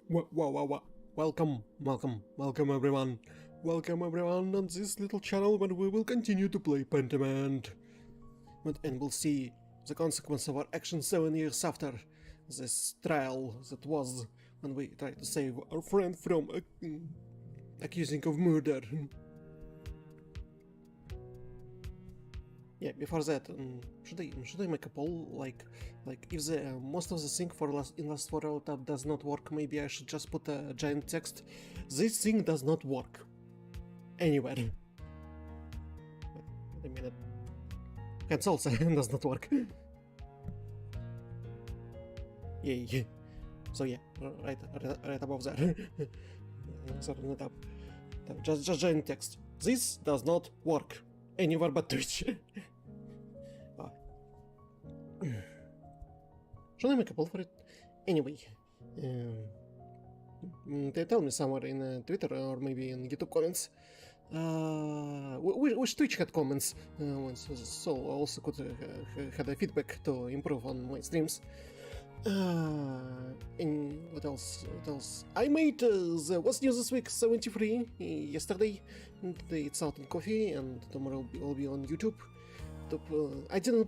Welcome everyone. Welcome everyone on this little channel where we will continue to play Pentiment. And we'll see the consequence of our actions 7 years after this trial that was when we tried to save our friend from accusing of murder. Yeah, before that, should I make a poll? Like if the most of the thing for in last photo tab does not work, maybe I should just put a giant text. This thing does not work anywhere. Wait a minute. Cancel does not work. Yay. So yeah, right above there. Sorry, not up. Just giant text. This does not work anywhere but Twitch. Should I make a poll for it? Anyway, tell me somewhere in Twitter or maybe in YouTube comments which Twitch had comments once, so I also could have a feedback to improve on my streams. And what else? I made the What's News This Week 73 yesterday. Today it's out in Coffee, and tomorrow will be on YouTube. I didn't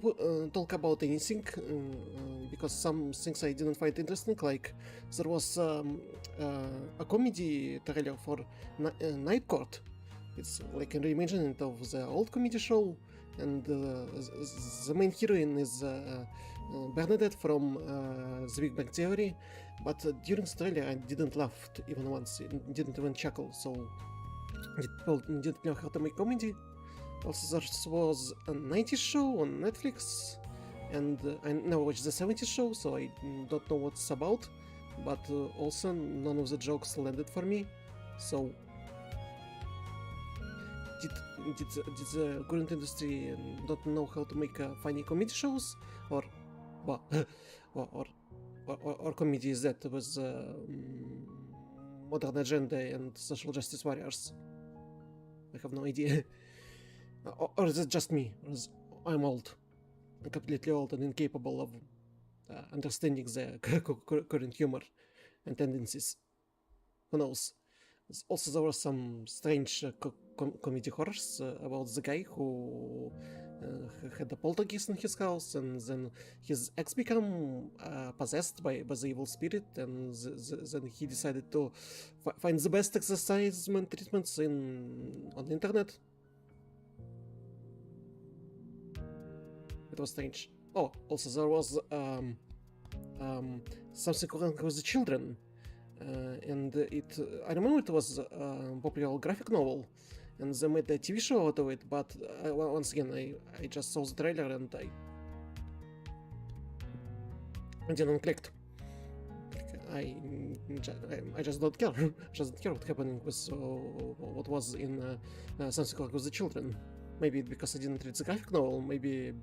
talk about anything because some things I didn't find interesting. Like there was a comedy trailer for Night Court. It's like a reimagining of the old comedy show, and the main heroine is Bernadette from The Big Bang Theory. But during the trailer I didn't laugh even once, didn't even chuckle, so didn't know how to make comedy. Also, there was a 90s show on Netflix, and I never watched the 70s show, so I don't know what it's about, but also none of the jokes landed for me. So did the current industry not know how to make funny comedy shows, or comedies that was modern agenda and social justice warriors? I have no idea. Or is it just me? Or is I'm old, I'm completely old and incapable of understanding the current humor and tendencies. Who knows? Also, there were some strange comedy horrors about the guy who had a poltergeist in his house, and then his ex became possessed by the evil spirit, and then he decided to find the best exorcism treatments on the internet. It was strange. Oh, also there was something wrong with the children, and I remember it was a popular graphic novel, and they made a TV show out of it. But once again, I just saw the trailer and I didn't click. I just don't care. Just don't care what's happening with what was in something wrong with the children. Maybe because I didn't read the graphic novel. Maybe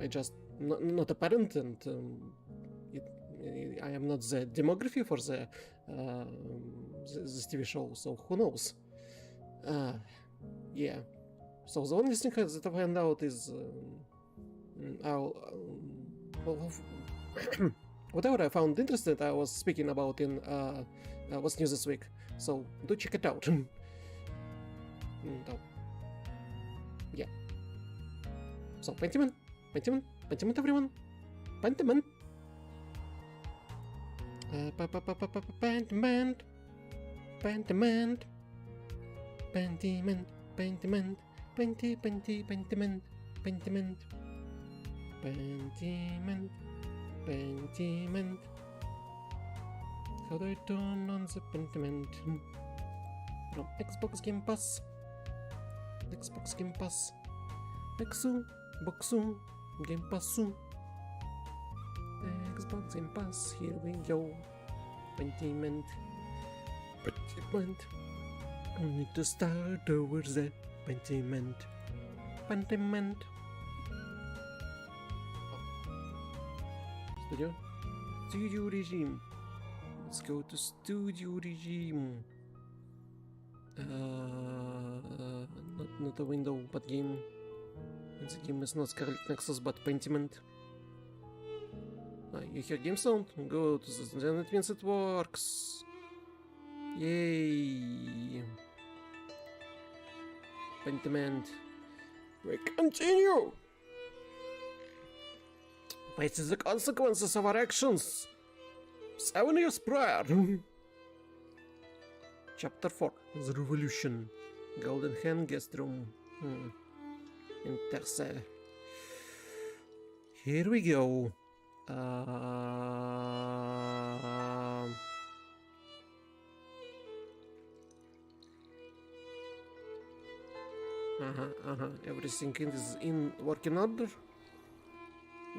I just not a parent, and I am not the demography for this TV show, so who knows? Yeah. So the only thing that I found out is whatever I found interesting, I was speaking about in What's News This Week. So do check it out. Yeah. So Pentiment, everyone. Pentiment. Pentiment. Pentiment. Pentiment. Pentiment. Pentiment. Pentiment. Pentiment. Pentiment. How do I turn on the Pentiment? From Xbox Game Pass. Xbox Game Pass. Boxu, Game Passu. Xbox Game Pass, here we go. Pentiment. I need to start over the Pentiment. Studio regime. Let's go to studio regime. Not a window, but game. And the game is not Scarlet Nexus, but Pentiment. You hear game sound? Good, then it means it works. Yay! Pentiment. We continue! Faces the consequences of our actions. 7 years prior. Chapter 4. The Revolution. Golden Hand Guest Room. Interse. Here we go. Everything is in working order.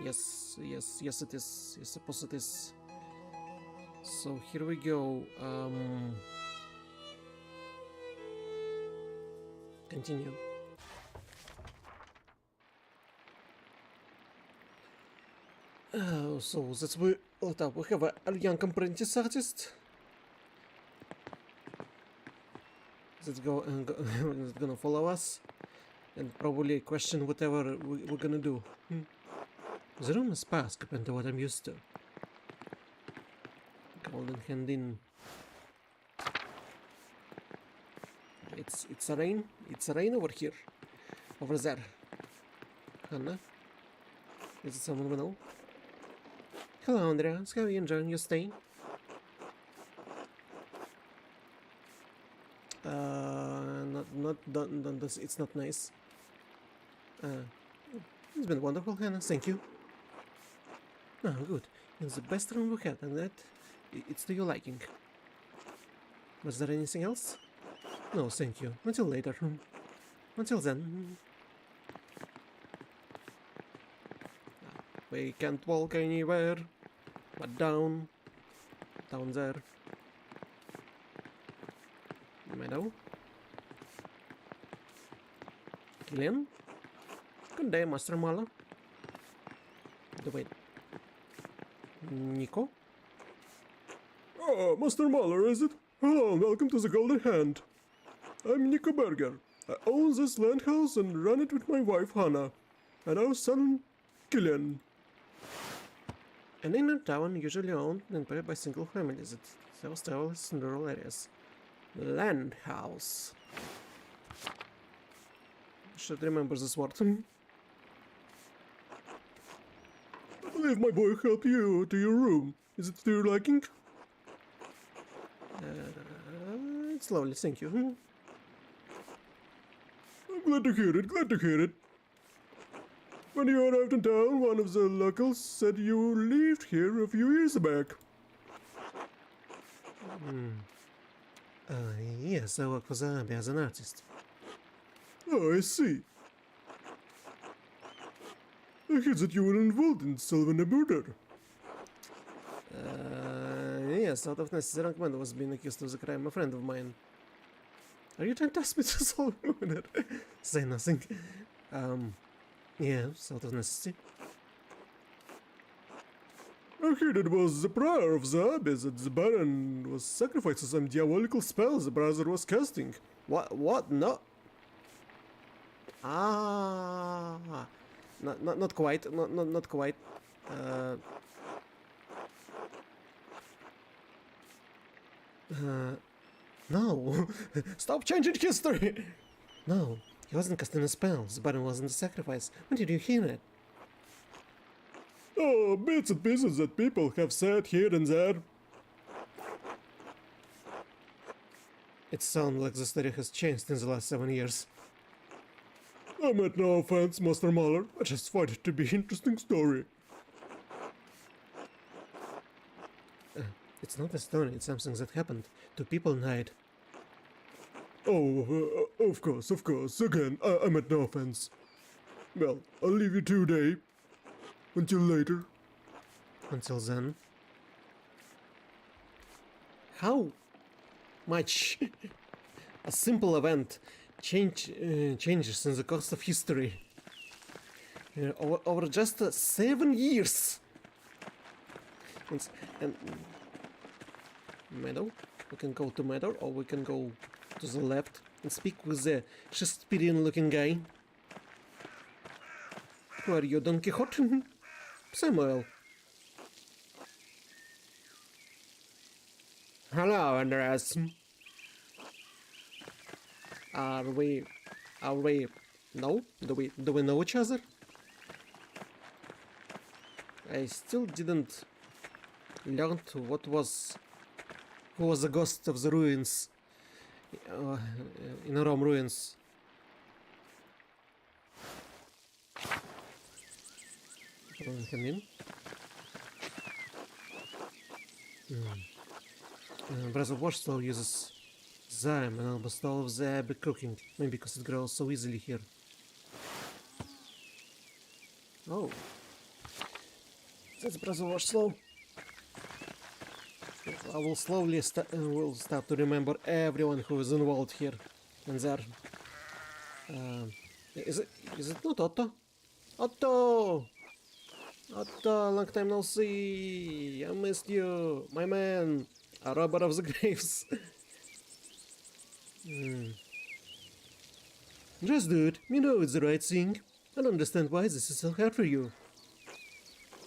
Yes, it is. I suppose it is. So here we go. Continue. So that's we have a young apprentice artist. That's gonna follow us and probably question whatever we're gonna do. The room is sparse compared to what I'm used to. Golden Hand in. It's a rain. It's a rain over here. Over there. Hannah? Is it someone we know? Hello, Andreas. How are you enjoying your stay? It's not nice. It's been wonderful, Hannah. Thank you. Oh, good. It's the best room we had, and that it's to your liking. Was there anything else? No, thank you. Until later. Until then. We can't walk anywhere but down there. Meadow. Killian? Good day, Master Mala. Wait. Nico? Ah, Master Mahler, is it? Hello and welcome to the Golden Hand. I'm Nico Berger. I own this land house and run it with my wife Hannah and our son Killian. An inner town usually owned and paid by single families. It sells travels in rural areas. Land house. Should remember this word. I believe my boy helped you to your room. Is it to your liking? It's lovely, thank you. I'm glad to hear it, glad to hear it. When you arrived in town, one of the locals said you lived here a few years back. Yes, I work for Zabi as an artist. Oh, I see. I heard that you were involved in solving a murder. Yes, out of necessary man was being accused of the crime, a friend of mine. Are you trying to ask me to solve a murder? Say nothing. Yes, out of necessity. I heard it was the prayer of the abbess that the Baron was sacrificed to some diabolical spell the brother was casting. What? No. Not quite. Not quite. No. Stop changing history. No, he wasn't casting a spell. The Baron wasn't a sacrifice. When did you hear it? Oh, bits and pieces that people have said here and there. It sounds like the story has changed in the last 7 years. I meant no offense, Master Mahler. I just find it to be an interesting story. It's not a story, it's something that happened. 2 people died. Oh, of course. Again, I meant no offense. Well, I'll leave you today. Until later. Until then. How much a simple event changes in the course of history? Over just 7 years. And Meadow? We can go to Meadow, or we can go to the left and speak with the Shakespearean-looking guy. Who are you, Don Quixote? Samuel. Hello, Andreas. Are we... No? Do we know each other? I still didn't learn who was the ghost of the ruins, in Rome ruins. Come in. Brother Watchslow uses thyme and almost all of the abbey cooking, maybe because it grows so easily here. Oh. That's Brother Watchslow. I will slowly will start to remember everyone who is involved here and there. Is it not Otto? Otto! Otto, long time no see! I missed you, my man! A robber of the graves! Just do it, you know it's the right thing. I don't understand why this is so hard for you.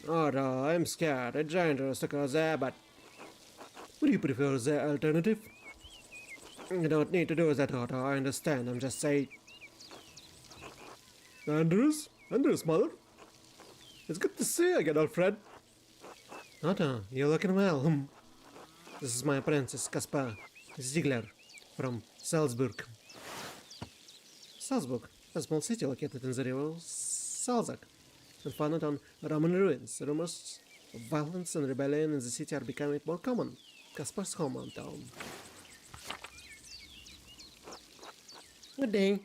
Otto, I'm scared, a giant aristocrat there, but... Would you prefer the alternative? You don't need to do that, Otto, I understand, I'm just saying... Andrews, mother. It's good to see you again, old friend. Otto, you're looking well. This is my apprentice, Kaspar Ziegler, from Salzburg. Salzburg, a small city located in the river Salzach, and founded on Roman ruins. Rumors of violence and rebellion in the city are becoming more common. Kaspar's hometown. Good day.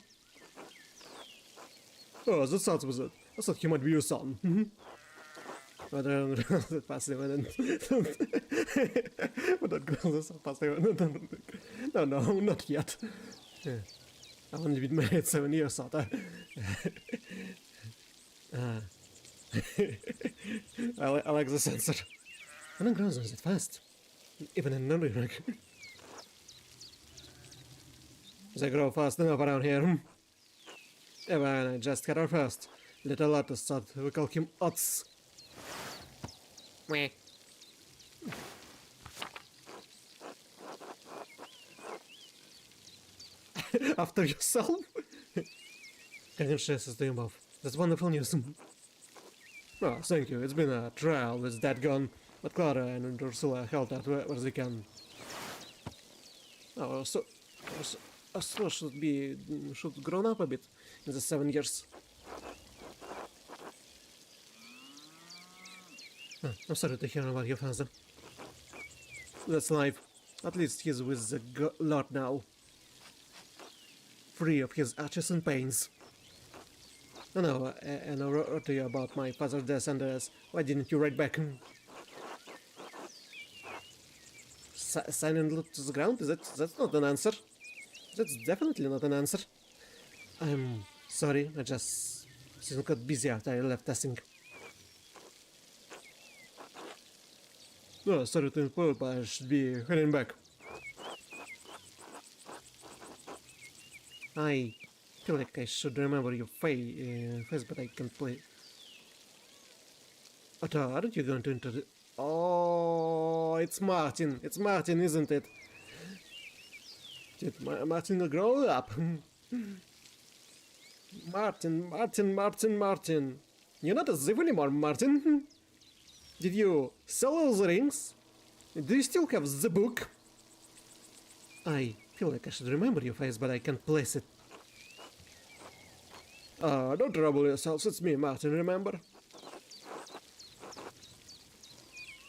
Oh, that sounds was it. I thought he might be your son. But that passive and but that girl is passive. No, not yet. I've only been married 7 years, so I like the sensor. I don't grow that fast, even in Nuremberg. They grow fast enough around here. Evan, I just got our first. Little Lotus thought we call him Ots. Meh. After yourself? Конечно, состою above. That's wonderful news. Oh, thank you. It's been a trial with that gun, but Clara and Ursula held out where they can. Oh, so should grown up a bit in the 7 years. I'm sorry to hear about your father. That's life. At least he's with the Lord now. Free of his arches and pains. I know, and I wrote to you about my father's death, and why didn't you write back? Sign and look to the ground? That's not an answer. That's definitely not an answer. I'm sorry, I just got busy after I left testing. No, sorry to inform, but I should be heading back. I feel like I should remember your face, but I can't play. Otto, aren't you going to introduce... Oh, it's Martin. It's Martin, isn't it? Did Martin grow up? Martin. You're not a thief anymore, Martin. Did you sell all the rings? Do you still have the book? I feel like I should remember your face, but I can't place it. Don't trouble yourselves, it's me, Martin, remember?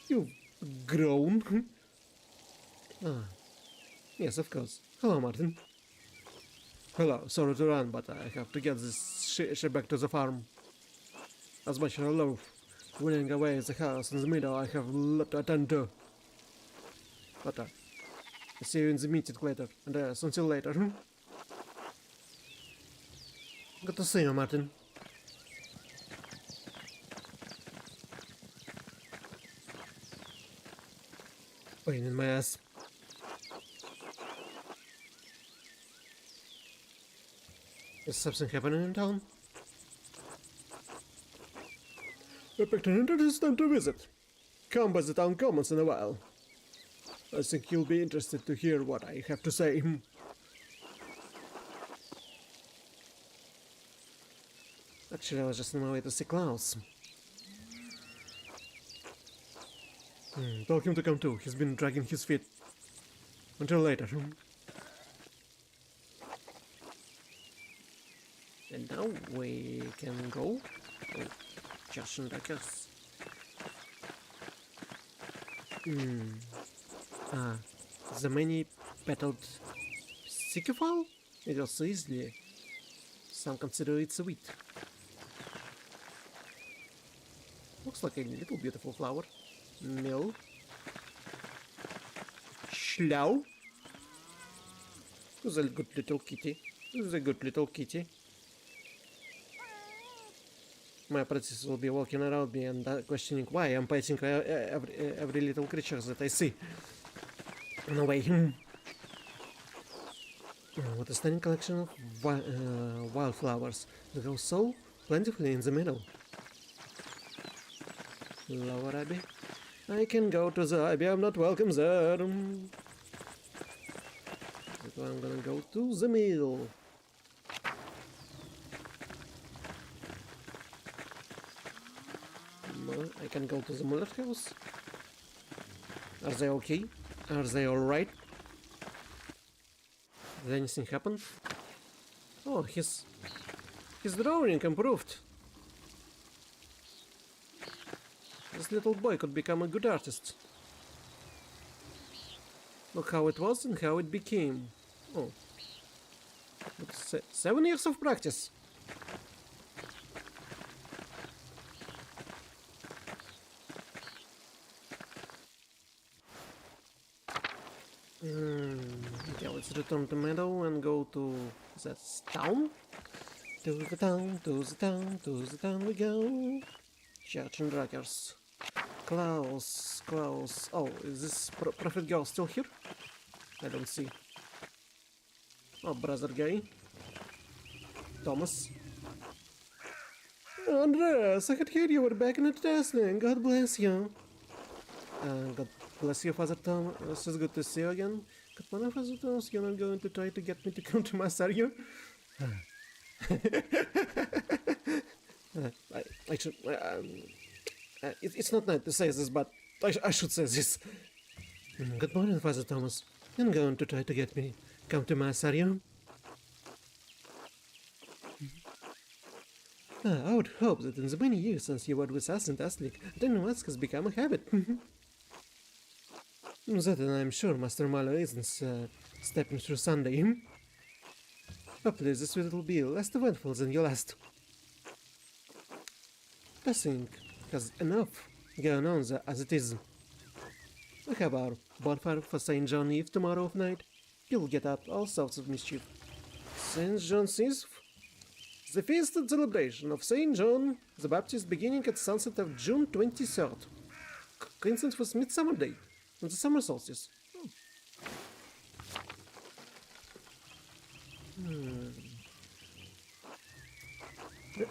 You've grown? Yes, of course. Hello, Martin. Hello, sorry to run, but I have to get this shit back to the farm. As much as I love winning away the house in the middle, I have a lot to attend to. But I'll see you in the meeting later, and until later. Good to see you, Martin. Pain in my ass. Is something happening in town? I picked an interesting time to visit. Come by the town commons in a while. I think you'll be interested to hear what I have to say. Actually, I was just on my way to see Klaus. Tell him to come too. He's been dragging his feet. Until later. And now we can go. Oh, Josh and Beckers. The many petaled sycophile? It was so easily. Some consider it sweet. Looks like a little beautiful flower. Mill. Schlau. Who's a good little kitty? Who's a good little kitty? My apprentices will be walking around me and questioning why I'm fighting every little creature that I see. No way. What a stunning collection of wildflowers that grow so plentifully in the meadow. Lower Abbey? I can go to the Abbey, I'm not welcome there. So I'm gonna go to the mill. I can go to the Muller house. Are they okay? Are they alright? Did anything happen? Oh, his drawing improved. This little boy could become a good artist. Look how it was and how it became. Oh. 7 years of practice. Okay, let's return to meadow and go to that town. To the town, to the town, to the town we go. Church and Draggers. Klaus. Oh, is this Prophet girl still here? I don't see. Oh, brother guy. Thomas. Andreas, I could hear you were back in the testing. God bless you. God bless you, Father Thomas. It's good to see you again. Come on, Father Thomas, you're not going to try to get me to come to Mass, are you? I should... it's not nice to say this, but I should say this. Good morning, Father Thomas. You're going to try to get me come to Mass, are you? I would hope that in the many years since you were with us in Taslik, attending Mass has become a habit. That, and I'm sure Master Malo isn't stepping through Sunday. Hopefully this will be less eventful than your last. I think has enough going on as it is. We have our bonfire for St. John Eve tomorrow night. You'll get up all sorts of mischief. St. John's Eve? The feast and celebration of St. John the Baptist beginning at sunset of June 23rd. Coincidence with Midsummer Day, and the summer solstice.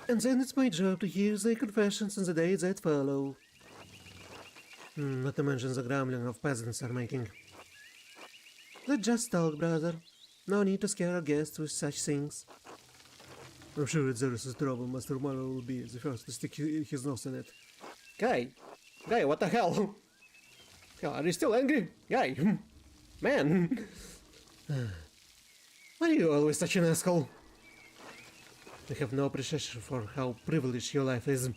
And then it's my job to hear the confessions in the days that follow. Not to mention the grumbling of peasants are making. Let's just talk, brother. No need to scare our guests with such things. I'm sure if there is a trouble, Master Malo will be the first to stick his nose in it. Guy, what the hell? Are you still angry? Guy, man. Why are you always such an asshole? I have no appreciation for how privileged your life is.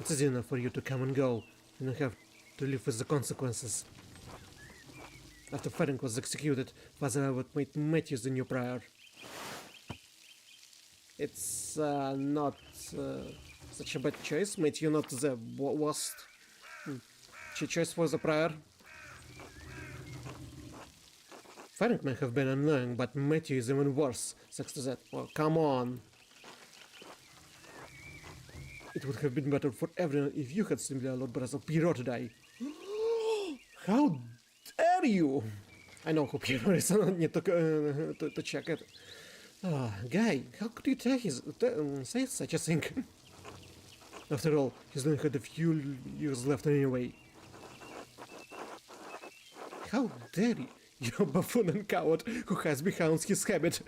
It's easy enough for you to come and go, and I have to live with the consequences. After Ferenc was executed, Father Abbot made Matthews the new prior. It's not such a bad choice. Matthew not the worst choice for the prior. Ferenc may have been annoying, but Matthew is even worse, thanks to that. Oh, come on! It would have been better for everyone if you had simply allowed Brother Pierrot to die. How dare you! I know who Pierrot is, I don't need to check it. Guy, how could you say such a thing? After all, he's only had a few years left anyway. How dare you! You're a buffoon and coward who has beheld his habit.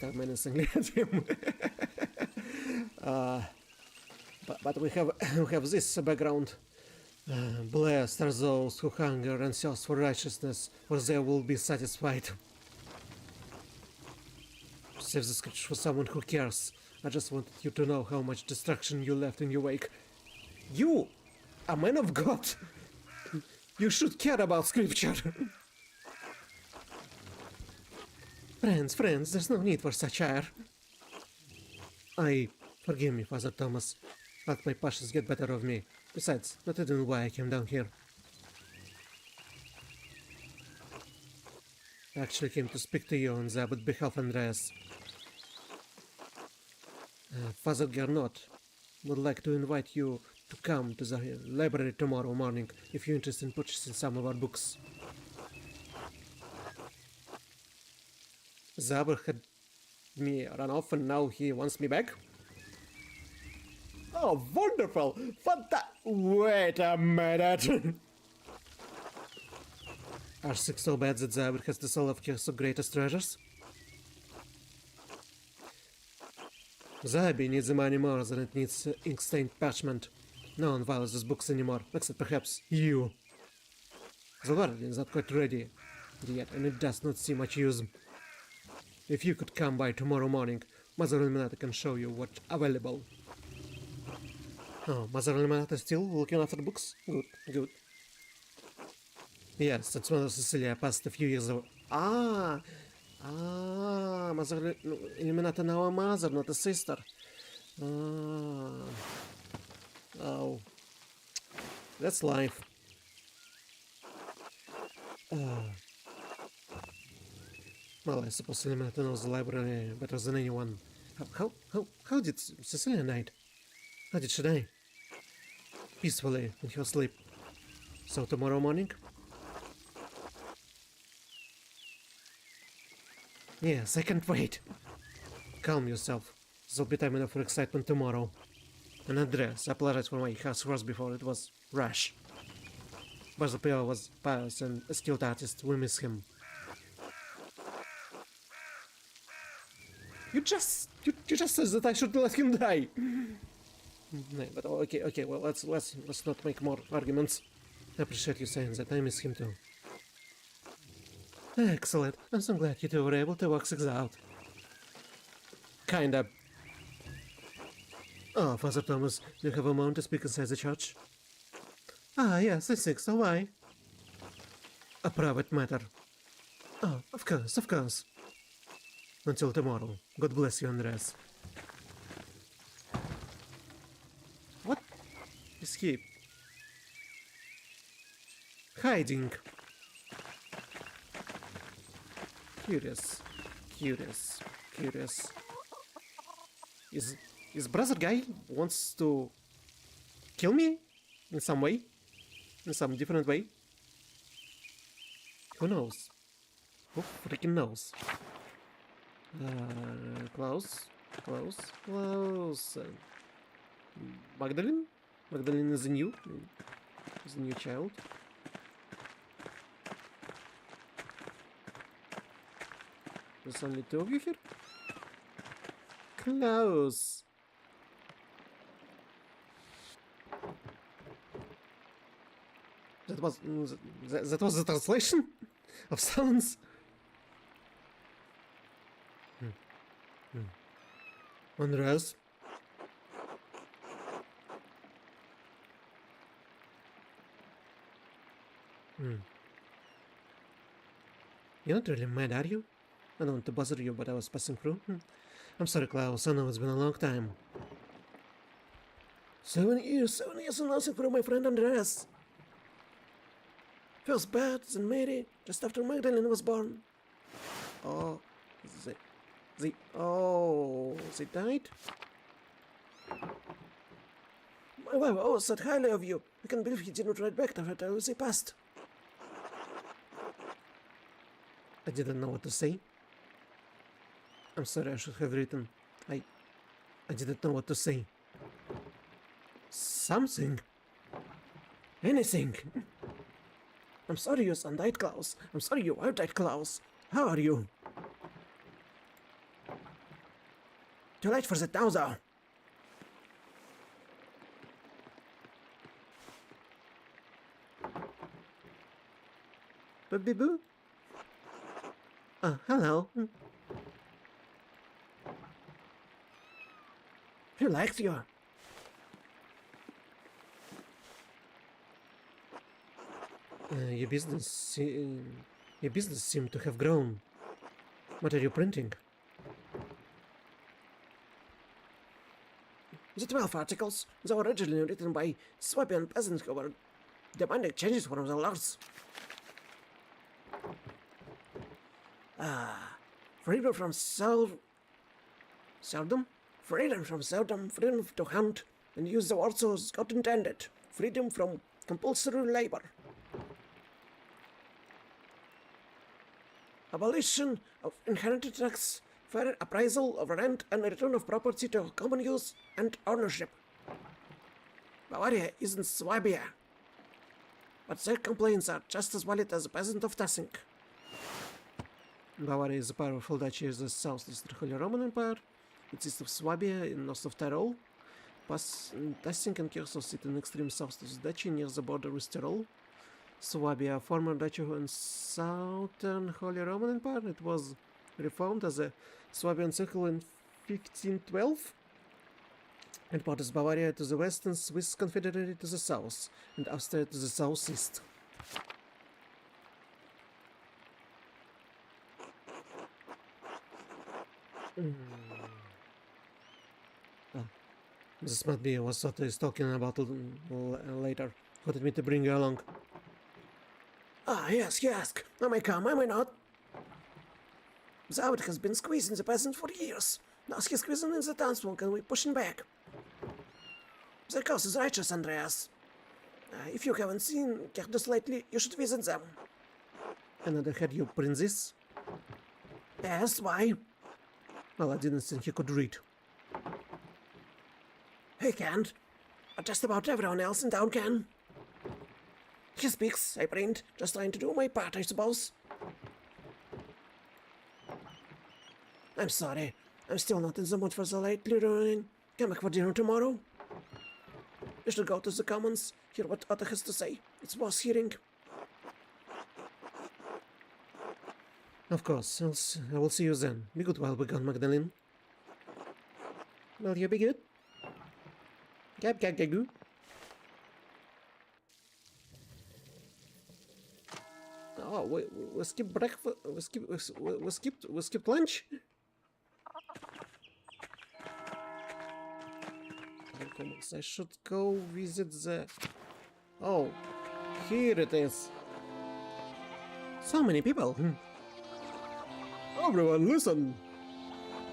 stare menacingly at him. But we have this background. Blessed are those who hunger and thirst for righteousness, for they will be satisfied. Save the scripture for someone who cares. I just wanted you to know how much destruction you left in your wake. You, a man of God, you should care about scripture. Friends, there's no need for such ire. Forgive me, Father Thomas. Let my passions get better of me. Besides, not even why I came down here. I actually came to speak to you on the behalf of Andreas. Father Gernot would like to invite you to come to the library tomorrow morning if you're interested in purchasing some of our books. Zaber had me run off and now he wants me back? Oh, wonderful! Wait a minute! Are six so bad that Zaber has the soul of his greatest treasures? Zabi needs the money more than it needs ink-stained parchment. No one values these books anymore, except perhaps you. The world is not quite ready yet, and it does not see much use. If you could come by tomorrow morning, Mother Illuminati can show you what's available. Oh, Mother Illuminati is still looking after the books? Good. Yes, since Mother Cecilia passed a few years ago. Mother Illuminati now a mother, not a sister. Oh, that's life. Well, I suppose Illuminati knows the library better than anyone. How did Cecilia die? How did she die? Peacefully, in her sleep. So tomorrow morning? Yes, I can't wait. Calm yourself. There'll be time enough for excitement tomorrow. And Andreas, I apologize for my harsh words before, it was rash. Barzapio was pious and a skilled artist, we miss him. You just said that I should let him die. No, but okay, well let's not make more arguments. I appreciate you saying that, I miss him too. Excellent, I'm so glad you two were able to work things out. Kinda. Oh, Father Thomas, do you have a moment to speak inside the church? Yes, I think so, why? A private matter. Oh, of course. Until tomorrow. God bless you, Andres. What is he hiding? Curious. Is brother guy wants to kill me in some way? In some different way? Who knows? Who freaking knows? Close. Magdalene? Magdalene is a new child. There's only two of you here? Close. That was the translation of silence. Andreas? You're not really mad, are you? I don't want to bother you, but I was passing through. I'm sorry, Klaus. I know it's been a long time. 7 years and nothing for my friend Andreas. First bad, then Mary, just after Magdalene was born. Oh, they died? My wife always said highly of you. I can't believe he didn't write back to her till they passed. I didn't know what to say. I'm sorry, I should have written. I didn't know what to say. Something. Anything. I'm sorry your son died, Klaus. I'm sorry your wife died, Klaus. How are you? Too late for that now, though. Boo? Hello. Who likes you? Your business seemed to have grown. What are you printing? The 12 articles, they were originally written by Swabian peasants who were demanding changes from the lords. Freedom from serfdom? Freedom from serfdom, freedom to hunt and use the words as God intended. Freedom from compulsory labor. Abolition of inherited tax, fair appraisal of rent and return of property to common use and ownership. Bavaria isn't Swabia, but their complaints are just as valid as the peasant of Tassink. Bavaria is a powerful duchy in the southeast of the Holy Roman Empire. It east of Swabia in north of Tyrol. Tassink and Kiersau sit in extreme south of the duchy near the border with Tyrol. Swabia, former duchy in southern Holy Roman Empire, it was reformed as a Swabian circle in 1512. It borders Bavaria to the west and Swiss Confederacy to the south, and Austria to the southeast. This might be what Soto is talking about later. Wanted me to bring you along. Yes, you ask. I may come, I may not. The abbot has been squeezing the peasant for years. Now he's squeezing in the townsfolk and we're pushing back. The cause is righteous, Andreas. If you haven't seen Gerdes lately, you should visit them. And I heard you print this? Yes, why? Well, I didn't think he could read. He can't. But just about everyone else in town can. He speaks, I print, just trying to do my part, I suppose. I'm sorry. I'm still not in the mood for the lately ruining. Come back for dinner tomorrow. You should go to the commons, hear what Otto has to say. It's worth hearing. Of course, I will see you then. Be good while we're gone, Magdalene. Will you be good? Gab. Oh, we skipped breakfast. We skipped lunch. I should go visit the. Oh, here it is. So many people. Everyone, listen.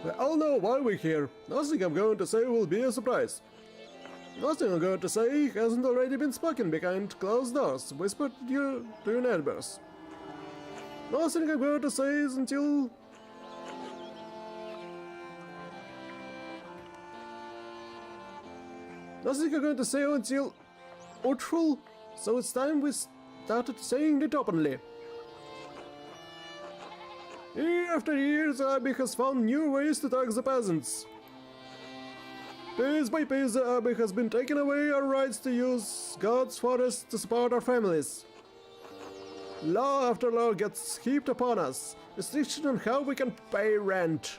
We all know why we're here. Nothing I'm going to say will be a surprise. Nothing I'm going to say hasn't already been spoken behind closed doors, whispered to your neighbors. Nothing I'm going to say is until... Nothing I'm going to say until... Utful, so it's time we started saying it openly. Year after year, the Abbey has found new ways to tax the peasants. Piece by piece, the Abbey has been taking away our rights to use God's forest to support our families. Law after law gets heaped upon us, restrictions on how we can pay rent,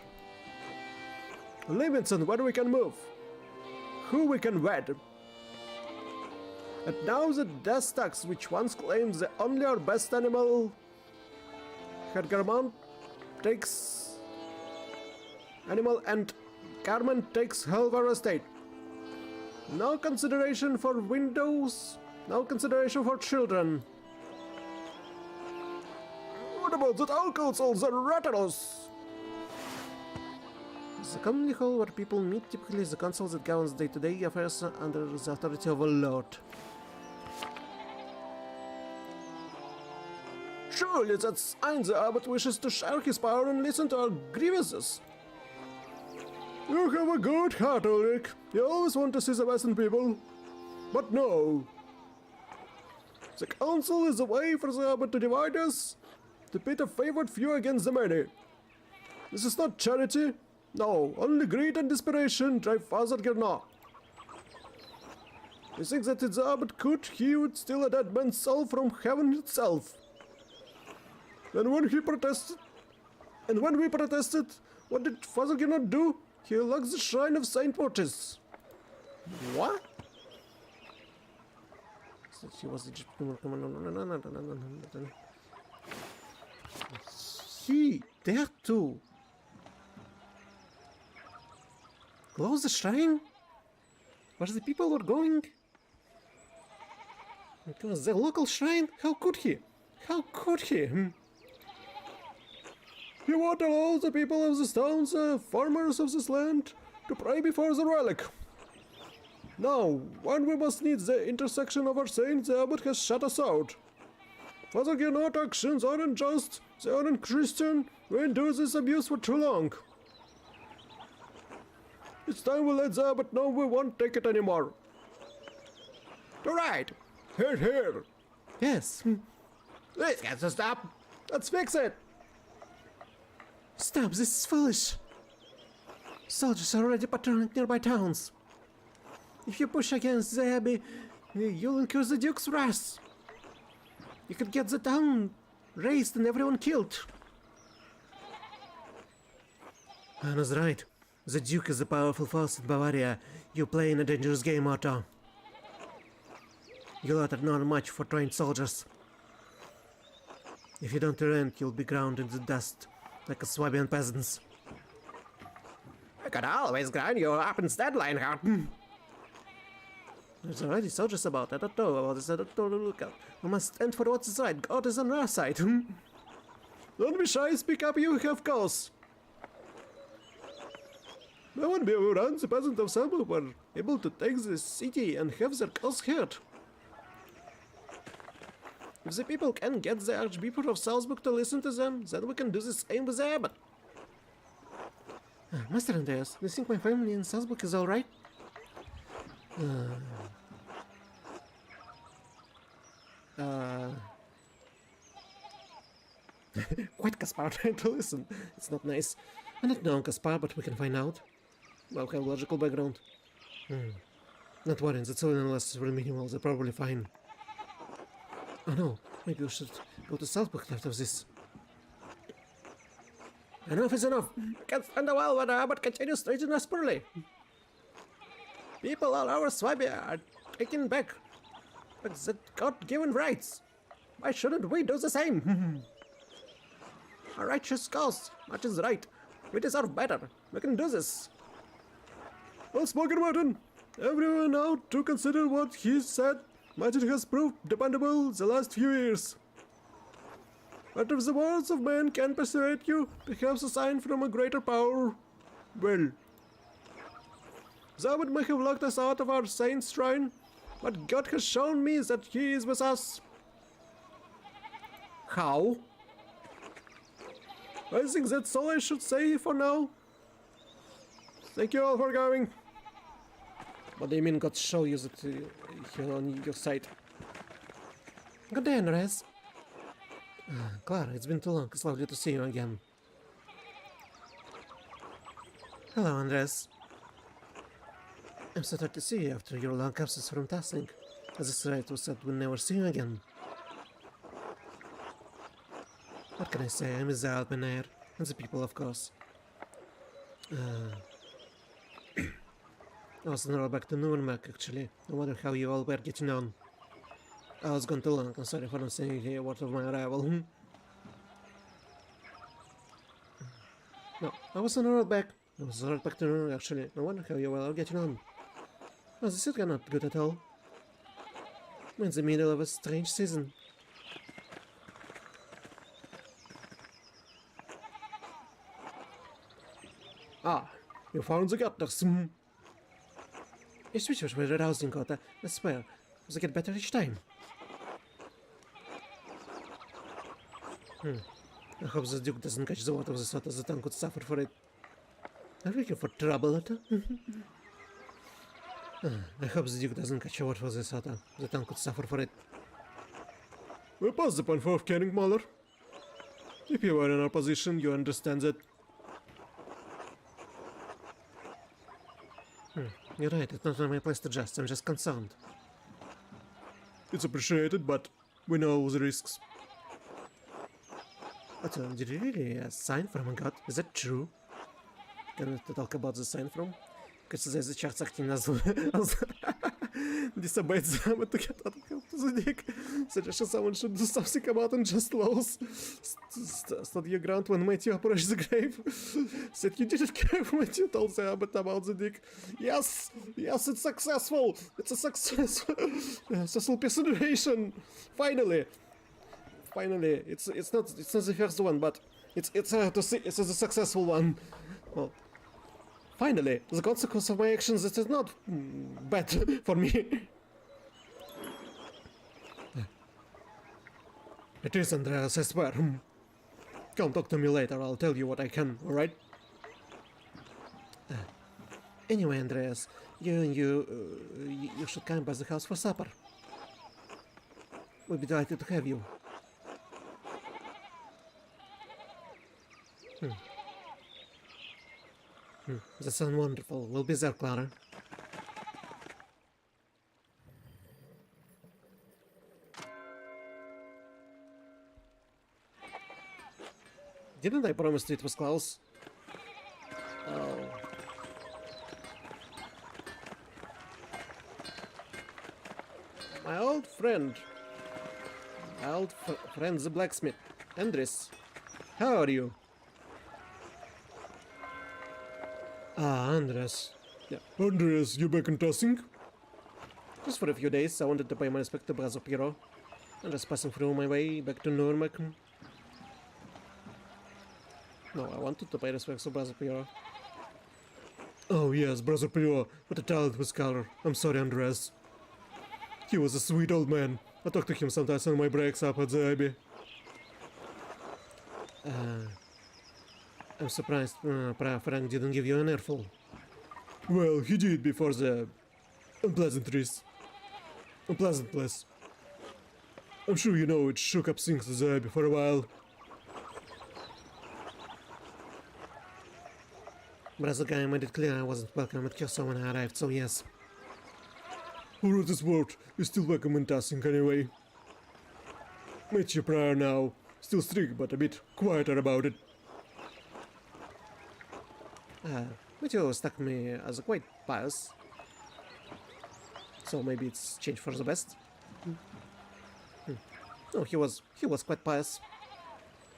limits on where we can move, who we can wed. And now the death tax, which once claimed that only our best animal had Garmont takes animal and Garment takes half our estate. No consideration for widows, no consideration for children. What about the town councils and rattles? The community hall where people meet typically is the council that governs day-to-day affairs under the authority of a lord. Surely that signs the abbot wishes to share his power and listen to our grievances. You have a good heart, Ulrich. You always want to see the best in people. But no. The council is a way for the abbot to divide us, to pit a favored few against the many. This is not charity, No, only greed and desperation drive Father Gernot. You think that it's Abbot could he would steal a dead man's soul from heaven itself? And when we protested, what did Father Gernot do? He locked the shrine of Saint Portis. What? He was the He dared to close the shrine where the people were going? It was the local shrine? How could he? How could he? He won't allow the people of the stones, farmers of this land, to pray before the relic. Now, when we must need the intercession of our saints, the abbot has shut us out. Father Gernot actions aren't just, they aren't Christian, we endure this abuse for too long. It's time we let the abbot know we won't take it anymore. All right. Here, here. Yes. This has to stop. Let's fix it. Stop, this is foolish. Soldiers are already patrolling nearby towns. If you push against the abbey, you'll incur the Duke's wrath. You could get the town razed and everyone killed. Anna's right. The Duke is a powerful force in Bavaria. You play in a dangerous game, Otto. You lot are not much for trained soldiers. If you don't relent, you'll be ground into dust like a Swabian peasants. I could always grind you up instead, Lionheart. There's already soldiers about. I don't know about this. I don't know. Look out. We must stand for what is right. God is on our side. Don't be shy, speak up, you have cause. No one who runs the peasant of Salzburg were able to take the city and have their cause heard. If the people can get the Archbishop of Salzburg to listen to them, then we can do the same with the abbot. Master Andreas, do you think my family in Salzburg is alright? Quite Caspar trying to listen. It's not nice. I don't know Caspar, but we can find out. Well, have logical background. Not worrying, the civilian unless it's really minimal, they're probably fine. Oh no, maybe we should go to Salzburg after this. Enough is enough! I can't stand a while when the abbot continues treating us poorly. People all over Swabia are taken back the God-given rights. Why shouldn't we do the same? A righteous cause, much is right. We deserve better. We can do this. Well spoken, Martin. Everyone now to consider what he said. Magic has proved dependable the last few years. But if the words of men can persuade you, perhaps a sign from a greater power will. The abbot may have locked us out of our saint's shrine, but God has shown me that he is with us. How? I think that's all I should say for now. Thank you all for coming. What do you mean God show you that you're on your side? Good day, Andres. Clara, it's been too long. It's lovely to see you again. Hello, Andres. I'm so glad to see you after your long absence from testing. As it's right, we said we'll never see you again. What can I say? I miss the Alpen air, and the people, of course. I was on the road back to Nuremberg, actually. I wonder how you all were getting on. I was gone too long. I'm sorry for not saying a word of my arrival. No, I was on the road back. I was on the road back to Nuremberg, actually. I wonder how you all are getting on. Oh, this is not good at all. We're in the middle of a strange season. Ah, you found the gutters. Your switches were arousing, Kota. I swear. They get better each time. I hope the Duke doesn't catch the water of the Sota. The town could suffer for it. I'm looking for trouble, Otto. I hope the Duke doesn't catch a word for the Sota. The town could suffer for it. We're past the point of caring, Mother. If you were in our position, you understand that. You're right, it's not my place to just. I'm just concerned. It's appreciated, but we know the risks. But did you really sign from a god? Is that true? Can we talk about the sign from? Because there's a chart acting as disobeyed them to get out of the dick. Suggestion someone should do something about unjust laws. Study your ground when might you approach the grave. Said you didn't care when you told the abbot about the dick. Yes! Yes, it's successful! It's a successful consideration! Finally! Finally, it's not the first one, but it's a successful one. Well, finally, the consequence of my actions is not bad for me. It is, Andreas, I swear. Come talk to me later, I'll tell you what I can, alright? Anyway, Andreas, you should come by the house for supper. We'll be delighted to have you. That sounds wonderful. We'll be there, Clara. Didn't I promise you it was close? Oh. My old friend. My old friend the blacksmith. Andres. How are you? Ah, Andres. Yeah. Andres, you back in tossing? Just for a few days, I wanted to pay my respect to Brother Piero. I'm just passing through my way back to Nuremberg. No, I wanted to pay respect to Brother Piero. Oh yes, Brother Piero, what a talent with color. I'm sorry, Andres. He was a sweet old man. I talk to him sometimes on my breaks up at the Abbey. I'm surprised Frank didn't give you an earful. Well, he did before the unpleasantries. Unpleasant place. I'm sure you know it shook up things at the Abbey for a while. Brother Guy made it clear I wasn't welcome at Curso when I arrived, so yes. Who wrote this word is still welcome in Tassing anyway. Met your prior now. Still strict, but a bit quieter about it. Matthew struck me as quite pious. So maybe it's changed for the best. No, he was quite pious.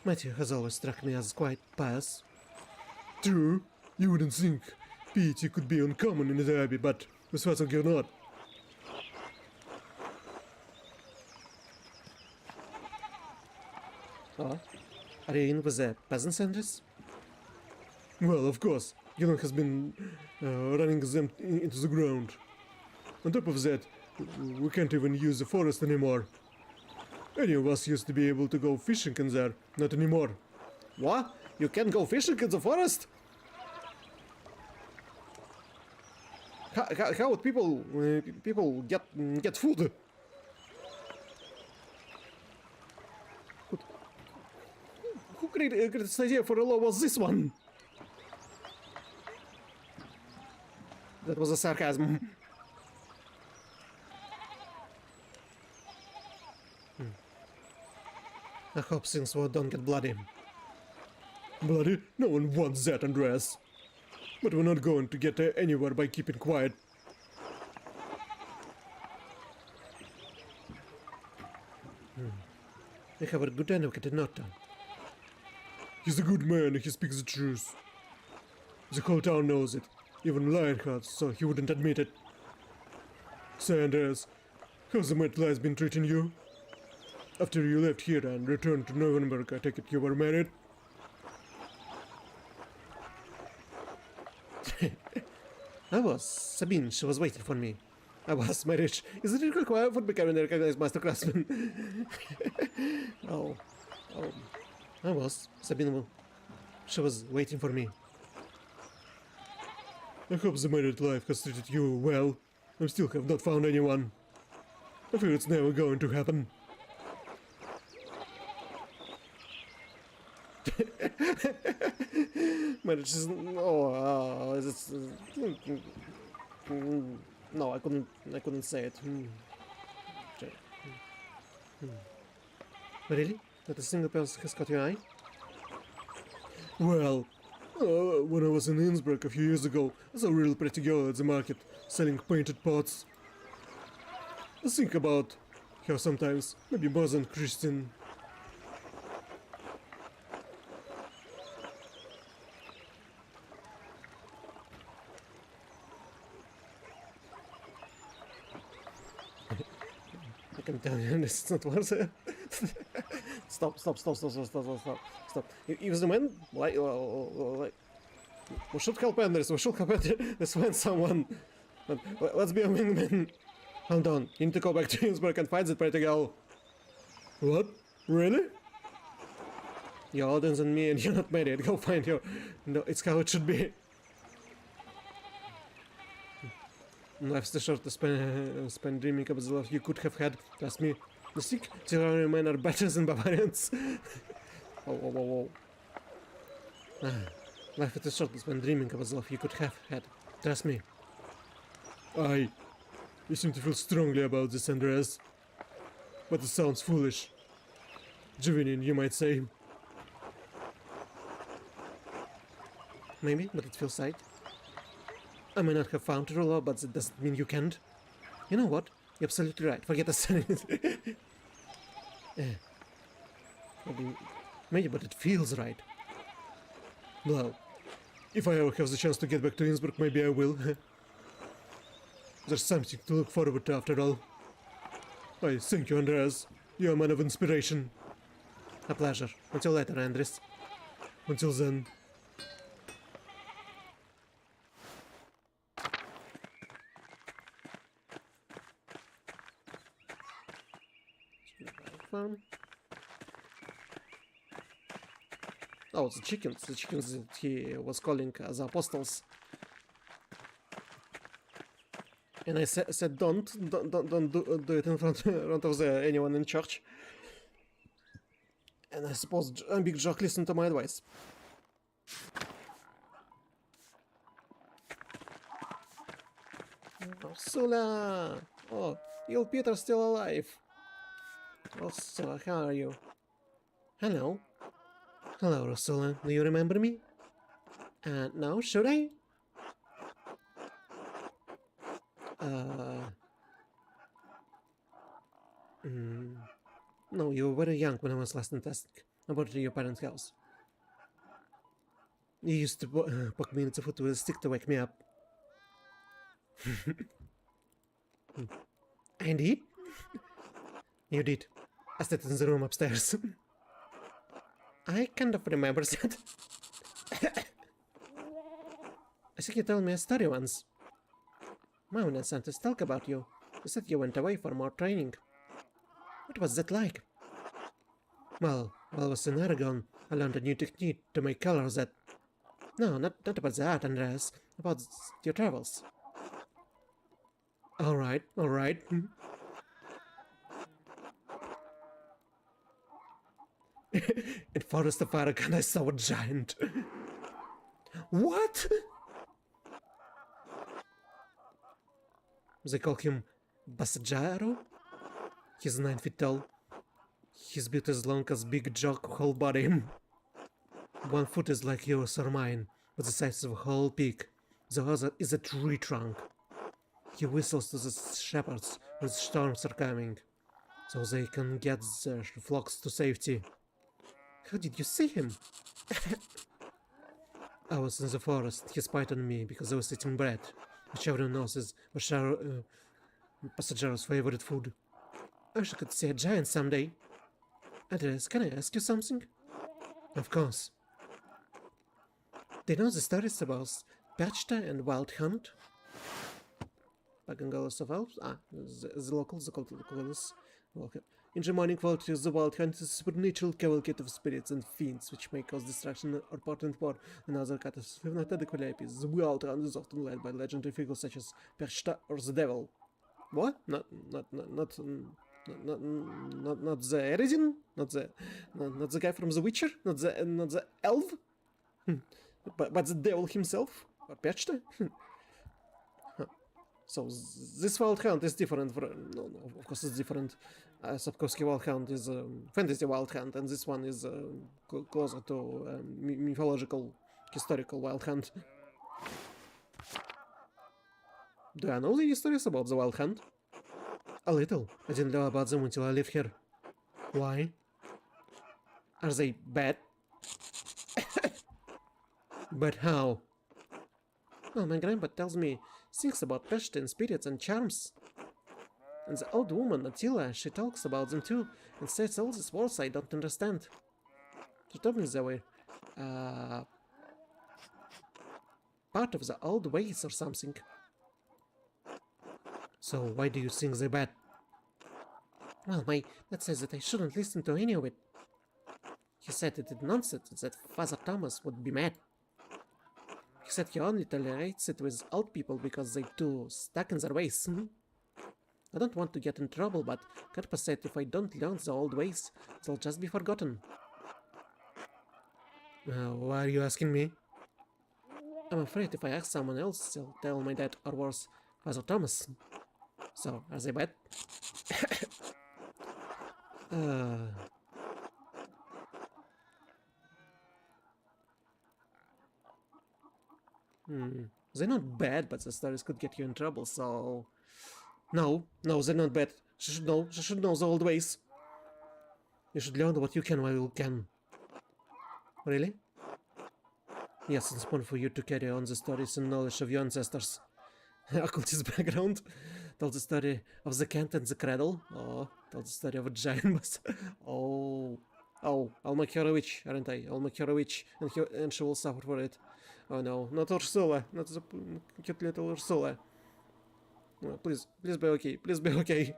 Matthew has always struck me as quite pious. True, you wouldn't think piety could be uncommon in the Abbey, but as far as you're not. Oh, are you in with the peasants, Andres? Well, of course, Gillen has been running them into the ground. On top of that, we can't even use the forest anymore. Any of us used to be able to go fishing in there, not anymore. What? You can't go fishing in the forest? How would people get food? Who created this idea for a law was this one? That was a sarcasm. I hope things don't get bloody. Bloody? No one wants that, Andreas. But we're not going to get anywhere by keeping quiet. I have a good advocate in Norton. He's a good man and he speaks the truth. The whole town knows it, even Lionheart, so he wouldn't admit it. Say, Andreas, how's the Met Lies been treating you? After you left here and returned to Nuremberg, I take it you were married? I was. Sabine, she was waiting for me. I was marriage. Is it required for becoming a recognized master craftsman? oh. I was. Sabine, she was waiting for me. I hope the married life has treated you well. I still have not found anyone. I fear it's never going to happen. Marriage is... No, I couldn't say it. Okay. Really? Not a single person has caught your eye? Well, when I was in Innsbruck a few years ago, I saw a real pretty girl at the market selling painted pots. I think about her sometimes, maybe more than Christian. I can tell you this is not worth it. Stop. He was the man, like, we should help Anders, this when someone... Let's be a wingman. Hold on, you need to go back to Innsbruck and find that pretty girl. What? Really? You're older than me and you're not married, go find her. No, it's how it should be. Life's too short to spend dreaming about the love you could have had. Trust me, the sick Terrarian men are better than barbarians. Whoa. Life is too short to spend dreaming about the love you could have had. Trust me. You seem to feel strongly about this, Andreas. But it sounds foolish. Juvenile, you might say. Maybe, but it feels right. I may not have found true love, but that doesn't mean you can't. You know what? You're absolutely right. Forget the saying it. Maybe, but it feels right. Well, if I ever have the chance to get back to Innsbruck, maybe I will. There's something to look forward to after all. I thank you, Andreas. You're a man of inspiration. A pleasure. Until later, Andres. Until then. Farm. Oh, the chickens that he was calling the apostles. And I said don't do it in front of anyone in church. And I suppose Big Jock listened to my advice. Ursula! Oh, Il Peter's still alive. Ursula, how are you? Hello. Hello, Ursula. Do you remember me? No, should I? No, you were very young when I was last in Task. About your parents' house. You used to poke me in the foot with a stick to wake me up. I did? You did. I stayed in the room upstairs. I kind of remember that. I think you told me a story once. Mom and Santos talk about you. You said you went away for more training. What was that like? Well, while I was in Aragon, I learned a new technique to make colors that... No, not about the art, Andreas. About your travels. Alright. In Forest of Aragon, I saw a giant. What? They call him Basajaro. He's 9 feet tall. His beard is long as Big Jock whole body. 1 foot is like yours or mine, but the size of a whole pig. The other is a tree trunk. He whistles to the shepherds when storms are coming, so they can get their flocks to safety. How did you see him? I was in the forest. He spied on me because I was eating bread, which everyone knows is Passagero's favorite food. I wish I could see a giant someday. Andres, can I ask you something? Of course. Do you know the stories about Perchta and Wild Hunt? Pagangalos of Elves? The locals call this. Okay. In Germanic culture, the Wild Hunt is a supernatural cavalcade of spirits and fiends which may cause destruction or portent war and other catastrophes. The Wild Hunt is often led by legendary figures such as Perchta or the Devil. What? Not the Eredin? Not the guy from The Witcher? Not the elf? but the devil himself? Or Perchta? Huh. So this Wild Hunt is different from... No, of course it's different. Sapkowski Wild Hunt is fantasy Wild Hunt, and this one is closer to mythological, historical Wild Hunt. Do I know any stories about the Wild Hunt? A little. I didn't know about them until I lived here. Why? Are they bad? But how? Well, my grandpa tells me things about Peshtin spirits and charms. And the old woman, Attila, she talks about them too, and says all these words I don't understand. She told me they were, part of the old ways or something. So why do you think they're bad? Well, my dad says that I shouldn't listen to any of it. He said it is nonsense, that Father Thomas would be mad. He said he only tolerates it with old people because they're too stuck in their ways. I don't want to get in trouble, but Grandpa said if I don't learn the old ways, they'll just be forgotten. Why are you asking me? I'm afraid if I ask someone else, they'll tell my dad, or worse, Father Thomas. So, are they bad? They're not bad, but the stories could get you in trouble, so... No, they're not bad. She should know the old ways. You should learn what you can while you can. Really? Yes, it's fun for you to carry on the stories and knowledge of your ancestors. Occultist background. Told the story of the cat and the cradle. Oh, told the story of a giant bus. Oh, I'll make her a witch, aren't I? I'll make her a witch, and she will suffer for it. Oh no, not Ursula, not the cute little Ursula. No, please be okay, please be okay.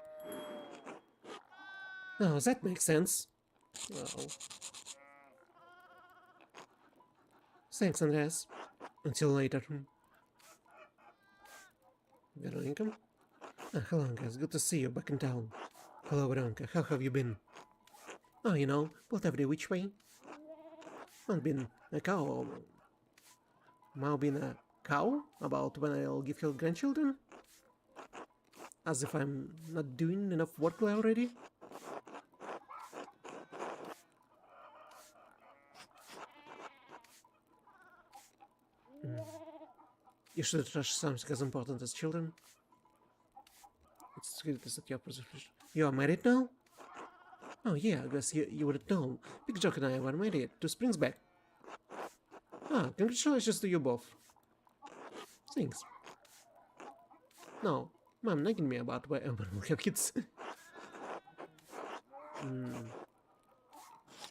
Oh, that makes sense. Oh. Thanks, Andreas. Until later. Veronica? Hello, guys. Good to see you back in town. Hello, Veronica. How have you been? Oh, you know, whatever which way. I've been a cow. Now been a cow about when I'll give her grandchildren? As if I'm not doing enough work already? You should trust something as important as children. It's good that you're position. You are married now? Oh yeah, I guess you would know. Big Jock and I were married 2 springs back. Ah, congratulations to you both. Thanks. No, Mom nagging me about when we'll have kids.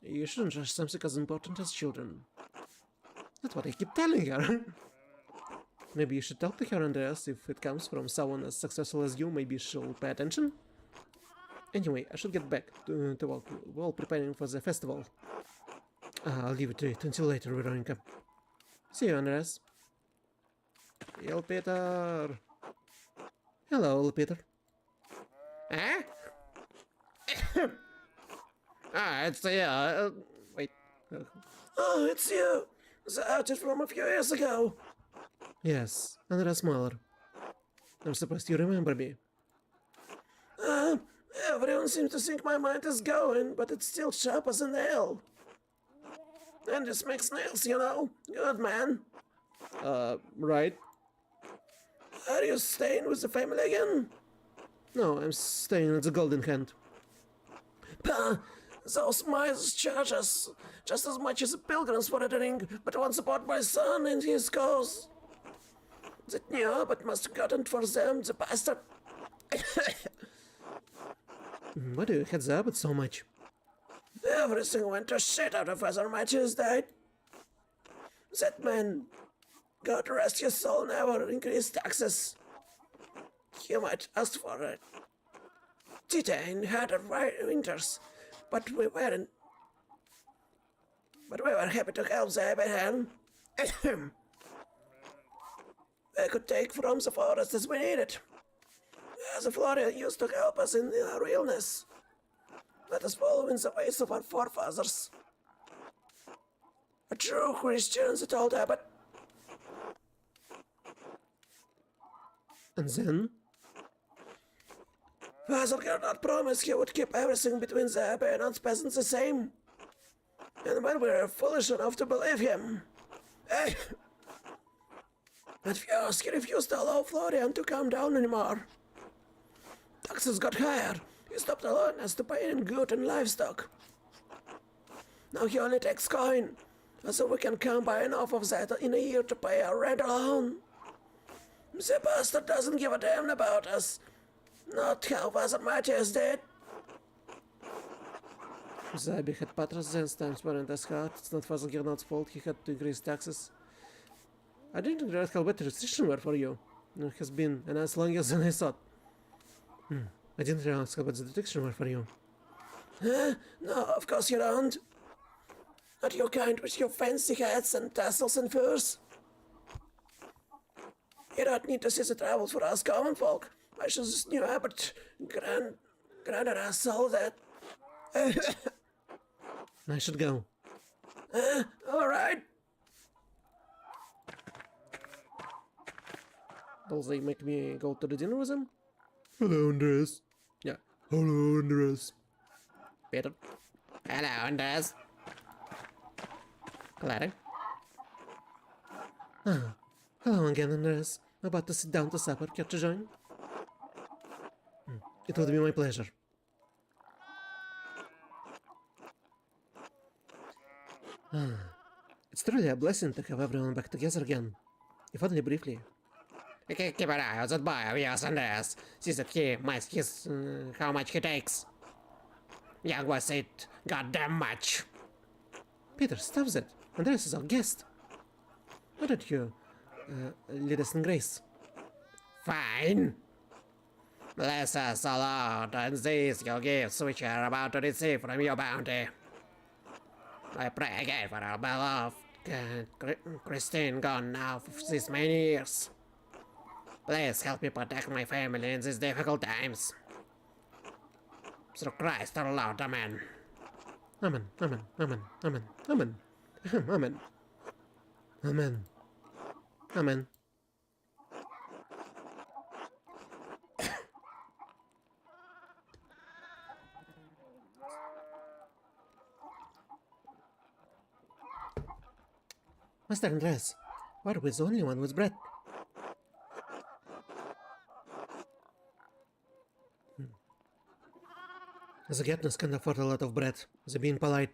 You shouldn't trust something as important as children. That's what I keep telling her. Maybe you should talk to her, Andreas. If it comes from someone as successful as you, maybe she'll pay attention. Anyway, I should get back to work while preparing for the festival. I'll leave it to it until later, Veronica. See you, Andreas. Hello, Peter. Hello, Peter. Eh? It's wait. Oh, it's you. The artist from a few years ago. Yes, Andreas Mahler. I'm surprised you remember me. Everyone seems to think my mind is going, but it's still sharp as a nail. And this makes nails, you know. Good man. Right. Are you staying with the family again? No, I'm staying at the Golden Hand. Pah! Those mice charge us just as much as the pilgrims for a drink, but won't support my son and his cause. That knew, but must have gotten for them, the bastard. Why do you heads up it so much? Everything went to shit out of Father Matthews died. That man, God rest his soul, never increased taxes. He might ask for it. Titan had winters, but we weren't. But we were happy to help the Abraham. We could take from the forest as we needed. The Florian used to help us in our illness. Let us follow in the ways of our forefathers. A true Christian, the old abbot. And then? Father cannot promise he would keep everything between the Abbey and its peasants the same. And when we were foolish enough to believe him, at first he refused to allow Florian to come down anymore. Taxes got higher. He stopped allowing us to pay in good and livestock. Now he only takes coin, so we can come by enough of that in a year to pay our rent alone. The bastard doesn't give a damn about us. Not how Father Matthias did. The Abbey had patrons then, times weren't as hard. It's not Father Gernot's fault he had to increase taxes. I didn't realize how bad the restrictions were for you. It has been an as long as I thought. I didn't realize how bad the restrictions were for you. No, of course you don't. Not your kind with your fancy hats and tassels and furs. You don't need to see the trouble for us common folk. I just knew but granted us all that. I should go. Alright. Will they make me go to the dinner with them? Hello, Andres. Yeah. Hello, Andres. Peter. Hello, Andres. Clara. Hello again, Andres. About to sit down to supper. Care to join? It would be my pleasure. It's truly a blessing to have everyone back together again. If only briefly. Okay, keep an eye on that boy of yours, Andres. See that he might his how much he takes. Young was it goddamn much. Peter, stop that. Andres is our guest. Why don't you lead us in grace? Fine. Bless us, O Lord, and these your gifts which you are about to receive from your bounty. I pray again for our beloved Christine, gone now for these many years. Please help me protect my family in these difficult times. Through Christ our Lord, Amen. Amen, amen, amen, amen, amen, amen, amen, amen. Master Andres, why are we the only one with bread? The Gatners can afford a lot of bread. They're being polite.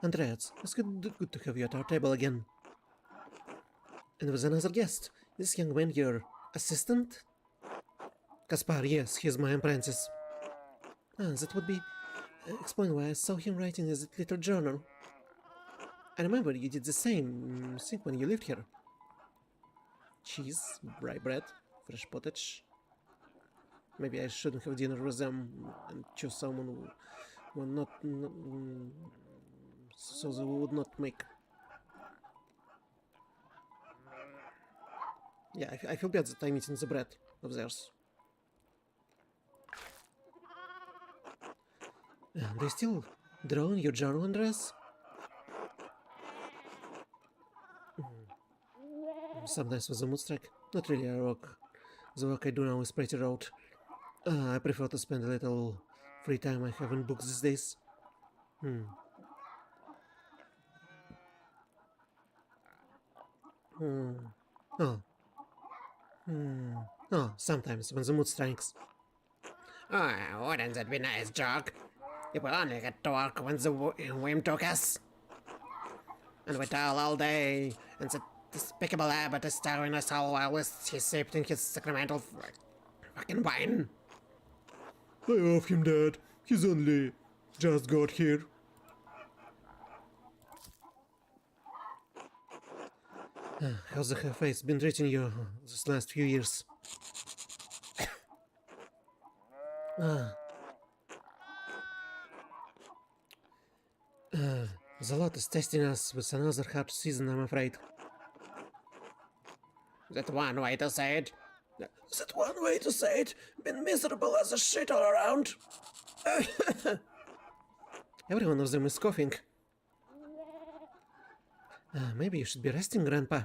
Andreas, it's good to have you at our table again. And with another guest. This young man your assistant? Kaspar, yes, he's my apprentice. That would be... explain why I saw him writing his little journal. I remember you did the same thing when you lived here. Cheese, rye bread, fresh pottage. Maybe I shouldn't have dinner with them and choose someone who will not so they would not make. Yeah, I feel bad that I'm eating the bread of theirs. Do you still draw in your journal, Andres? Sometimes with a mood strike. Not really a rock. The work I do now is pretty rote. I prefer to spend a little free time I have in books these days. Oh, sometimes when the mood strikes. Oh, wouldn't that be nice, Jock? If we only get to work when the whim took us. And we toil all day, and the despicable abbot is staring us all while he's sipped in his sacramental fucking wine. Lay off him, Dad. He's only just got here. How's the face been treating you this last few years? The lot is testing us with another hard season, I'm afraid. That one way to say it. That one way to say it? Been miserable as a shit all around. Every one of them is coughing. Maybe you should be resting, Grandpa.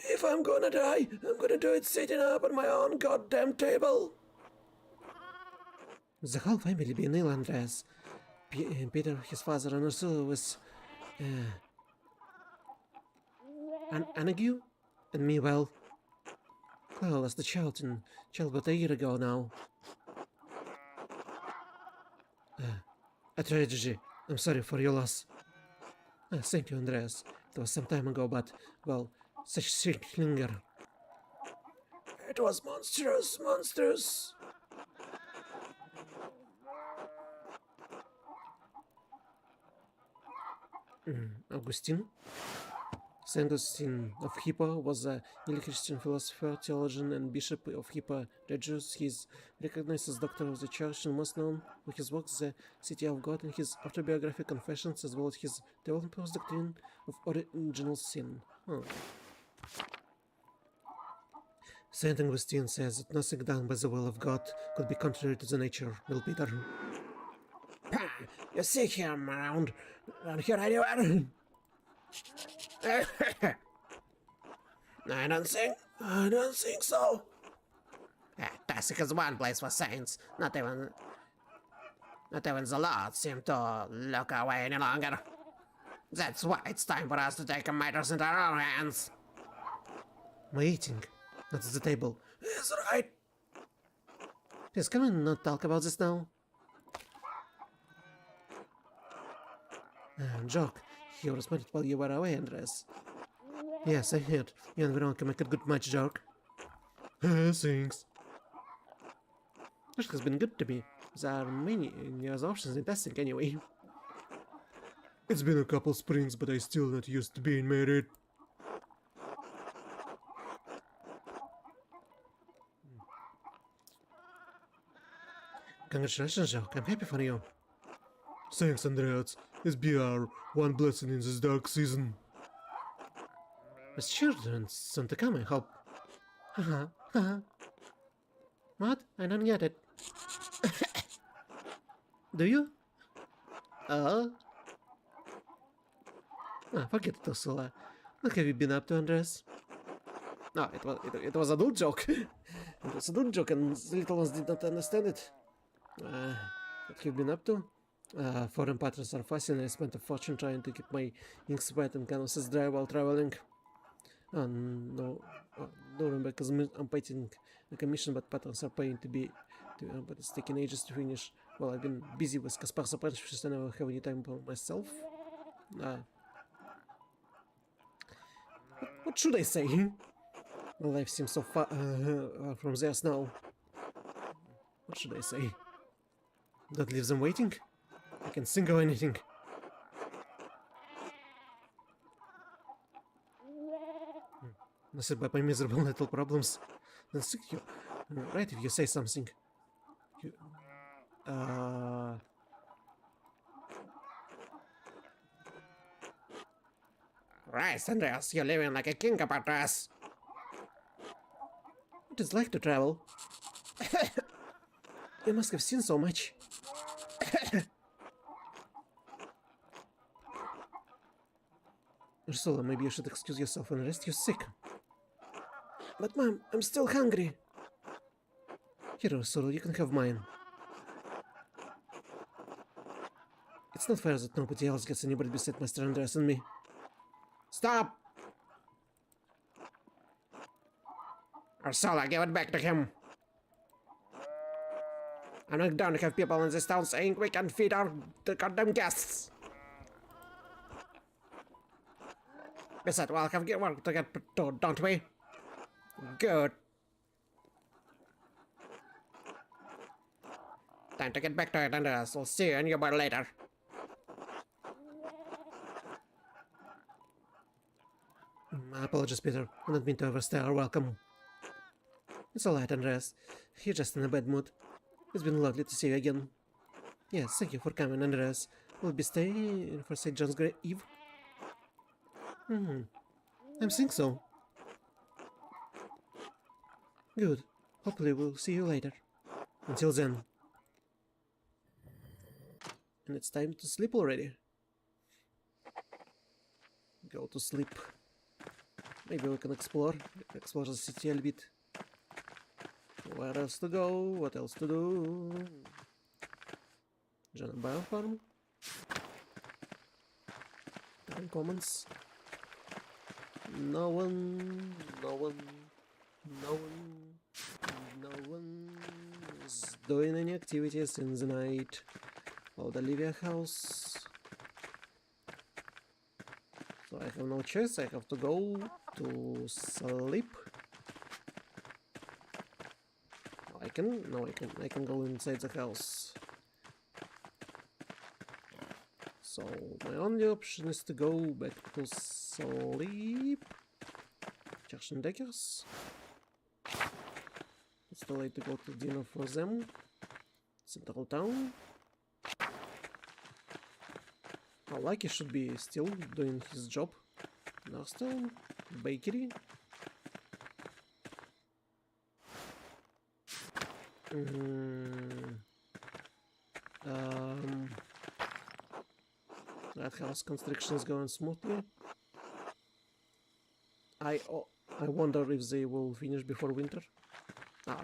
If I'm gonna die, I'm gonna do it sitting up on my own goddamn table. The whole family being ill, Andreas. Peter, his father, and Ursula was an ague, and me, well, Clara lost the child but a year ago now. A tragedy. I'm sorry for your loss. Thank you, Andreas. It was some time ago, but, well, such sick linger. It was monstrous, monstrous. Augustine? Saint Augustine of Hippo was a early Christian philosopher, theologian, and bishop of Hippo Regius. He is recognized as doctor of the church and most known for his works, The City of God, and his autobiography Confessions, as well as his development of doctrine of original sin. Saint Augustine says that nothing done by the will of God could be contrary to the nature, Will Peter. You see him around here anywhere? I don't think so. Tasik is one place for saints. Not even the Lord seem to look away any longer. That's why it's time for us to take matters into our own hands. I'm eating. Not at the table. That's right. Please, can we not talk about this now? Joke. You responded while you were away, Andres. Yes, I heard. You and Veronica make a good match, Joke. Thanks. Joke has been good to me. There are many other options in testing anyway. It's been a couple springs, but I still not used to being married. Congratulations, Joke. I'm happy for you. Thanks, Andreas. SBR, one blessing in this dark season. With children soon to come, I hope. Haha, haha. What? I don't get it. Do you? Forget it, Ursula. What have you been up to, Andres? No, it was a good joke. It was a good joke, and the little ones did not understand it. What have you been up to? Foreign patterns are fascinating. I spent a fortune trying to keep my inks wet and canvases dry while traveling. No, don't remember because I'm fighting a commission, but patterns are paying but it's taking ages to finish. Well, I've been busy with Kaspar's apprenticeships and I never have any time for myself. What should I say? My life seems so far from theirs now. What should I say? Don't leave them waiting? I can think of anything. Must about my miserable little problems. Then stick you. Right, if you say something. Right, Andreas, you're living like a king about us. What is it like to travel? You must have seen so much. Ursula, maybe you should excuse yourself and rest. You're sick. But Mom, I'm still hungry. Here, Ursula, you can have mine. It's not fair that nobody else gets anybody beside Master Andreas and me. Stop! Ursula, give it back to him. I'm not down to have people in this town saying we can feed the goddamn guests. Besides, we'll have work to get to, don't we? Good. Time to get back to it, Andreas. We'll see you in your bar later. My apologies, Peter. I don't mean to overstay our welcome. It's alright, Andreas. You're just in a bad mood. It's been lovely to see you again. Yes, thank you for coming, Andreas. We'll be staying for St. John's Eve. I think so. Good. Hopefully we'll see you later. Until then. And it's time to sleep already. Go to sleep. Maybe we can explore the city a little bit. Where else to go? What else to do? John Biofarm. Town Commons. No one is doing any activities in the night. Oh, the Livia house. So I have no choice, I have to go to sleep. I can go inside the house. So my only option is to go back to sleep. Church and Deckers. It's too late to go to dinner for them. Central town. Oh, Lucky should be still doing his job. Northtown. Bakery. That house construction is going smoothly. I wonder if they will finish before winter.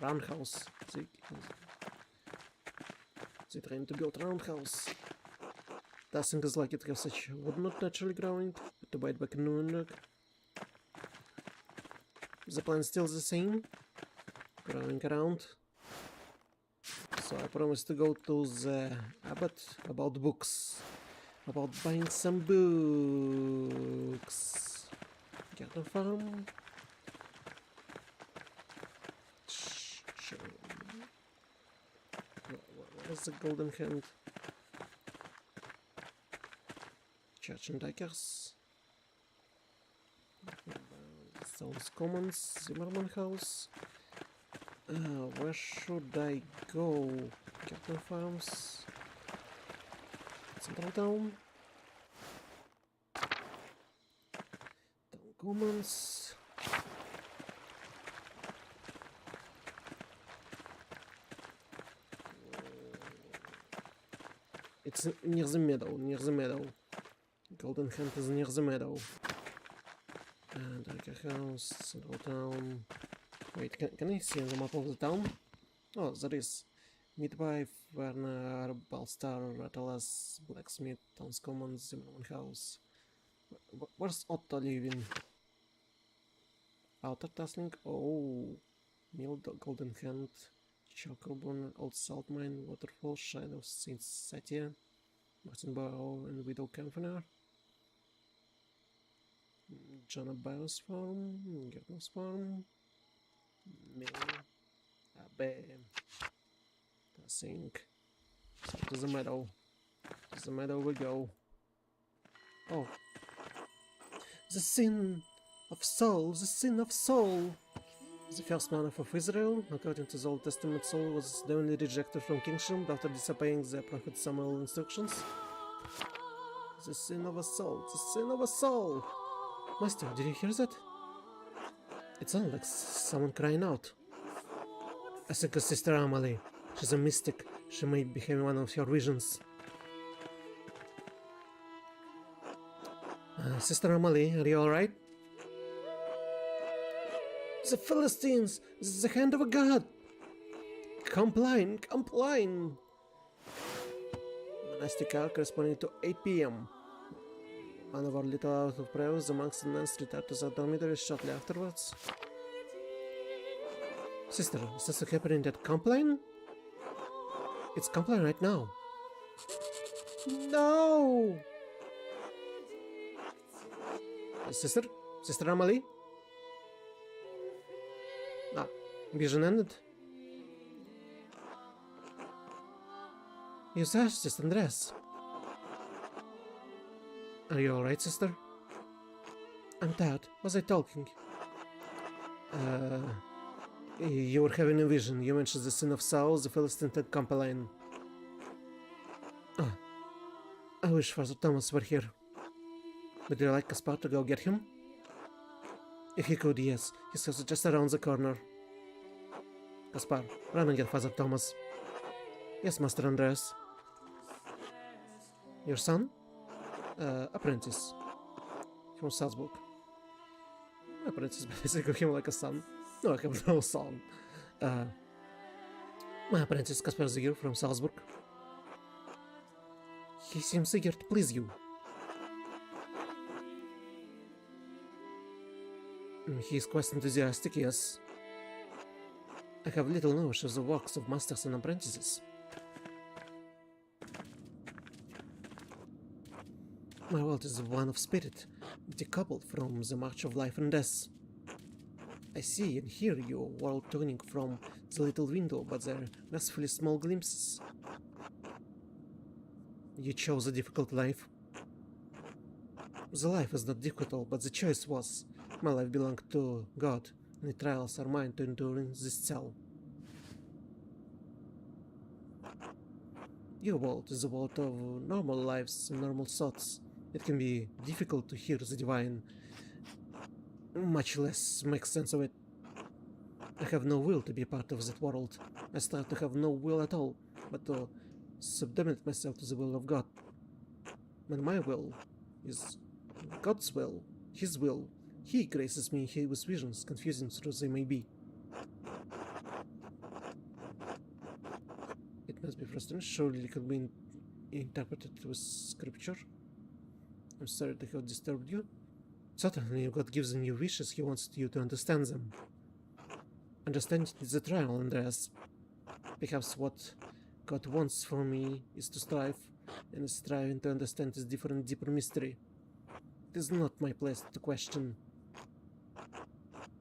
Roundhouse. They trying to build roundhouse. Nothing is like it has such wood not naturally growing to bite back in Nuremberg. The plan's still the same. Growing around. So I promised to go to the abbot about books. About buying some books. Garden farm. Sure. Where's the golden hand? Church and Dikers. Sounds Commons. Zimmerman house. Where should I go? Garden farms. Central town. Town Commons. It's near the meadow. Golden Hand is near the meadow. And Darker House, Central Town. Wait, can I see the map of the town? Oh, there is. Midwife, Werner, Balstar, Ratalas, Blacksmith, Town's Commons, Zimmerman House. Where's Otto living? Outer Tasling? Oh, Mill, Golden Hand, Chocoborn, Old Salt Mine, Waterfall, Shadows, Saint Satia, Martin Barrow, and Widow Campfire. John Bios Farm, Gardner's Farm, Mill, Bam. I think. So to the meadow. To the meadow we go. Oh. The sin of soul, the sin of soul. The first man of Israel, according to the Old Testament, Saul was the only rejected from kingship after disobeying the prophet Samuel instructions. The sin of a soul, the sin of a soul. Master, did you hear that? It sounded like someone crying out. I think it's Sister Amalie. She's a mystic. She may be having one of your visions. Sister Amalie, are you alright? The Philistines! This is the hand of a god! Compline! Compline! Monastic hour corresponding to 8 p.m. One of our little hours of prayers, the monks and nuns retired to their dormitories shortly afterwards. Sister, is this happening at Compline? It's Compline right now. No! Sister? Sister Amalie? Vision ended. You sash, Sister Andres. Are you alright, sister? I'm tired. Was I talking? You were having a vision. You mentioned the sin of Saul, the Philistine and Compline. I wish Father Thomas were here. Would you like Caspar to go get him? If he could, yes. His house is just around the corner. Caspar, run and get Father Thomas. Yes, Master Andreas. Your son? Apprentice. From Salzburg. My apprentice basically him like a son. No, I have no son. My apprentice Kasper Ziger from Salzburg. He seems eager to please you. He is quite enthusiastic, yes. I have little knowledge of the works of masters and apprentices. My world is one of spirit, decoupled from the march of life and death. I see and hear your world turning from the little window, but they're mercifully small glimpses. You chose a difficult life. The life is not difficult, but the choice was. My life belonged to God, and the trials are mine to endure in this cell. Your world is a world of normal lives and normal thoughts. It can be difficult to hear the divine, much less make sense of it. I have no will to be part of that world. I start to have no will at all, but to subordinate myself to the will of God. And my will is God's will, His will. He graces me with visions, confusing though they may be. It must be frustrating. Surely it could be interpreted with scripture. I'm sorry to have disturbed you. Certainly, if God gives you wishes, He wants you to understand them. Understanding is a trial, Andreas. Perhaps what God wants from me is to strive, and striving to understand this different, deeper mystery. It is not my place to question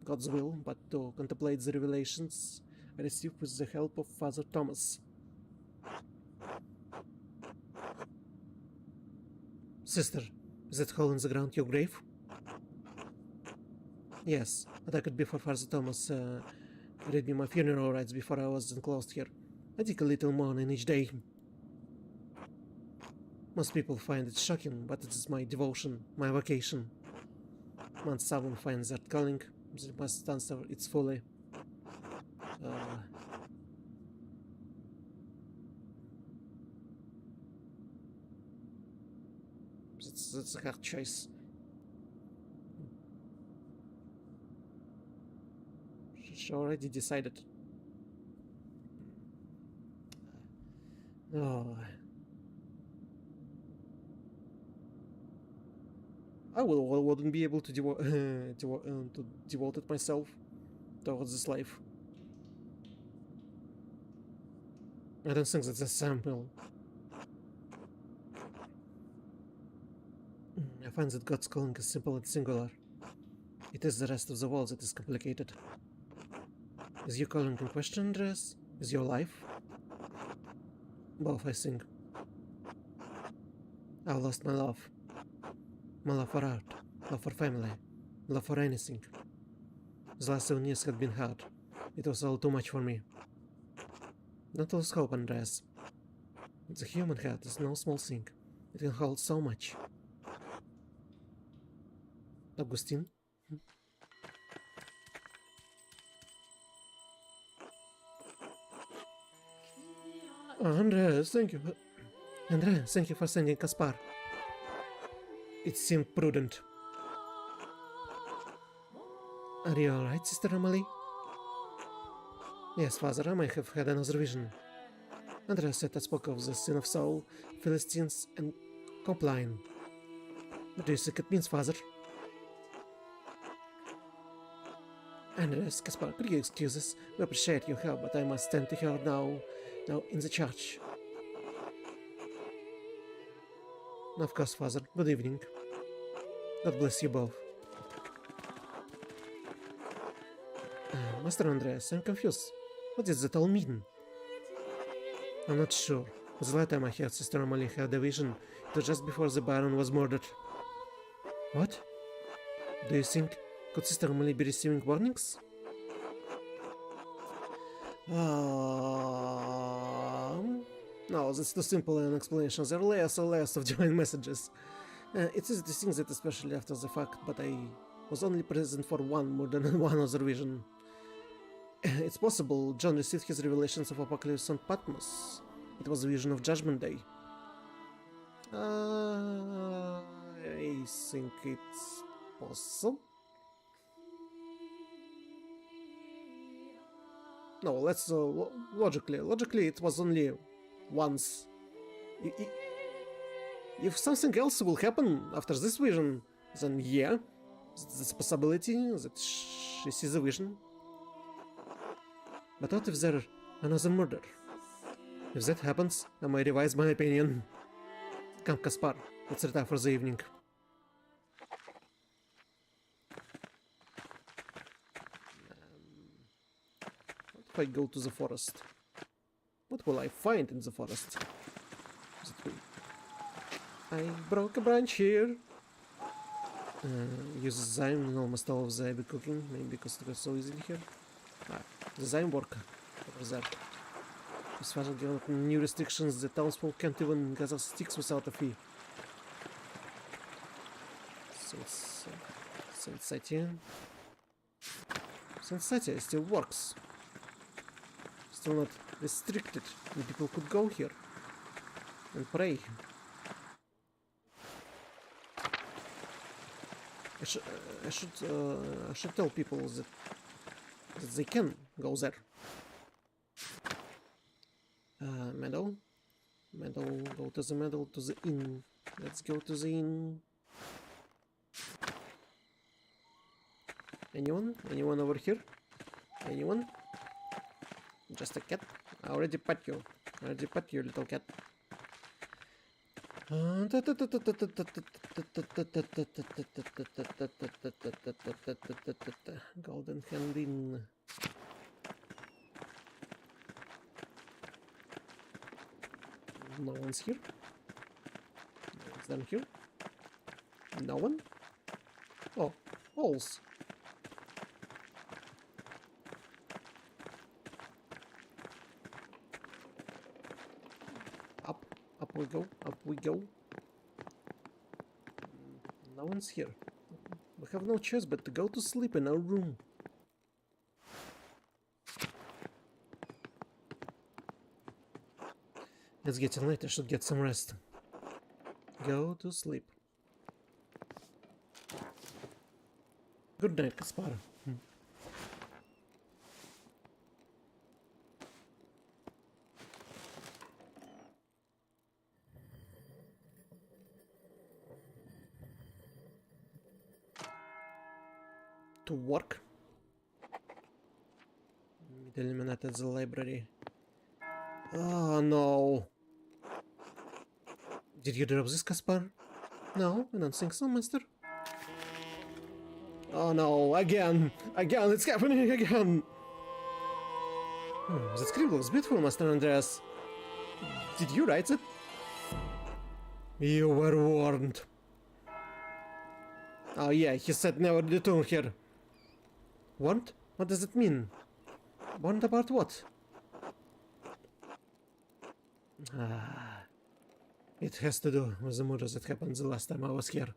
God's will, but to contemplate the revelations I received with the help of Father Thomas. Sister, is that hole in the ground your grave? Yes, but I could be for Father Thomas read me my funeral rites before I was enclosed here. I take a little mourning each day. Most people find it shocking, but it is my devotion, my vocation. Once someone finds that calling, they must answer it fully. That's a hard choice. She already decided. No. I wouldn't be able to devote it myself towards this life. I don't think that's a sample. I find that God's calling is simple and singular. It is the rest of the world that is complicated. Is your calling in question, Andreas? Is your life? Both, I think. I lost my love. My love for art, love for family, love for anything. The last 7 years had been hard. It was all too much for me. Don't lose hope, Andreas. The human heart is no small thing. It can hold so much. Augustine? Oh, Andreas, thank you. Andreas, thank you for sending Kaspar. It seemed prudent. Are you alright, Sister Amalie? Yes, Father, I might have had another vision. Andreas said that spoke of the sin of Saul, Philistines, and Compline. What do you think it means, Father? Andreas, Kaspar, could you excuse us? We appreciate your help, but I must tend to her now in the church. Of course, Father. Good evening. God bless you both. Master Andreas, I'm confused. What does that all mean? I'm not sure. The last time I heard Sister Amalie had a vision, it was just before the Baron was murdered. What? Do you think... Could Sister Amalie be receiving warnings? No, that's too simple an explanation. There are layers and layers of divine messages. It's easy to think that, especially after the fact, but I was only present for one more than one other vision. It's possible John received his revelations of Apocalypse on Patmos. It was a vision of Judgment Day. I think it's possible. No, let's logically it was only once. If something else will happen after this vision, then yeah, there's a possibility that she sees a vision. But what if there another murder? If that happens, I may revise my opinion. Come, Kaspar, let's retire for the evening. What if I go to the forest? What will I find in the forest? I broke a branch here. Use zyme in almost all of the heavy cooking, maybe because it was so easy here. The zyme work over there. This was given new restrictions, the townsfolk can't even gather sticks without a fee. Sensatia still works. Still not restricted, and people could go here and pray. I should tell people that they can go there. Meadow, go to the meadow, to the inn. Let's go to the inn. Anyone over here? Anyone? Just a cat? I already pet you. Little cat. Golden Hand Inn. No one's here. No one's down here. No one? Oh, holes. Up we go. No one's here. We have no choice but to go to sleep in our room. It's getting late, I should get some rest. Go to sleep. Good night, Kaspar. To work? Middle minute at the library. Oh no. Did you drop this, Kaspar? No, I don't think so, master. Oh no, again, it's happening again. That scribble is beautiful, Master Andreas. Did you write it? You were warned. Oh yeah, he said never return here. Warned? What does it mean? Warned about what? It has to do with the murder that happened the last time I was here.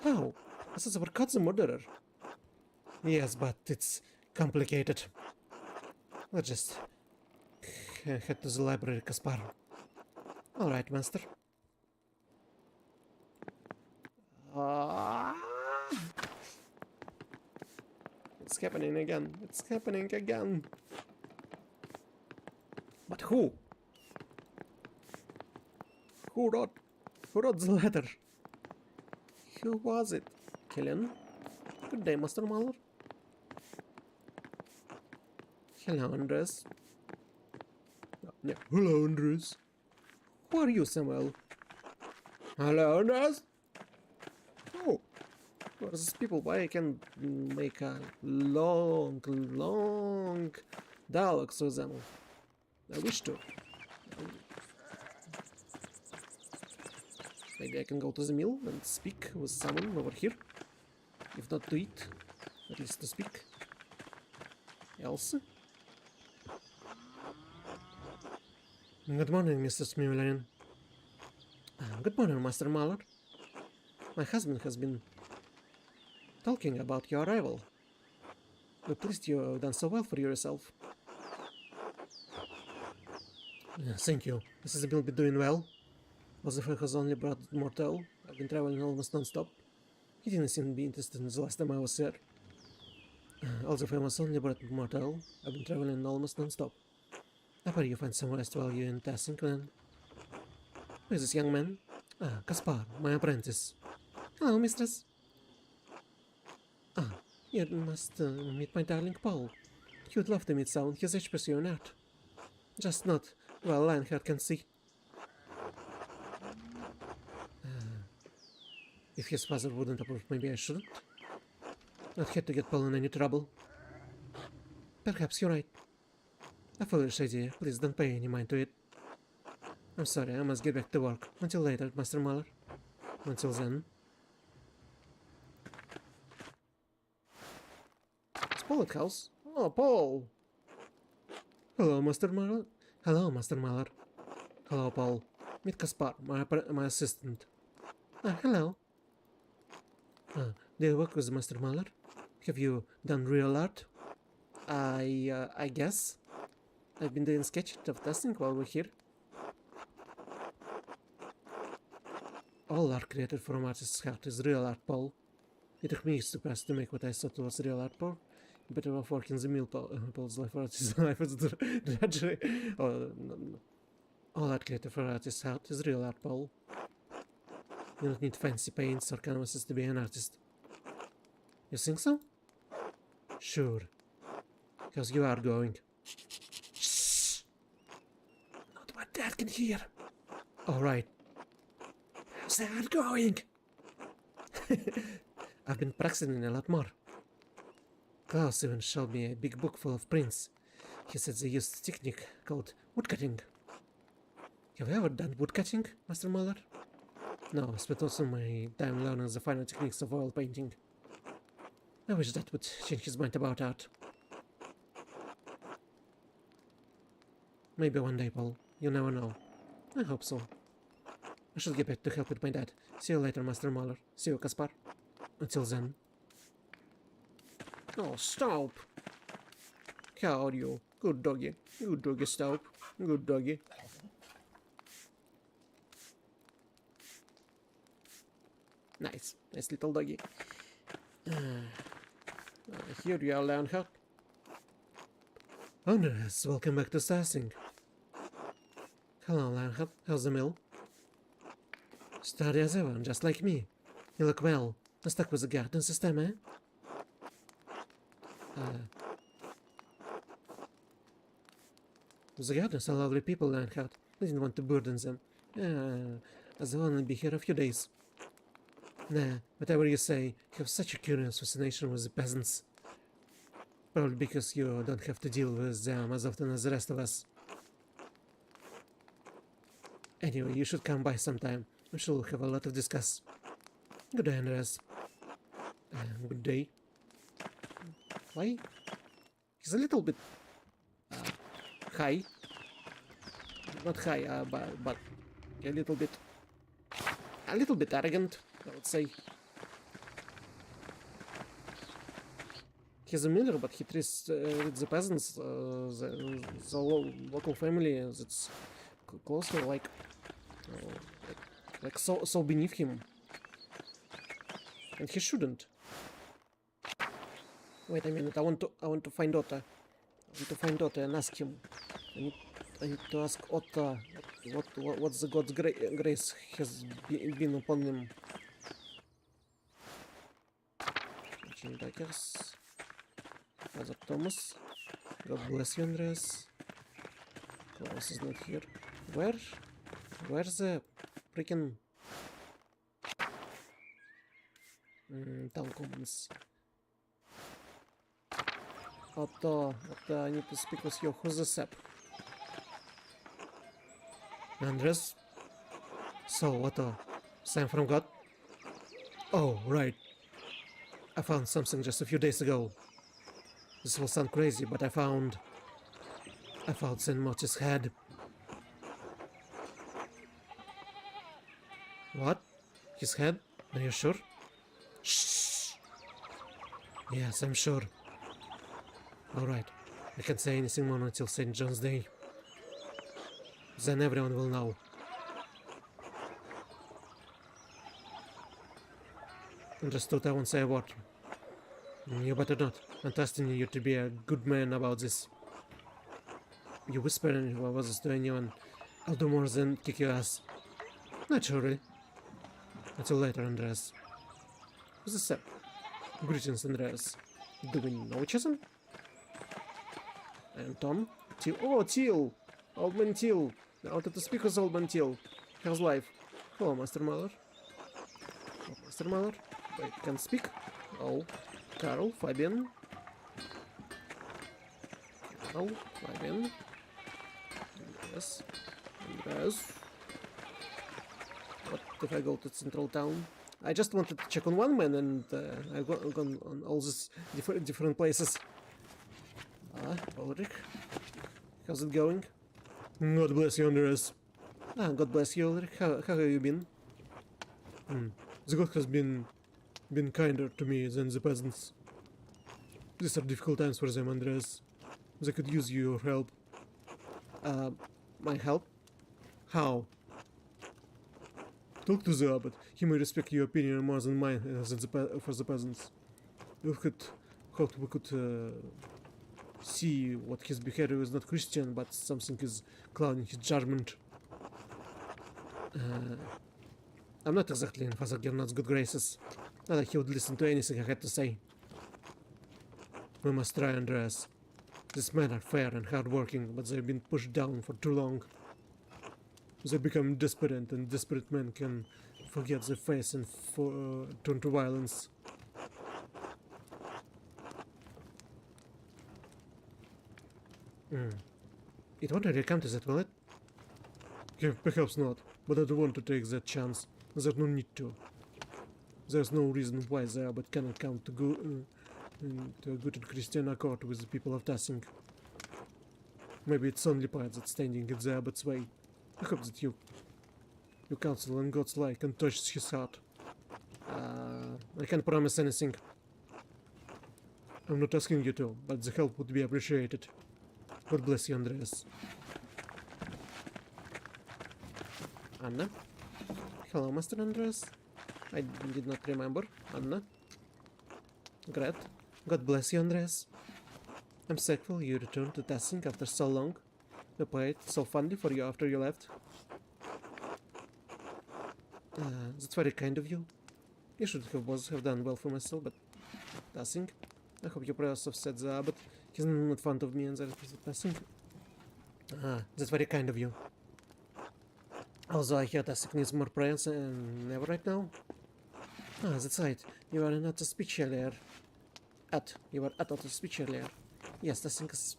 Oh, I thought they were caught the murderer. Yes, but it's complicated. Let's just head to the library, Kaspar. Alright, master. It's happening again. It's happening again. But who? Who wrote the letter? Who was it? Killian? Good day, Master Mahler. Hello, Andres. Yeah. Hello, Andres. Who are you, Samuel? Hello, Andres. Oh, what are these people? Why I can make a long dialogue with them? I wish to. Maybe I can go to the mill and speak with someone over here. If not to eat, at least to speak. Else? Good morning, Mr. Smivlerin. Good morning, Master Mahler. My husband has been talking about your arrival. We're pleased you have done so well for yourself. Thank you. Mrs. will be doing well. Lucifer has only brought mortal. I've been traveling almost non-stop. He didn't seem to be interested in the last time I was here. Also famous only but mortal. I've been traveling almost non-stop. I bet you find some rest while you're in testing, then. Who is this young man? Ah, Caspar, my apprentice. Hello, mistress. Ah, you must meet my darling Paul. He would love to meet someone his age pursuing art. Just not, well, Lionheart can see. If his father wouldn't approve, maybe I shouldn't. Not had to get Paul in any trouble. Perhaps you're right. A foolish idea. Please don't pay any mind to it. I'm sorry, I must get back to work. Until later, Master Muller. Until then. It's Paul at house. Oh, Paul! Hello, Master Muller. Hello, Master Muller. Hello, Paul. Meet Caspar, my assistant. Ah, hello. Do you work with Master Muller? Have you done real art? I guess. I've been doing sketch of testing while we're here. All art created from artist's heart is real art, Paul. It took me years to pass to make what I thought was real art, Paul. Better off working the mill, Paul's life for artist's life is drudgery. All art created for artist's heart is real art, Paul. You don't need fancy paints or canvases to be an artist. You think so? Sure. Because you are going. Shh! Not what Dad can hear. Alright. How's that going? I've been practicing a lot more. Klaus even showed me a big book full of prints. He said they used a technique called woodcutting. Have you ever done woodcutting, Master Muller? No, I spent most of my time learning the finer techniques of oil painting. I wish that would change his mind about art. Maybe one day, Paul. You never know. I hope so. I should get back to help with my dad. See you later, Master Muller. See you, Caspar. Until then. Oh, stop! How are you? Good doggy. Good doggy, stop. Good doggy. Nice. Nice little doggy. Here you are, Lionheart. Andres, welcome back to Sassing. Hello, Lionheart. How's the mill? Steady as ever, just like me. You look well. Stuck with the garden system, eh? The gardens are lovely people, Lionheart. I didn't want to burden them. As they'll only be here a few days. Nah, whatever you say, you have such a curious fascination with the peasants. Probably because you don't have to deal with them as often as the rest of us. Anyway, you should come by sometime. I'm sure we'll have a lot to discuss. Good day, Andres. Good day. Why? He's a little bit high. Not high, but a little bit arrogant, I would say. He's a miller, but he treats the peasants, the local family that's closely like so beneath him, and he shouldn't. Wait a minute, I want to find Otto. I want to find Otto and ask him. I need to ask Otto what's the god's grace has been upon him. Daggers. Father Thomas. God bless you, Andreas. Klaus is not here. Where's the freaking town commons? Otto, I need to speak with you. Who's the sap? Andres? So, Otto, sign from God? Oh, right. I found something just a few days ago. This will sound crazy, but I found St. Martin's head. What? His head? Are you sure? Shh! Yes, I'm sure. Alright, I can't say anything more until St. John's Day. Then everyone will know. Understood, I won't say a word. You better not. I'm trusting you to be a good man about this. You whisper and what was this to anyone? I'll do more than kick your ass. Naturally. Until later, Andreas. Who's this sir? Greetings, Andreas. Do we know each other? I am Tom. Teal. Oh, Teal! Old man Teal. I wanted to speak with Old man Teal. How's life? Hello, Master Muller. Oh, Master Muller. I can speak. Oh, Carl, Fabian. Carl, Fabian. Andreas. Andreas. What if I go to Central Town? I just wanted to check on one man and I've gone on all these different places. Ulrich. How's it going? God bless you, Andreas. God bless you, Ulrich. How have you been? The god has been kinder to me than the peasants. These are difficult times for them, Andreas. They could use your help. My help? How? Talk to the abbot. He may respect your opinion more than mine for the peasants. We could hope we could see what his behavior is not Christian, but something is clouding his judgment. I'm not exactly in Father Gernot's good graces. Not that he would listen to anything I had to say. We must try, Andreas. These men are fair and hard-working, but they've been pushed down for too long. They become desperate, and desperate men can forget their faith and turn to violence. It won't really come to that, will it? Yeah, perhaps not, but I don't want to take that chance. There's no need to. There's no reason why the abbot cannot come to a good and Christian accord with the people of Tassing. Maybe it's only pride that's standing in the abbot's way. I hope that you counsel and God's light can touch his heart. I can't promise anything. I'm not asking you to, but the help would be appreciated. God bless you, Andreas. Anna? Hello, Master Andreas. I did not remember. Anna? Great. God bless you, Andreas. I'm thankful you returned to Tassing after so long. We played so fondly for you after you left. That's very kind of you. You should have done well for myself, but Tassing. I hope your prayers have said the abbot. He's not fond of me and that is Tassing. That's very kind of you. Although I hear Tassing needs more prayers than ever right now. That's right. You were not a speech earlier. You were at a speech earlier. Yes, Tassing is...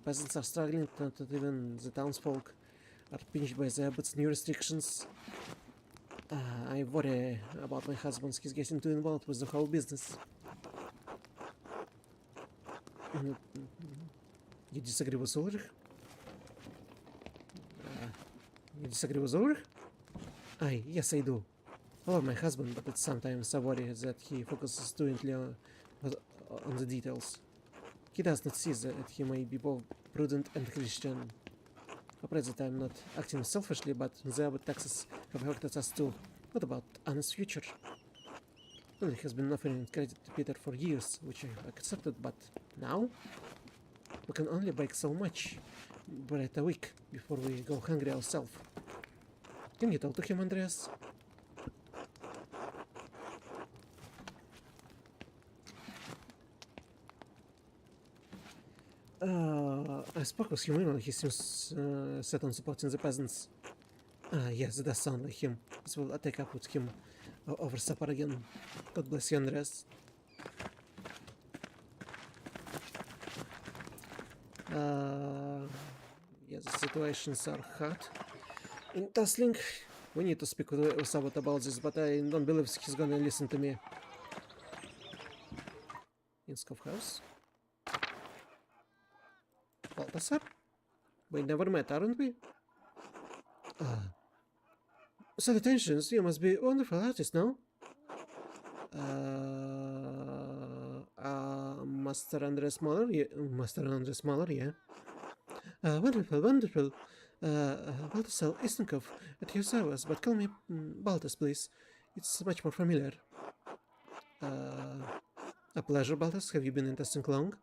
peasants are struggling, not even the townsfolk are pinched by the abbot's new restrictions. I worry about my husband. He's getting too involved with the whole business. You disagree with Ulrich? You disagree with Ulrich? Yes, I do. I love my husband, but it's sometimes I worry that he focuses too intently on the details. He does not see that he may be both prudent and Christian. I pray that I'm not acting selfishly, but the abbot taxes have hurt us too. What about Anna's future? Ulrich has been offering credit to Peter for years, which I have accepted, but now? We can only bake so much bread a week before we go hungry ourselves. Can you talk to him, Andreas? I spoke with him and he seems set on supporting the peasants. Yes, it does sound like him. This will take up with him over supper again. God bless you, Andreas. Yeah, the situations are hard. In Tussling, we need to speak with Sabbath about this, but I don't believe he's gonna listen to me. In Skov House? Baltasar? We never met, aren't we? Salutations, you must be a wonderful artist, no? Master Andres Mahler, yeah. Master Andres Mahler, yeah. Wonderful, wonderful. Baltasar Istenkov at your service, but call me Baltas, please. It's much more familiar. A pleasure, Balthus. Have you been in testing long?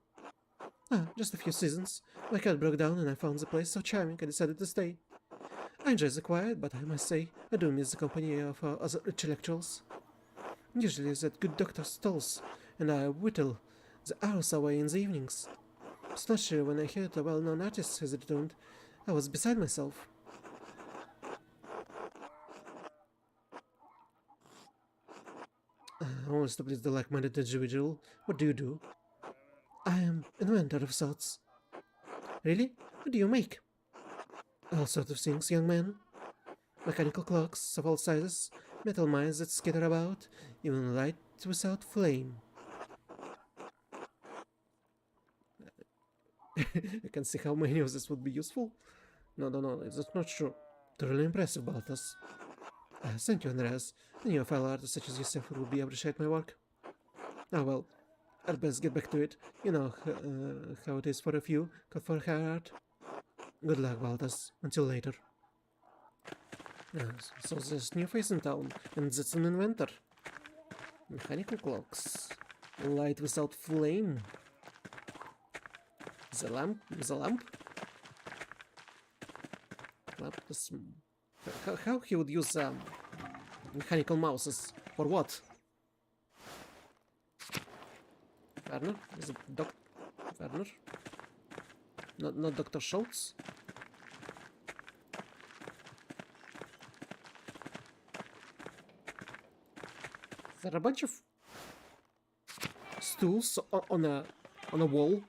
Ah, just a few seasons. My cat broke down and I found the place so charming I decided to stay. I enjoy the quiet, but I must say, I do miss the company of other intellectuals. Usually there's that good Dr. Stolz, and I whittle the hours away in the evenings. It's not sure when I heard a well-known artist has returned. I was beside myself. I want to please the like-minded individual. What do you do? I am an inventor of sorts. Really? What do you make? All sorts of things, young man. Mechanical clocks of all sizes, metal mines that skitter about, even light without flame. I can see how many of this would be useful. No, that's not true. They're really impressive, Balthus. Thank you, Andreas. I knew a fellow artist such as yourself would be appreciate my work. Ah, well, I'd best get back to it. You know how it is for a few, cut for high art. Good luck, Balthus. Until later. So there's new face in town, and that's an inventor. Mechanical clocks. Light without flame. The lamp? The lamp? How he would use mechanical mouses? For what? Werner? Is it Werner? Not Dr. Schultz? Is there a bunch of stools on a wall?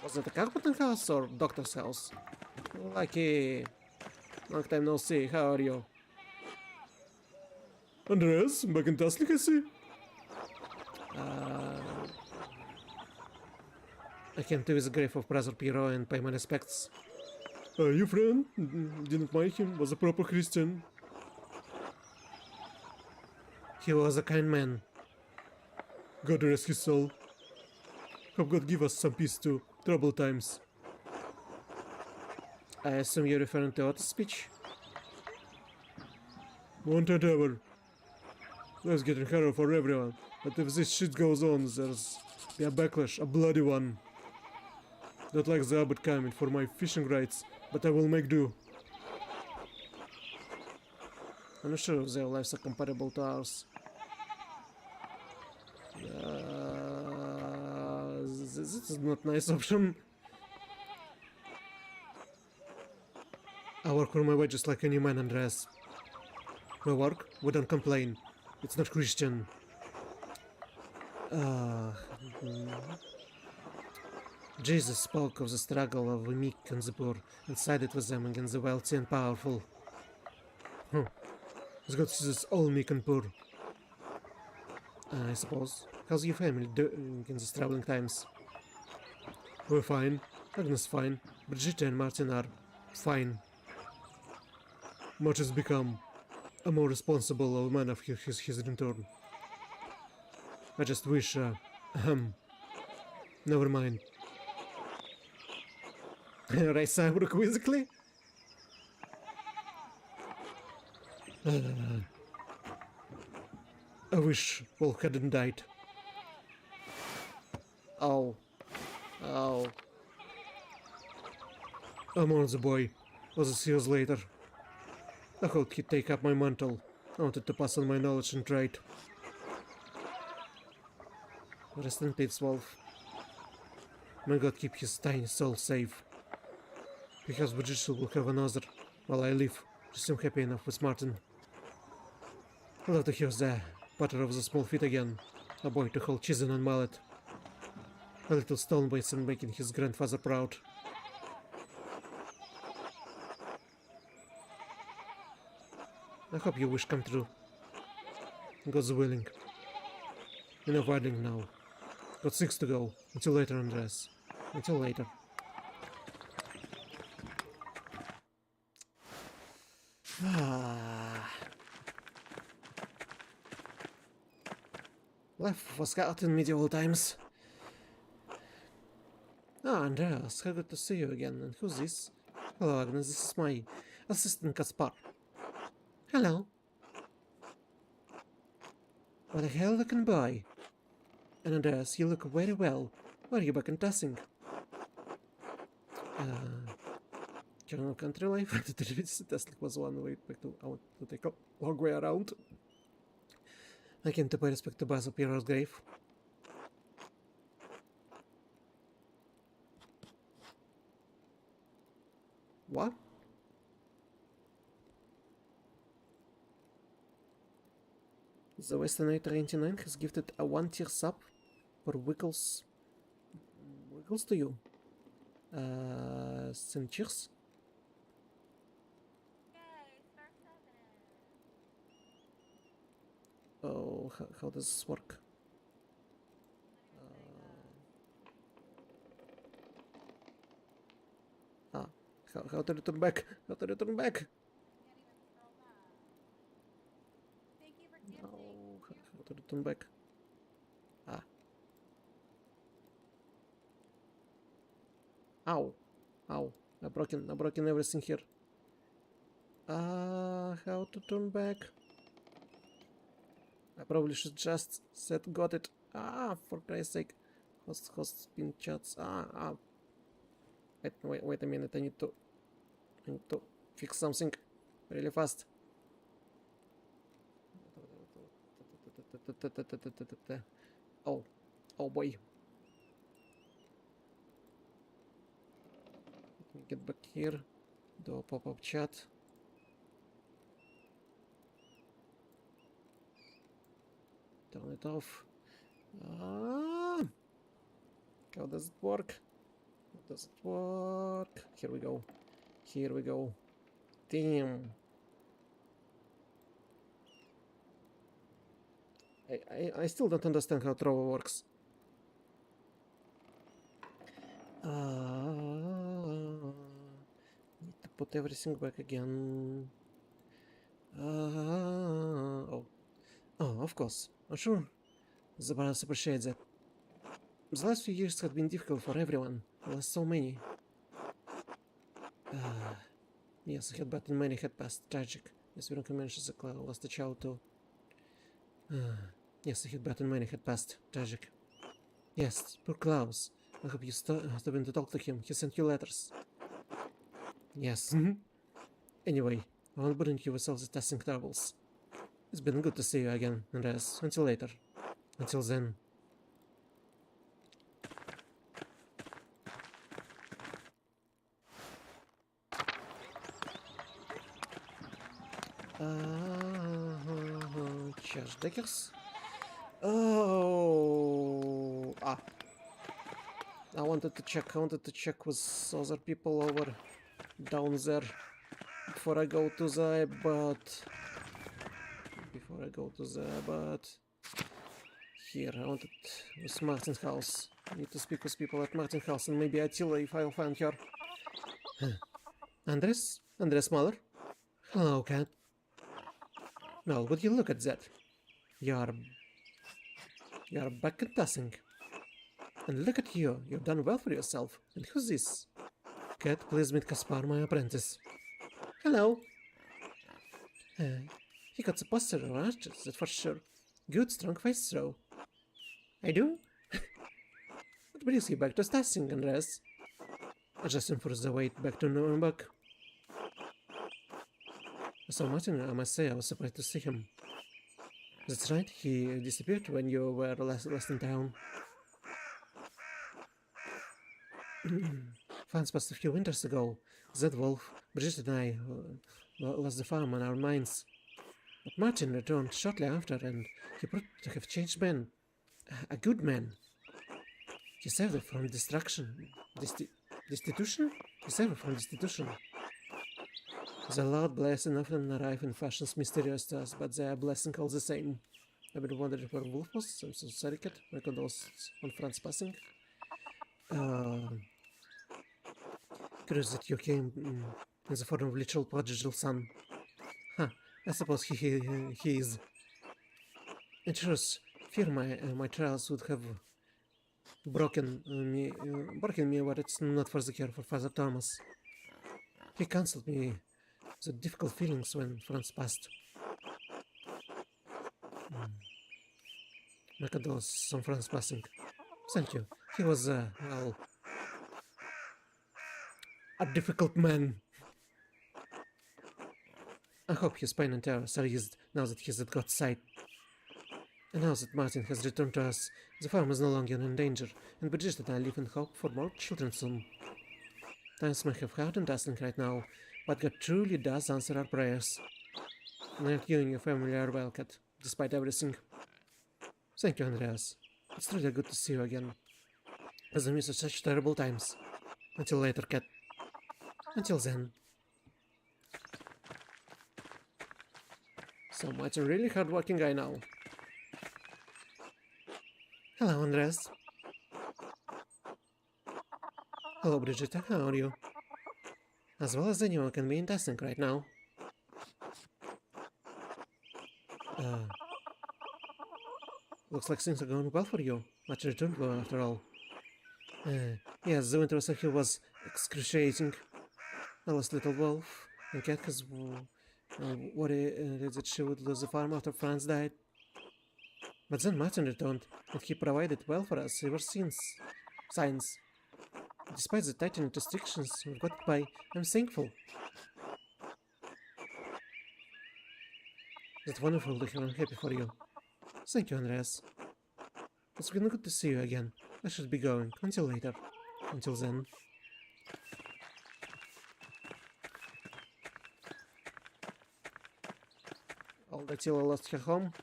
Was it a carpenter house or doctor's house? Lucky. Long time no see. How are you? Andreas, back in Taslik, I see. I came to visit the grave of Brother Piero and pay my respects. Your friend didn't mind him, was a proper Christian. He was a kind man. God rest his soul. Hope God give us some peace too. Troubled times. I assume you're referring to Otto's speech? Won't it ever? That's getting harder for everyone. But if this shit goes on, there's be a backlash, a bloody one. Not like the abbot coming for my fishing rights, but I will make do. I'm not sure if their lives are comparable to ours. This is not a nice option. I work for my wages like any man, Andreas. My work, we don't complain. It's not Christian. Jesus spoke of the struggle of the meek and the poor, and sided with them against the wealthy and powerful. God sees all meek and poor. I suppose. How's your family doing in these troubling times? We're fine. Agnes fine. Brigitte and Martin are fine. Much has become a more responsible old man of his return. I just wish, never mind. Right, Cyber quizzically? I wish Paul hadn't died. Oh. I'm on the boy. Was 6 years later. I hoped he'd take up my mantle. I wanted to pass on my knowledge and trade. Rest in peace, Wolf. May God keep his tiny soul safe. Because Brigitte will have another while I live. She seemed happy enough with Martin. I love to hear the patter of the small feet again. A boy to hold chisel and mallet. A little stone mason making his grandfather proud. I hope your wish come true. God's willing. Enough idling now. Got 6 to go. Until later, Andreas. Until later. Life was out in medieval times. Ah, Andreas, how good to see you again. And who's this? Hello, Agnes, this is my assistant Kaspar. Hello. What a hell looking boy. And Andreas, you look very well. Why are you back in Tassing? General country life. Tesla was one way back to I want to take a long way around. I came to pay respect to Basil Pierre's grave. What? The Western 99 has gifted a 1-tier sub for Wiggles to you. Cheers. Oh, how does this work? How to return back? How to return back? Oh, how to return back? Ow. Ow. I've broken everything here. How to turn back? I probably should just said got it. For Christ's sake. Host pin chats. Wait a minute, I need to fix something really fast. Oh boy. Let me get back here. Do a pop-up chat. Turn it off. How does it work? How does it work? Here we go. Here we go. Damn. I still don't understand how Trova works. Need to put everything back again. Oh, of course. I'm sure the brothers appreciate that. The last few years have been difficult for everyone. We lost so many. Yes, I had bad and many had passed. Tragic. Yes, we don't mention the cloud lost a child too. Yes, I had bad and many had passed. Tragic. Yes, poor Klaus. I hope you stopping to talk to him. He sent you letters. Yes. Anyway, I won't burden you with all the testing troubles. It's been good to see you again, Andreas. Until later. Until then. Charge deckers. Oh. I wanted to check with other people over down there before I go to the but here I wanted with Martin's house. I need to speak with people at Martin's house and maybe Attila if I'll find her. Andres Mahler. Hello, cat. Well, would you look at that? You're back at Tassing. And look at you, you've done well for yourself. And who's this? Cat, please meet Kaspar, my apprentice. Hello. He got the posture of archers, that's for sure. Good, strong face throw. I do? What brings you back to Tassing, Andreas? Adjusting for the way back to Nuremberg. So Martin, I must say, I was surprised to see him. That's right, he disappeared when you were last in town. Fans passed a few winters ago. That wolf, Brigitte and I lost the farm on our minds. But Martin returned shortly after, and he proved to have changed man. A good man. He saved it from destruction. Destitution? He saved it from destitution. The Lord blessing often arrive in fashions mysterious to us, but they are blessing all the same. I've been wondering where Wolf was. I'm so sorry, cat. My condolences on Franz passing. Curious that you came in the form of literal prodigal son. I suppose he is. In truth, fear my trials would have broken me, but it's not for the care for Father Thomas. He counseled me the difficult feelings when Franz passed. My condolences on Fran's passing. Thank you. He was, well, a difficult man. I hope his pain and terrors are eased now that he's at God's side. And now that Martin has returned to us, the farm is no longer in danger, and Brigitte and I live in hope for more children soon. Times may have hard and dazzling right now, but God truly does answer our prayers. And you and your family are well, Cat, despite everything. Thank you, Andreas. It's really good to see you again. As I miss such terrible times. Until later, Cat. Until then. So much a really hard-working guy now. Hello, Andreas. Hello, Brigitte. How are you? As well as anyone can be in testing right now. Looks like things are going well for you. Much returned well after all. Yes, the winter so here was excruciating. I lost little wolf, and Cat has worried that she would lose the farm after Franz died. But then Martin returned, and he provided well for us ever since. Science. Despite the tightened restrictions we've got by, I'm thankful. That's wonderful to hear. I'm happy for you. Thank you, Andreas. It's been good to see you again. I should be going. Until later. Until then. Aldatila lost her home.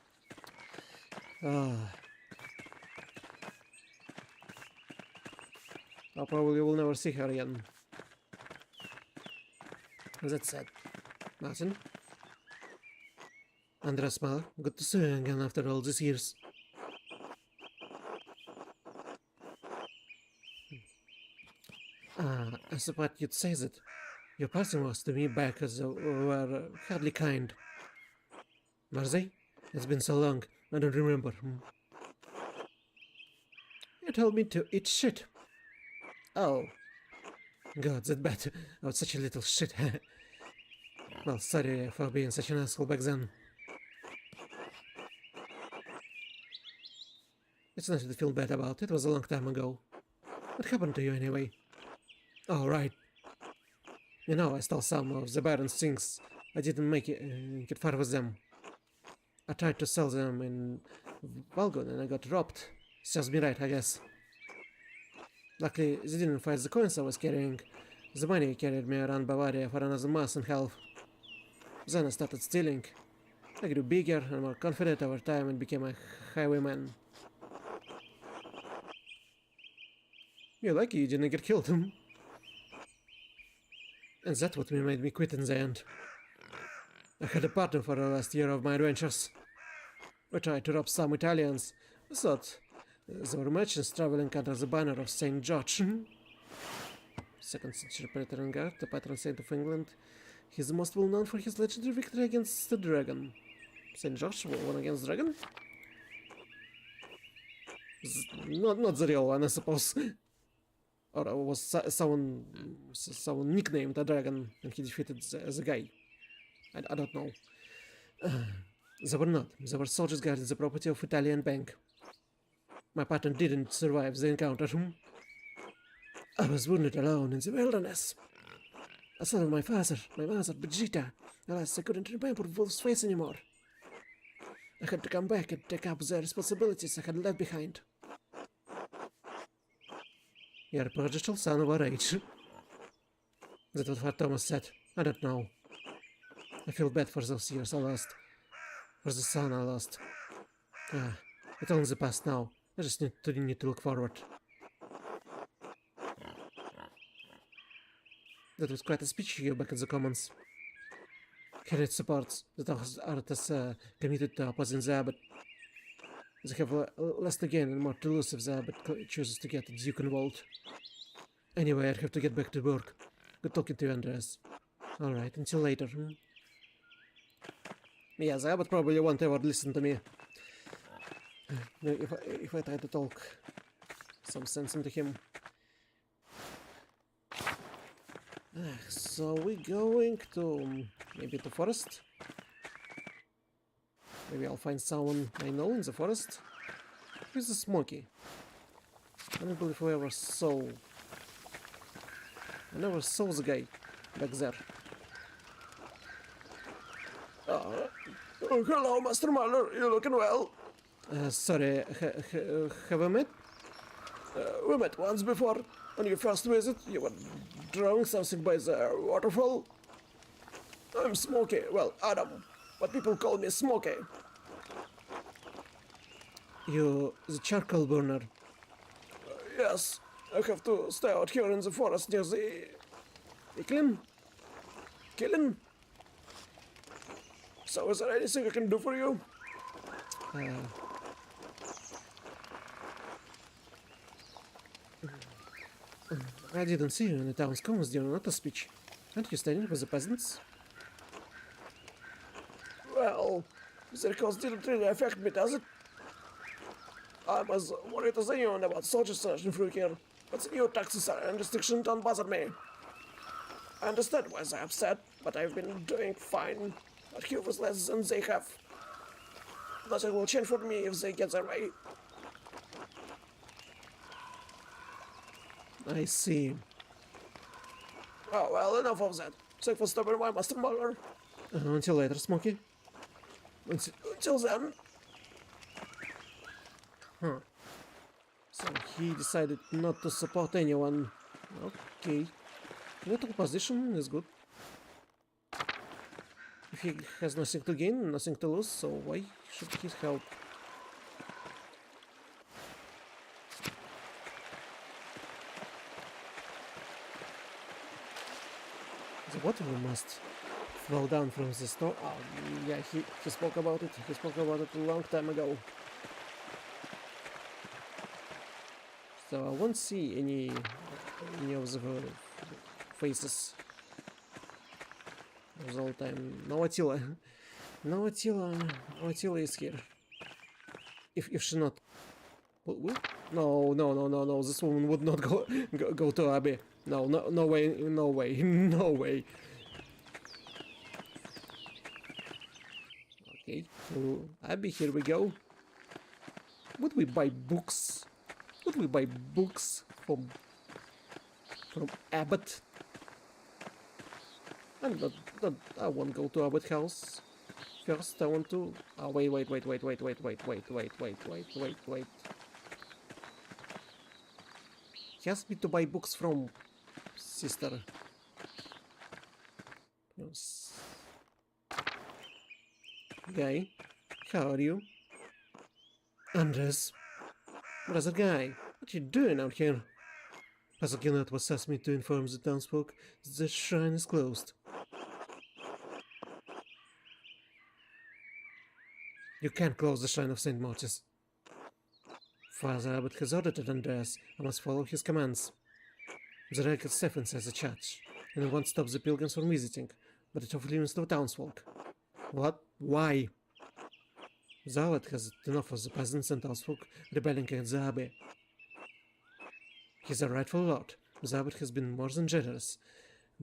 I probably will never see her again. That's sad. Martin? Andreas Miller, good to see you again after all these years. I suppose you'd say that. Your passing was to me back as were hardly kind. Were they? It's been so long, I don't remember. You told me to eat shit. Oh. God, that bad. I was such a little shit. Well, sorry for being such an asshole back then. It's nothing to feel bad about. It was a long time ago. What happened to you anyway? Oh, right. You know, I stole some of the Baron's things. I didn't make it get far with them. I tried to sell them in Valgon and I got robbed. Serves me right, I guess. Luckily, they didn't find the coins I was carrying. The money carried me around Bavaria for another month and a half. Then I started stealing. I grew bigger and more confident over time and became a highwayman. You're lucky you didn't get killed. And that's what made me quit in the end. I had a partner for the last year of my adventures. We tried to rob some Italians. I thought they were merchants traveling under the banner of Saint George. 2nd century Praetorian Guard, the patron saint of England. He's the most well known for his legendary victory against the dragon. Saint George won against the dragon? Not the real one, I suppose. Or was someone nicknamed a dragon and he defeated the guy. I don't know. They were not. They were soldiers guarding the property of Italian bank. My partner didn't survive the encounter. I was wounded alone in the wilderness. I saw my father, my mother, Brigitte. Alas, I couldn't remember Wolf's face anymore. I had to come back and take up the responsibilities I had left behind. You're a prodigal son of our age. That was what Thomas said. I don't know. I feel bad for those years I lost. For the son I lost. It's only the past now. I just need to look forward. That was quite a speech you back in the Commons. Carried supports that artists committed to opposing the abbot. They have less to gain and more to lose if the abbot chooses to get the Duke involved. Anyway, I have to get back to work. Good talking to you, Andreas. Alright, until later. Yeah, the abbot probably won't ever listen to me. If I try to talk some sense into him. So we're going to maybe the forest. Maybe I'll find someone I know in the forest. Who's the Smoky? I don't believe I ever saw... I never saw the guy back there. Oh, hello, Master Muller. You looking well? Sorry, have we met? We met once before. On your first visit, you were drawing something by the waterfall. I'm Smokey. Well, Adam. But people call me Smokey. You the charcoal burner. Yes, I have to stay out here in the forest near the... Killing? So is there anything I can do for you? I didn't see you in the town's commons during that speech. Aren't you standing with the peasants? Well, the cost didn't really affect me, does it? I'm as worried as anyone about soldiers searching through here, but the new taxes and restrictions don't bother me. I understand why they're upset, but I've been doing fine. But here was less than they have. Nothing will change for me if they get their way. I see. Oh, well, enough of that. Thanks for stopping by, Master Muller. Until later, Smoky. Until then. So he decided not to support anyone. Okay. Neutral position is good. If he has nothing to gain, nothing to lose, so why should he help? The water must flow down from the store. Oh, yeah, he spoke about it. He spoke about it a long time ago. So I won't see any of the faces. As all time. No Attila. No Attila. No Attila is here. If she not. No. This woman would not go to Abbey. No way. No way. No way. Okay. To Abbey. Here we go. Would we buy books? Would we buy books from Abbott? I won't go to Abbott house. First, I want to. Oh, wait. He asked me to buy books from sister. Yes. Guy, how are you? Andres. Brother Guy, what you doing out here? Pastor Gilnett was asked me to inform the townsfolk that the shrine is closed. You can't close the shrine of St. Martin's. Father Abbott has ordered it, Andreas. I must follow his commands. The record Stephen says a church, and it won't stop the pilgrims from visiting, but it only limits the townsfolk. What? Why? The Abbot has enough of the peasants and townsfolk rebelling against the Abbey. He's a rightful lord. The Abbot has been more than generous,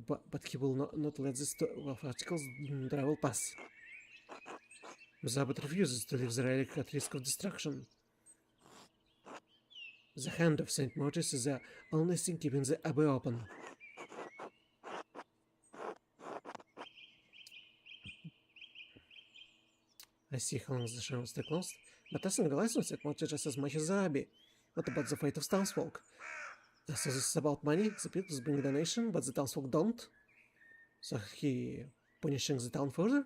but he will not let this of articles travel pass. The Abbot refuses to leave the relic at risk of destruction. The hand of St. Mortis is the only thing keeping the Abbey open. I see how long the shrine was still closed, but I think the license St. Mortis just as much as the Abbey. What about the fate of townsfolk? So this is about money, the people bring donation, but the townsfolk don't? So he punishing the town further?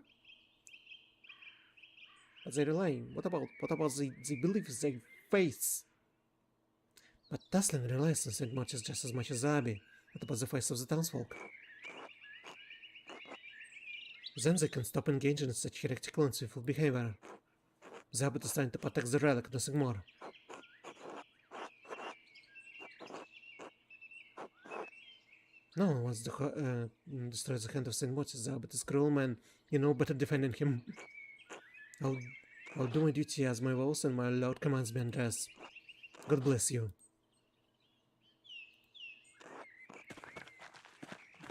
But they rely. What about they believe their faiths? But Tasling relies on St. Martin's just as much as the Abbey. What about the faith of the townsfolk? Then they can stop engaging in such heretical and sinful behavior. The Abbot is trying to protect the relic, nothing more. No one wants to destroy the hand of St. Martin's. The Abbot is a cruel man. You know better defending him. I'll do my duty as my vows and my Lord commands me, Andreas. God bless you.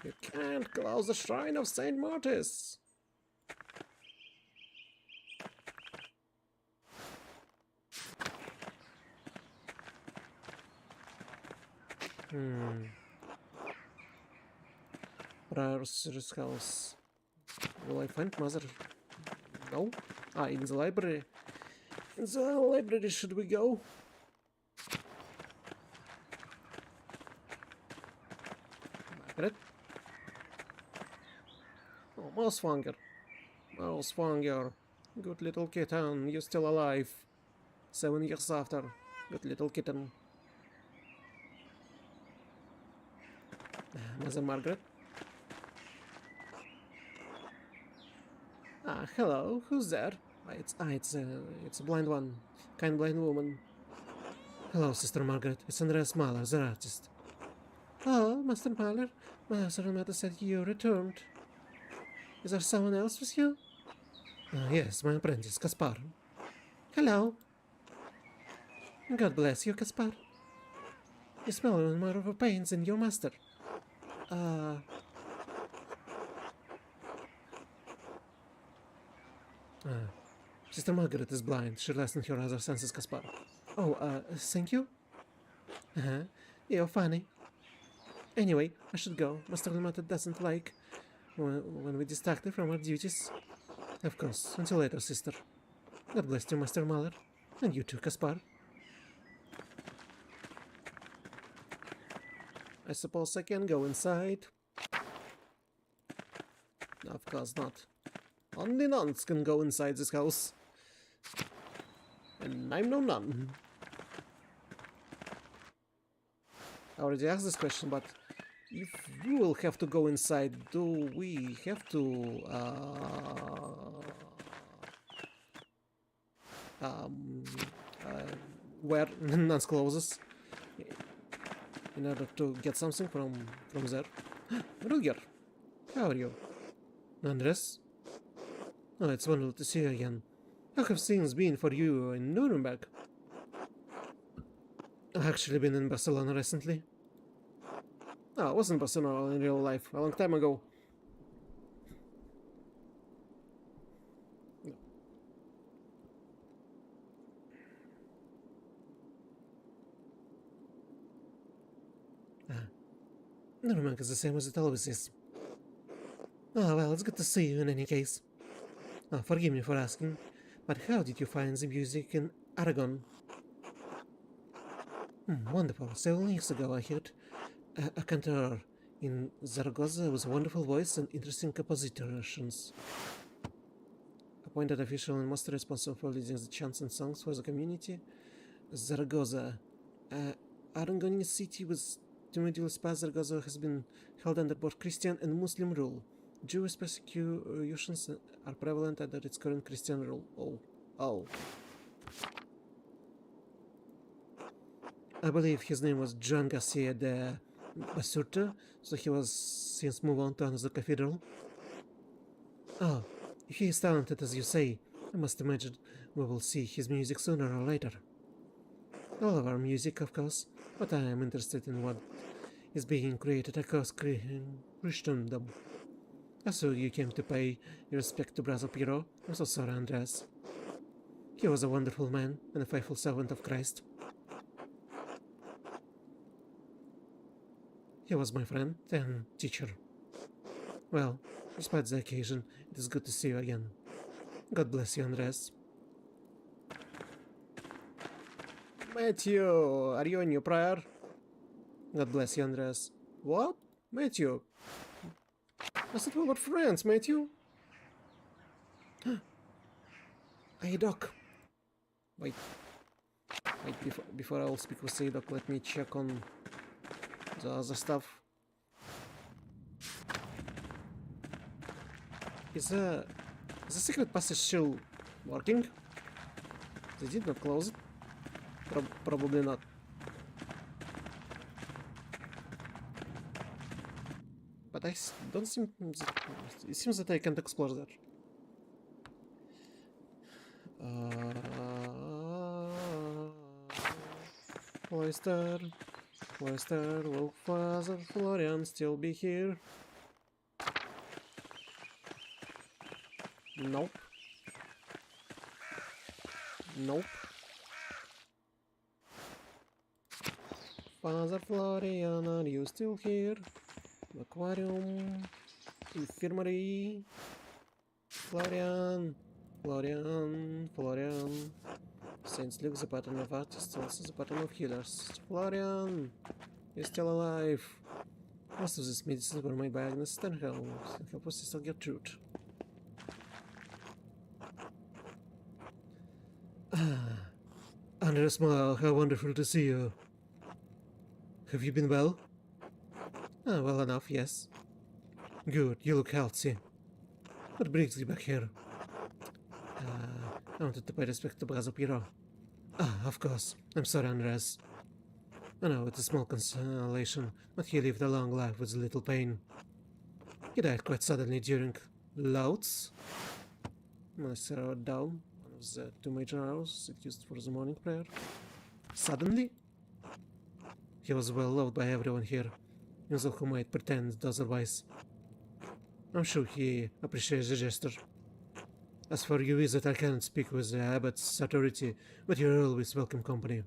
You can't close the shrine of St. Martin's. Browser's house. Will I find mother? No? Ah, in the library. In the library should we go? Margaret? Oh, Mousefwanger. Mousefwanger. Good little kitten, you're still alive. 7 years after. Good little kitten. Mother Margaret? Ah, hello, who's there? It's a blind one. Kind blind woman. Hello, Sister Margaret. It's Andreas Mahler, the artist. Oh, Master Mahler. Master Meta said you returned. Is there someone else with you? Yes, my apprentice, Caspar. Hello. God bless you, Caspar. You smell more of a pain than your master. Sister Margaret is blind. She lost her other senses, Caspar. Oh, thank you? Uh-huh. You're funny. Anyway, I should go. Master Lemata doesn't like when we distract her from our duties. Of course. Until later, sister. God bless you, Master Mahler. And you too, Caspar. I suppose I can go inside. No, of course not. Only nuns can go inside this house. And I'm no nun. I already asked this question, but if you will have to go inside, do we have to wear nuns' clothes in order to get something from there? Ruger, how are you? Andres? Oh, it's wonderful to see you again. How have things been for you in Nuremberg? I've actually been in Barcelona recently. Oh, I was in Barcelona in real life a long time ago. Nuremberg is the same as it always is. Oh, well, it's good to see you in any case. Oh, forgive me for asking, but how did you find the music in Aragon? Wonderful. Several years ago I heard a cantor in Zaragoza with a wonderful voice and interesting compositions. Appointed official and most responsible for leading the chants and songs for the community. Zaragoza. Aragon city with the medieval past. Zaragoza has been held under both Christian and Muslim rule. Jewish persecutions are prevalent under its current Christian rule. Oh. I believe his name was John Garcia de Basurto, so he was since moved on to another cathedral. Oh, if he is talented as you say, I must imagine we will see his music sooner or later. All of our music, of course, but I am interested in what is being created across Christendom. So you came to pay your respect to Brother Piero. I'm so sorry, Andreas. He was a wonderful man and a faithful servant of Christ. He was my friend and teacher. Well, despite the occasion, it is good to see you again. God bless you, Andres. Matthew, are you in your prayer? God bless you, Andres. What? Matthew? I thought we were friends, Matthew. Hey, Doc. Wait, before I'll speak with Doc, let me check on the other stuff. Is the secret passage still working? They did not close it? Probably not. But I don't seem... It seems that I can't explore that. Cloister, will Father Florian still be here? Nope. Father Florian, are you still here? Aquarium. Infirmary. Florian. Florian. Florian. Saints Luke, the pattern of artists, also the pattern of healers. Florian! You're still alive. Most of these medicines were made by Agnes Stenhelm. Help us still get truth. Under a smile, how wonderful to see you. Have you been well? Well enough, yes. Good, you look healthy. What brings you back here? I wanted to pay respect to Brother Piro. Of course. I'm sorry, Andres. I know, it's a small consolation, but he lived a long life with little pain. He died quite suddenly during Louts. I wrote down one of the 2 major hours it used for the morning prayer. Suddenly? He was well loved by everyone here, even who might pretend otherwise. I'm sure he appreciates the gesture. As for you, Wizard, I cannot speak with the abbot's authority, but you're always welcome company.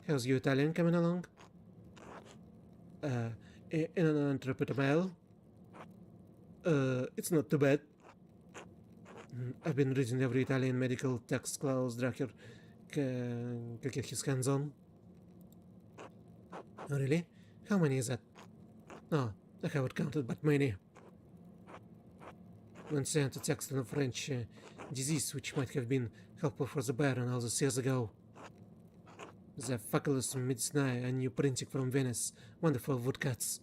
How's your Italian coming along? In an interpretable? It's not too bad. I've been reading every Italian medical text Klaus Dracher can get his hands on. Oh, really? How many is that? No, I haven't counted, but many. When sent a text in a French disease which might have been helpful for the Baron all those years ago. The Faculus Medicinae, a new printing from Venice, wonderful woodcuts.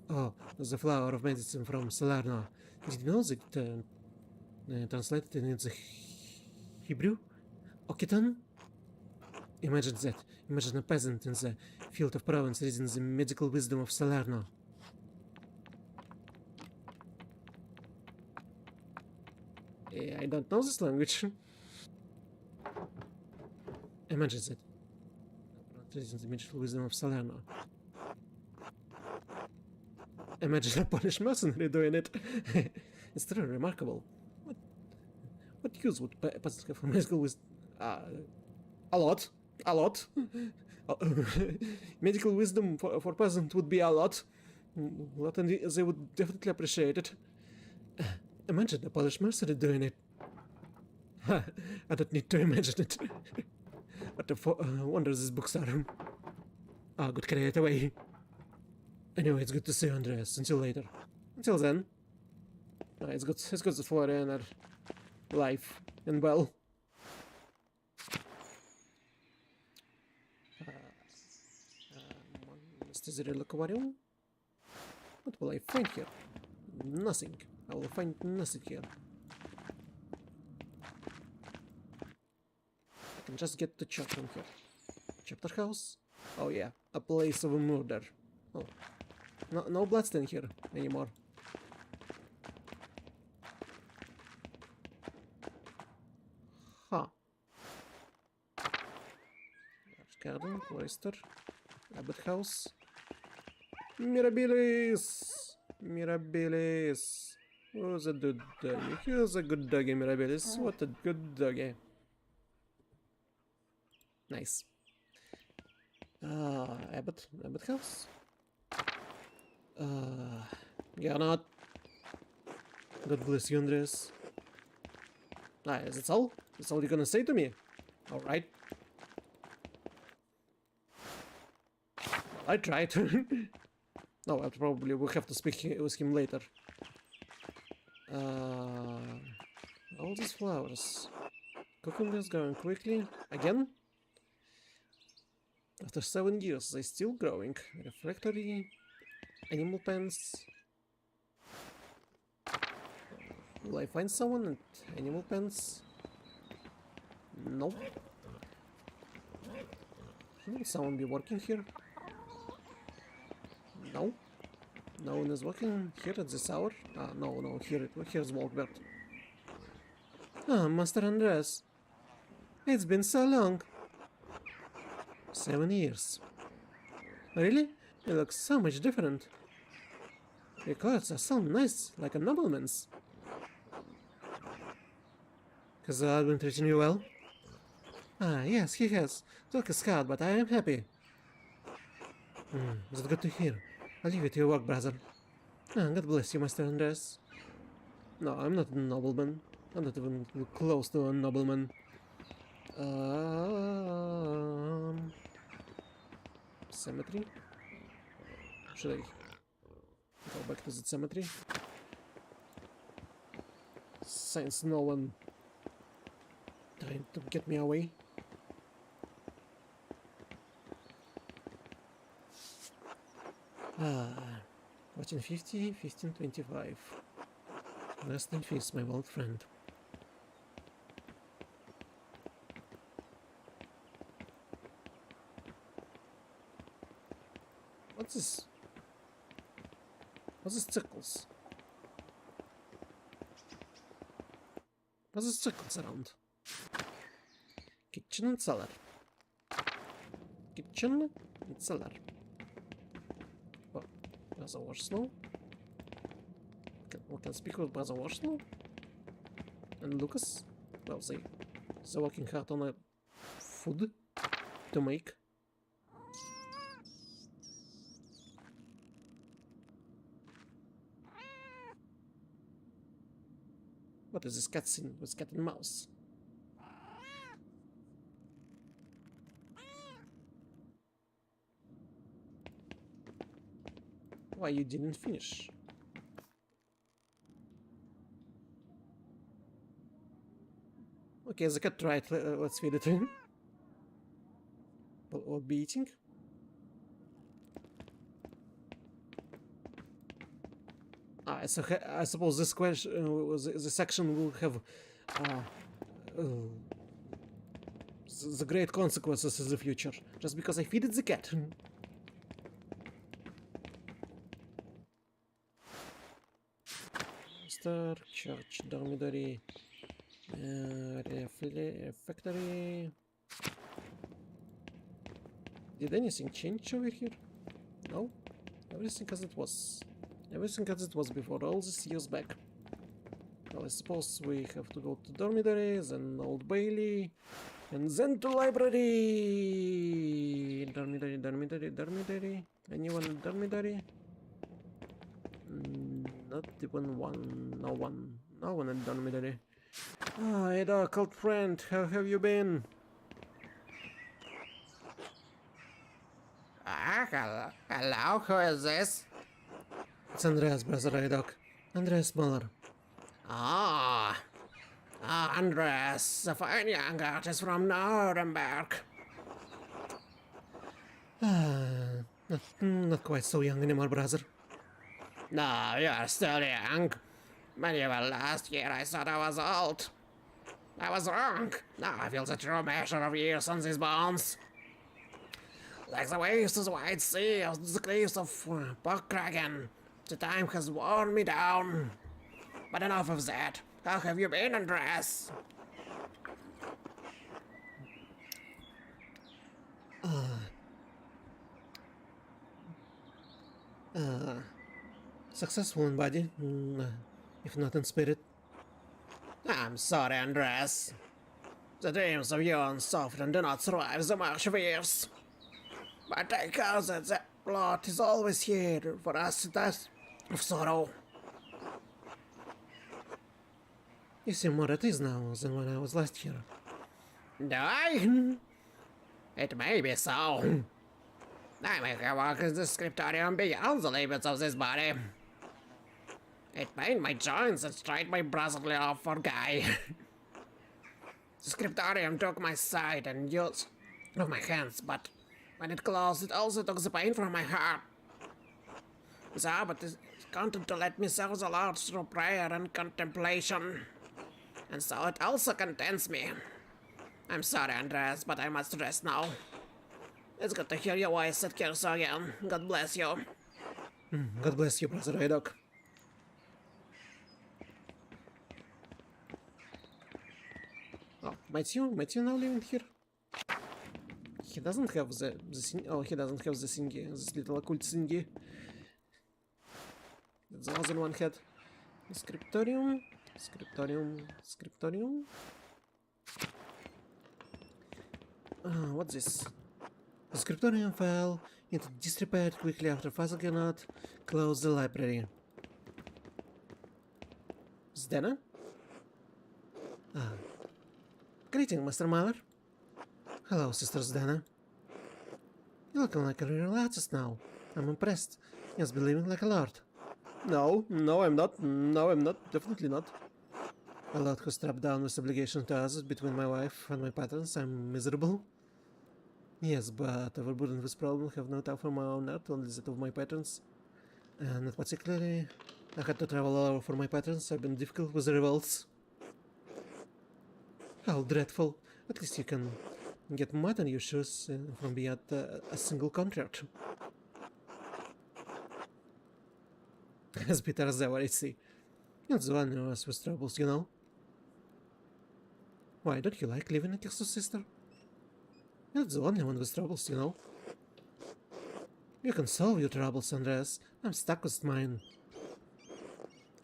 Oh, the flower of medicine from Salerno. Did you know that translated into Hebrew? Okiton? Imagine that. Imagine a peasant in the field of Provence reading the medical wisdom of Salerno. I don't know this language. Imagine that. Reading the medical wisdom of Salerno. Imagine a Polish mercenary doing it. It's truly remarkable. What use would peasants have for medical wisdom? A lot. A lot. Medical wisdom for peasant would be a lot. And they would definitely appreciate it. Imagine a Polish mercenary doing it. I don't need to imagine it. What a wonder these books are. Good carry it away. Anyway, it's good to see you, Andreas. Until later. Until then. It's good that Florian are alive and well. Is it a aquarium? What will I find here? Nothing. I will find nothing here. I can just get the chart from here. Chapter house? Oh yeah, a place of a murder. Oh, no bloodstain here anymore. Huh. Large garden, cloister, abbot house. Mirabilis! Mirabilis! Who's a good doggy? Here's a good doggy, Mirabilis. What a good doggy. Nice. Abbot house? You're not. God bless you, Andres. Is that all? That's all you're gonna say to me? Alright. I tried. No, I probably will have to speak with him later. All these flowers. Cucumbers growing quickly. Again? After 7 years, they're still growing. Refractory. Animal pens. Will I find someone at animal pens? Nope. Shouldn't someone be working here? No? No one is working here at this hour? No, here's Walkbert. Master Andres. It's been so long. 7 years. Really? You look so much different. Your clothes are so nice, like a nobleman's. Has the been treating you well? Ah, yes, he has. Took a scout, but I am happy. That's good to hear. I'll leave you to your work, brother. Ah, God bless you, Master Andres. No, I'm not a nobleman. I'm not even close to a nobleman. Cemetery? Should I go back to the cemetery? Since no one trying to get me away. Watching 50, 15, 25. Rest in peace, my old friend. What's this? What's this tickles? What's this tickles around? Kitchen and cellar. Kitchen and cellar. Oh, Brother Warsnow? We can speak with Brother Warsnow? And Lucas? Well, they're working hard on a food to make. What is this cutscene with cat and mouse? Why you didn't finish? Okay, the cat tried. Let's feed it in. What be eating? So I suppose this question, the section will have the great consequences in the future, just because I feeded the cat. Star, church, dormitory, factory. Did anything change over here? No? Everything as it was. Everything as it was before all these years back. Well, I suppose we have to go to dormitory, then Old Bailey, and then to library! Dormitory. Anyone in dormitory? Not even one. No one. No one in dormitory. Ah, Ada, old friend, how have you been? Hello, who is this? It's Andreas, brother Idoc. Andreas Muller. Andres, a fine young artist from Nuremberg. Not quite so young anymore, brother. No, you're still young. When you were last year, I thought I was old. I was wrong. Now I feel the true measure of years on these bones. Like the waves of the wide sea, or the cliffs of Bockragen, the time has worn me down. But enough of that. How have you been, Andres? Successful in body, if not in spirit. I'm sorry, Andres. The dreams of young Sovereign do not survive the march of years. But take care that the plot is always here for us to death of sorrow. You seem more at ease now than when I was last here. Do I? It may be so. I may have walked in the scriptorium beyond the limits of this body. It pained my joints and strained my brotherly love for Guy. The scriptorium took my sight and use of my hands, but when it closed, it also took the pain from my heart. The abbot is content to let me serve the Lord through prayer and contemplation, and so it also contents me. I'm sorry, Andres, but I must rest now. It's good to hear your voice at Curso again. God bless you. God bless you, brother Idoc. Oh, Matthew now living here? He doesn't have the he doesn't have the thingy, this little occult thingy. That's the other one had. Scriptorium. What's this? The scriptorium fell into disrepair quickly after Fazelgenot closed the library. Zdena? Greeting, Master Mahler. Hello, Sister Zdena. You're looking like a real artist now. I'm impressed. Yes, believing like a lord. No, I'm not. No, I'm not. Definitely not. A lord who strapped down with obligation to others between my wife and my patrons. I'm miserable. Yes, but overburdened with problems, have no time for my own art, only that of my patrons. And not particularly. I had to travel all over for my patrons. I've been difficult with the revolts. How dreadful. At least you can get mud on your shoes from beyond a single contract. As bitter as ever, I see. You're the one who has with troubles, you know. Why don't you like living in Texas, sister? You're the only one with troubles, you know. You can solve your troubles, Andreas. I'm stuck with mine.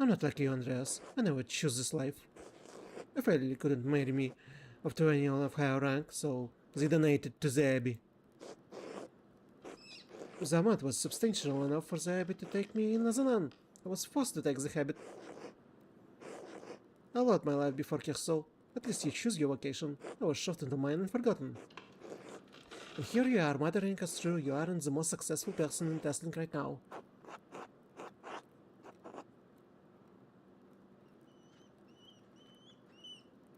I'm not like you, Andreas. I never choose this life. My family couldn't marry me of to anyone of higher rank, so they donated to the Abbey. The amount was substantial enough for the Abbey to take me in as a nun. I was forced to take the habit. I loved my life before Kersol. At least you choose your vocation. I was shoved into mine and forgotten. And here you are, mothering us through. You aren't the most successful person in testing right now.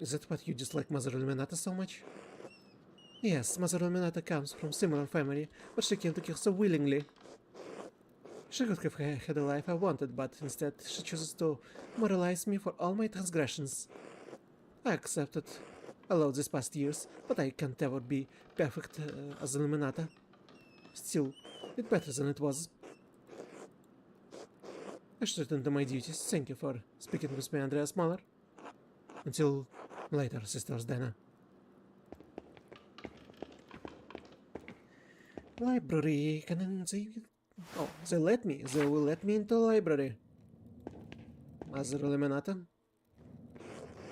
Is that what you dislike Mother Illuminata so much? Yes, Mother Illuminata comes from similar family, but she came to Kirso willingly. She could have had a life I wanted, but instead she chooses to moralize me for all my transgressions. I accepted a lot these past years, but I can't ever be perfect as Illuminata. Still, it's better than it was. I should return to my duties. Thank you for speaking with me, Andreas Mahler. Until later, Sister Zdena. Library, can they... Oh, they will let me into the library. Mother Illuminata.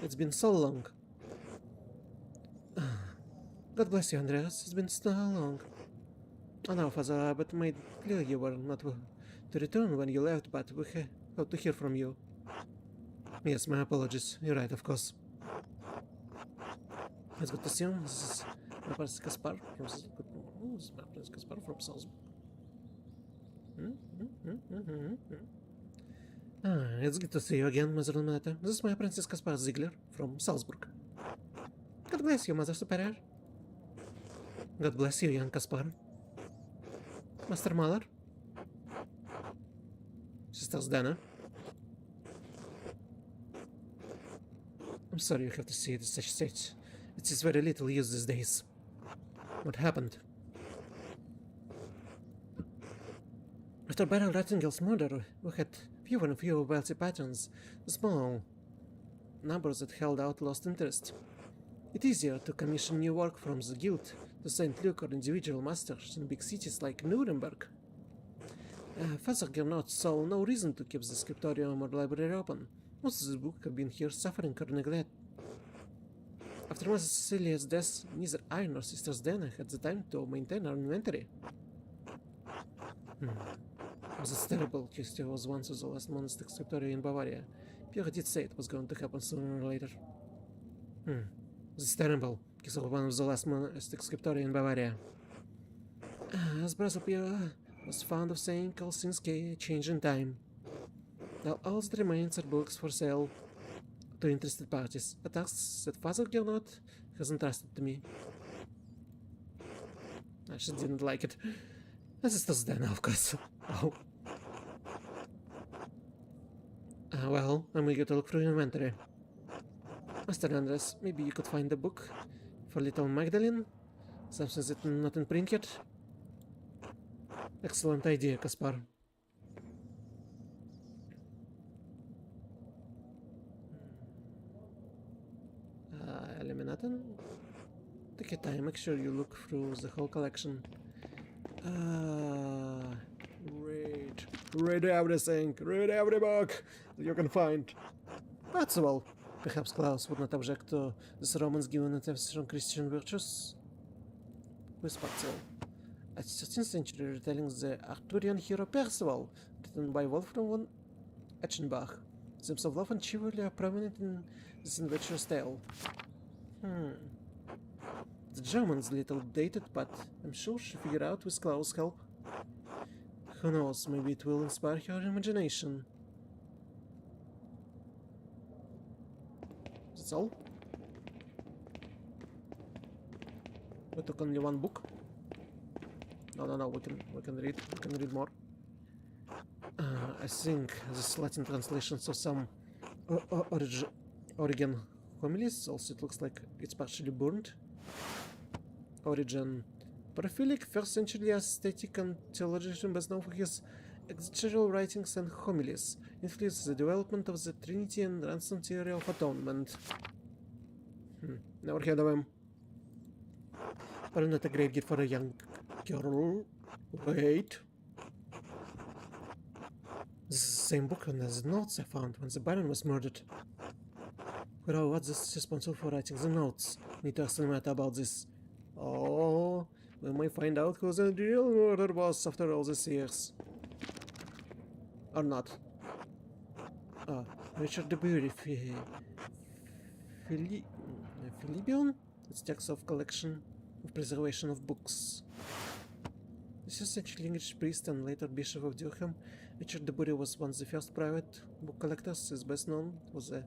It's been so long. God bless you, Andreas. It's been so long. I know, Father Abbott made clear you were not to return when you left, but we hope to hear from you. Yes, my apologies. You're right, of course. It's good to see you. This is my Prince Kaspar from Salzburg. It's good to see you again, Mother Illuminata. This is my Princess Kaspar Ziegler from Salzburg. God bless you, Mother Superior. God bless you, young Kaspar. Master Mahler. Sister Zdena. I'm sorry you have to see it at such stage. It is very little used these days. What happened? After Baron Rattingel's murder, we had fewer and fewer wealthy patrons. The small numbers that held out lost interest. It's easier to commission new work from the guild to St. Luke or individual masters in big cities like Nuremberg. Father Gernot saw no reason to keep the scriptorium or library open. Most of the books have been here suffering or neglect. After Mother Cecilia's death, neither I nor Sister Zdena had the time to maintain our inventory. That's terrible. Kirsti was once the last monastic scriptorium in Bavaria. Pierre did say it was going to happen sooner or later. That's terrible. Kirsti was one of the last monastic scriptoria in Bavaria. As Brother Pierre was fond of saying, all things change in time. Now all that remains are books for sale to interested parties, a task that Father Gernot has entrusted to me. I just didn't like it. This is just Zdena, of course. Oh. Well, I'm eager to look through your inventory. Master Andres, maybe you could find a book for little Magdalene? Something that's not in print yet? Excellent idea, Kaspar. Eliminaten? Take your time, make sure you look through the whole collection. Read everything, read every book you can find. That's all. Perhaps Klaus would not object to this Romans given attention on Christian virtues. with Spartel. A 13th century retelling the Arthurian hero Percival, written by Wolfram von Eschenbach. Themes of love and chivalry are prominent in this adventurous tale. The German's a little dated, but I'm sure she'll figure out with Klaus' help. Who knows, maybe it will inspire her imagination. That's all? We took only one book. No, we can read more. I think this Latin translation of some Origin homilies. Also, it looks like it's partially burned. Origin, prolific first-century aesthetic and theologian, best known for his exegetical writings and homilies, influenced the development of the Trinity and ransom theory of atonement. Never heard of him. But not a great gift for a young girl. Wait. This is the same book as the notes I found when the Baron was murdered. Well, what's this responsible for writing the notes? Need to ask the matter about this. Oh, we might find out who the real murderer was after all these years. Or not. Richard de Bury, Philibion? It's text of collection of preservation of books. This is essentially English priest and later Bishop of Durham. Richard de Bury was one of the first private book collectors. His best known was a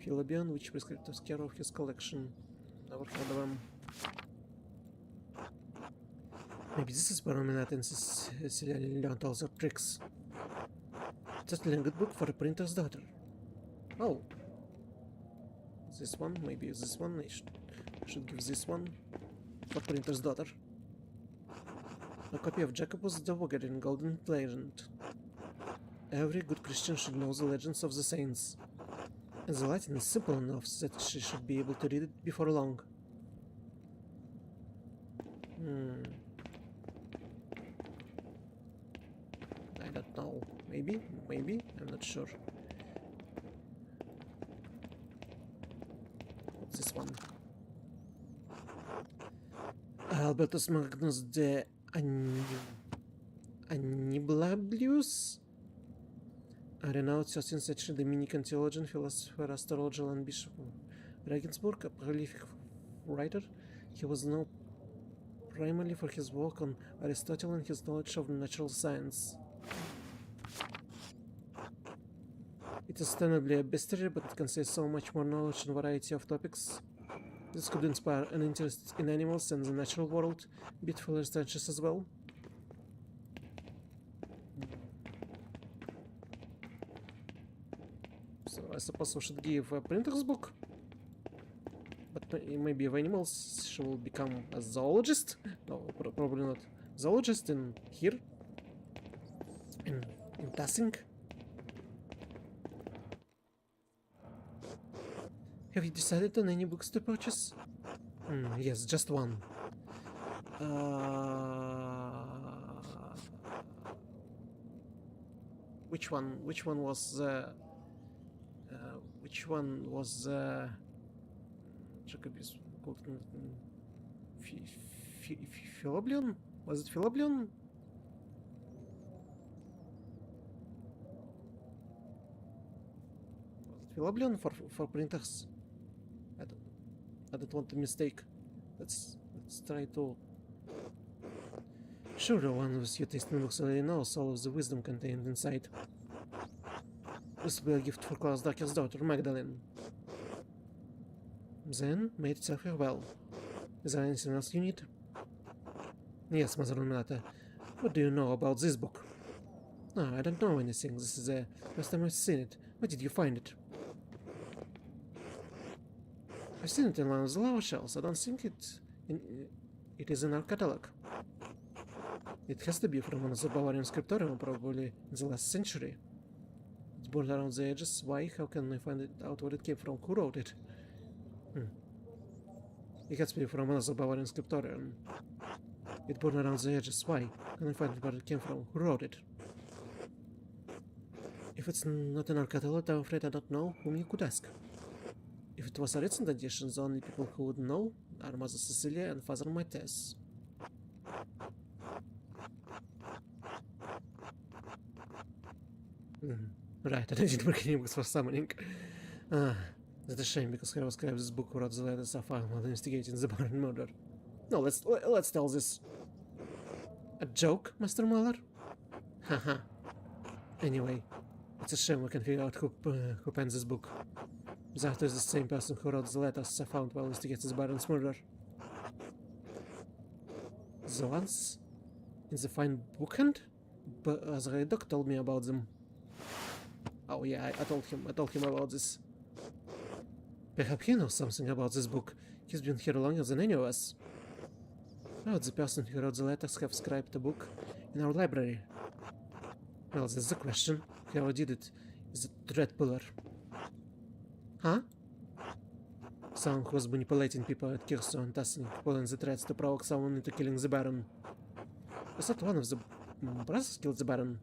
Philibion, which prescribed care of his collection. Never heard of him. Maybe this is where Menatin Cecilia learned all their tricks. Certainly a good book for a printer's daughter. Oh. This one, maybe this one. I should give this one for printer's daughter. A copy of Jacobus the Wogger in golden legend. Every good Christian should know the legends of the saints. And the Latin is simple enough that she should be able to read it before long. I don't know. Maybe? I'm not sure. What's this one? Albertus Magnus de Aniblabilius? A renowned 13th century Dominican theologian, philosopher, astrologer, and bishop of Regensburg, a prolific writer. He was known primarily for his work on Aristotle and his knowledge of natural science. It is ostensibly a bestiary, but it contains so much more knowledge and variety of topics. This could inspire an interest in animals and the natural world, beautiful illustrations as well. So I suppose we should give a printer's book. But maybe of animals she will become a zoologist? No, probably not. Zoologist in here? In Tassing? Have you decided on any books to purchase? Yes, just one. Which one? Which one was the... Jacobus called Philoblion? Was it Philoblion? Was it Philoblion for printers? I don't want a mistake. Let's try to... Sure, one with your taste in books already knows all of the wisdom contained inside. This will be a gift for Klaus Darker's daughter, Magdalene. Then, may it serve her well. Is there anything else you need? Yes, Mother Renata. What do you know about this book? No, I don't know anything. This is the first time I've seen it. Where did you find it? I've seen it in one of the lower shelves. I don't think it is in our catalog. It has to be from one of the Bavarian scriptorium, probably in the last century. It's burned around the edges. Why? How can I find out where it came from? Who wrote it? It has to be from one of the Bavarian scriptorium. It burned around the edges. Why? Can I find out where it came from? Who wrote it? If it's not in our catalog, I'm afraid I don't know whom you could ask. If it was a recent edition, the only people who would know are Mother Cecilia and Father Matthias. Right, I didn't work any books for summoning. That's a shame because Hero scribes this book wrote the letters I found while investigating the Baron murder. No, let's tell this. A joke, Master Muller? Haha. Anyway, it's a shame we can figure out who penned this book. The author is the same person who wrote the letters I found while investigating the Baron's murder. The ones in the fine bookend? But the doc told me about them. Oh yeah, I told him about this. Perhaps he knows something about this book. He's been here longer than any of us. Oh, the person who wrote the letters have scribed the book in our library. Well, that's the question. Whoever did it is a threat puller. Huh? Someone who was manipulating people at Kirsten and Tasnik, pulling the threats to provoke someone into killing the Baron. I thought one of the brothers killed the Baron.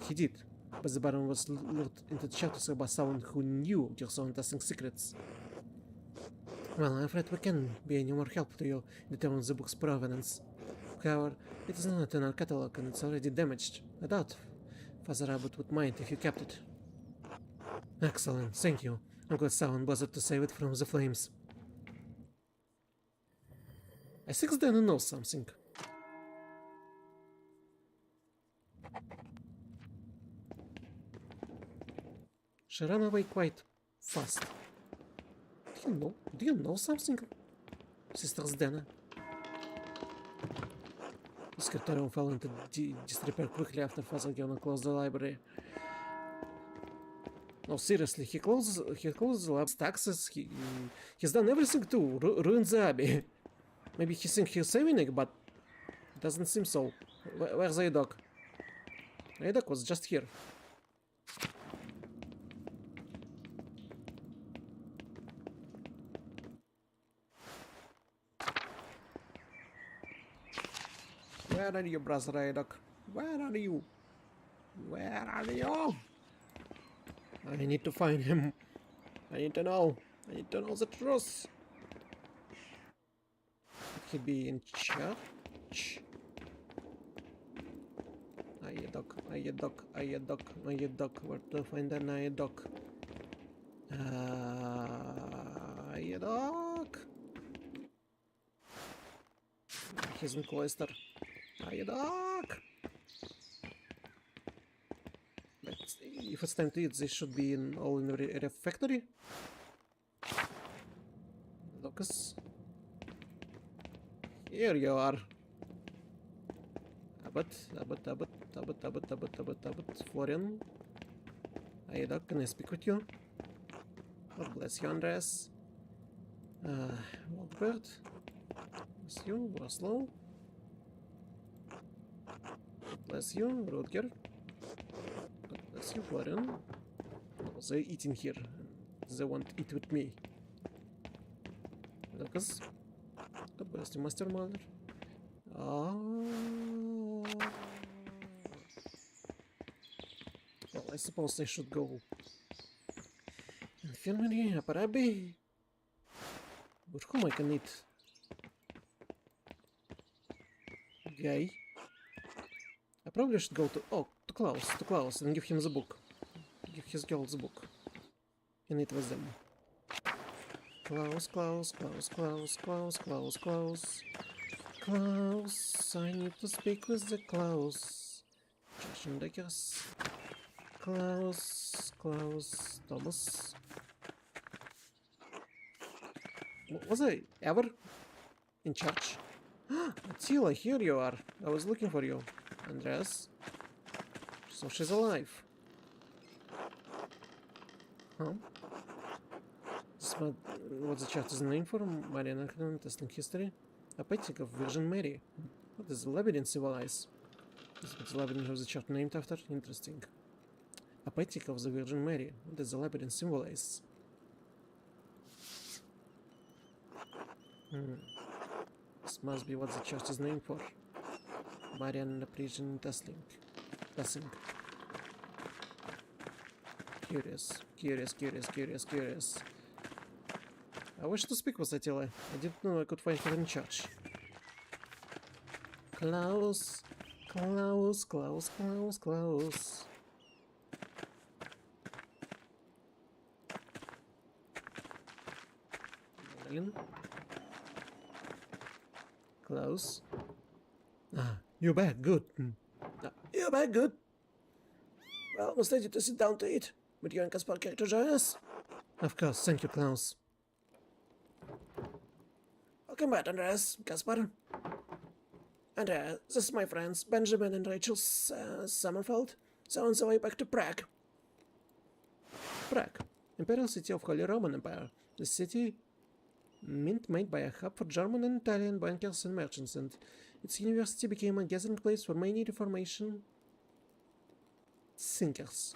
He did, but the Baron was lured into the shadows by someone who knew Kirsten and Tasnik's secrets. Well, I'm afraid we can't be any more help to you determine the book's provenance. However, it is not in our catalog and it's already damaged. I doubt Father Abbott would mind if you kept it. Excellent, thank you. I'm glad someone bothered to save it from the flames. I think Dana knows something. She ran away quite fast. Do you know something, Sister Zdena? The secretariat fell into disrepair quickly after Father Giona closed the library. No, seriously, he closes the lab's taxes. He's done everything to ruin the abbey. Maybe he thinks he's saving it, but it doesn't seem so. Where's Aidok? Aidok was just here. Where are you, brother Aidok? Where are you? Where are you? I need to find him. I need to know. I need to know the truth. Could he be in church? Aidok. Where to find an Aidok? Aidok. He's in cloister. Aidok. If it's time to eat, this should be all in the refectory. Lucas. Here you are. Abbott. Florian. Aidok, can I speak with you? God bless you, Andreas. Walbert. Bless you, Roslow. God bless you, Rutger. Bless you, Florian. Oh, they're eating here. They want to eat with me. Lucas. God bless you, Master Mother. Oh. Well, I suppose I should go. Infirmary, Upper Abbey. With whom I can eat? Guy. I probably should go to Klaus, and give him the book. Give his girl the book. And eat with them. Klaus, I need to speak with the Klaus. Josh and Deckers. Klaus, Thomas. Was I ever in church? Attila, here you are. I was looking for you. Andreas. So she's alive. Huh? What's the church's name for? Marian Arcanon testing history? A painting of Virgin Mary. What does the labyrinth symbolize? Is what the labyrinth of the church named after? Interesting. A painting of the Virgin Mary. What does the labyrinth symbolize? This must be what the church is named for. Marian Prison testing. Curious. I wish to speak with Attila. I didn't know I could find her in church. Close. Close, close, close, close. In. Close. Ah, you're back. Good. You're back. Good. Well, must need you to sit down to eat. Would you and Caspar care to join us? Of course. Thank you, Klaus. Welcome back, Andreas, Caspar. And this is my friends, Benjamin and Rachel Sommerfeld. So on the way back to Prague. Prague, Imperial City of Holy Roman Empire. The city mint made by a hub for German and Italian bankers and merchants, and its university became a gathering place for many Reformation thinkers.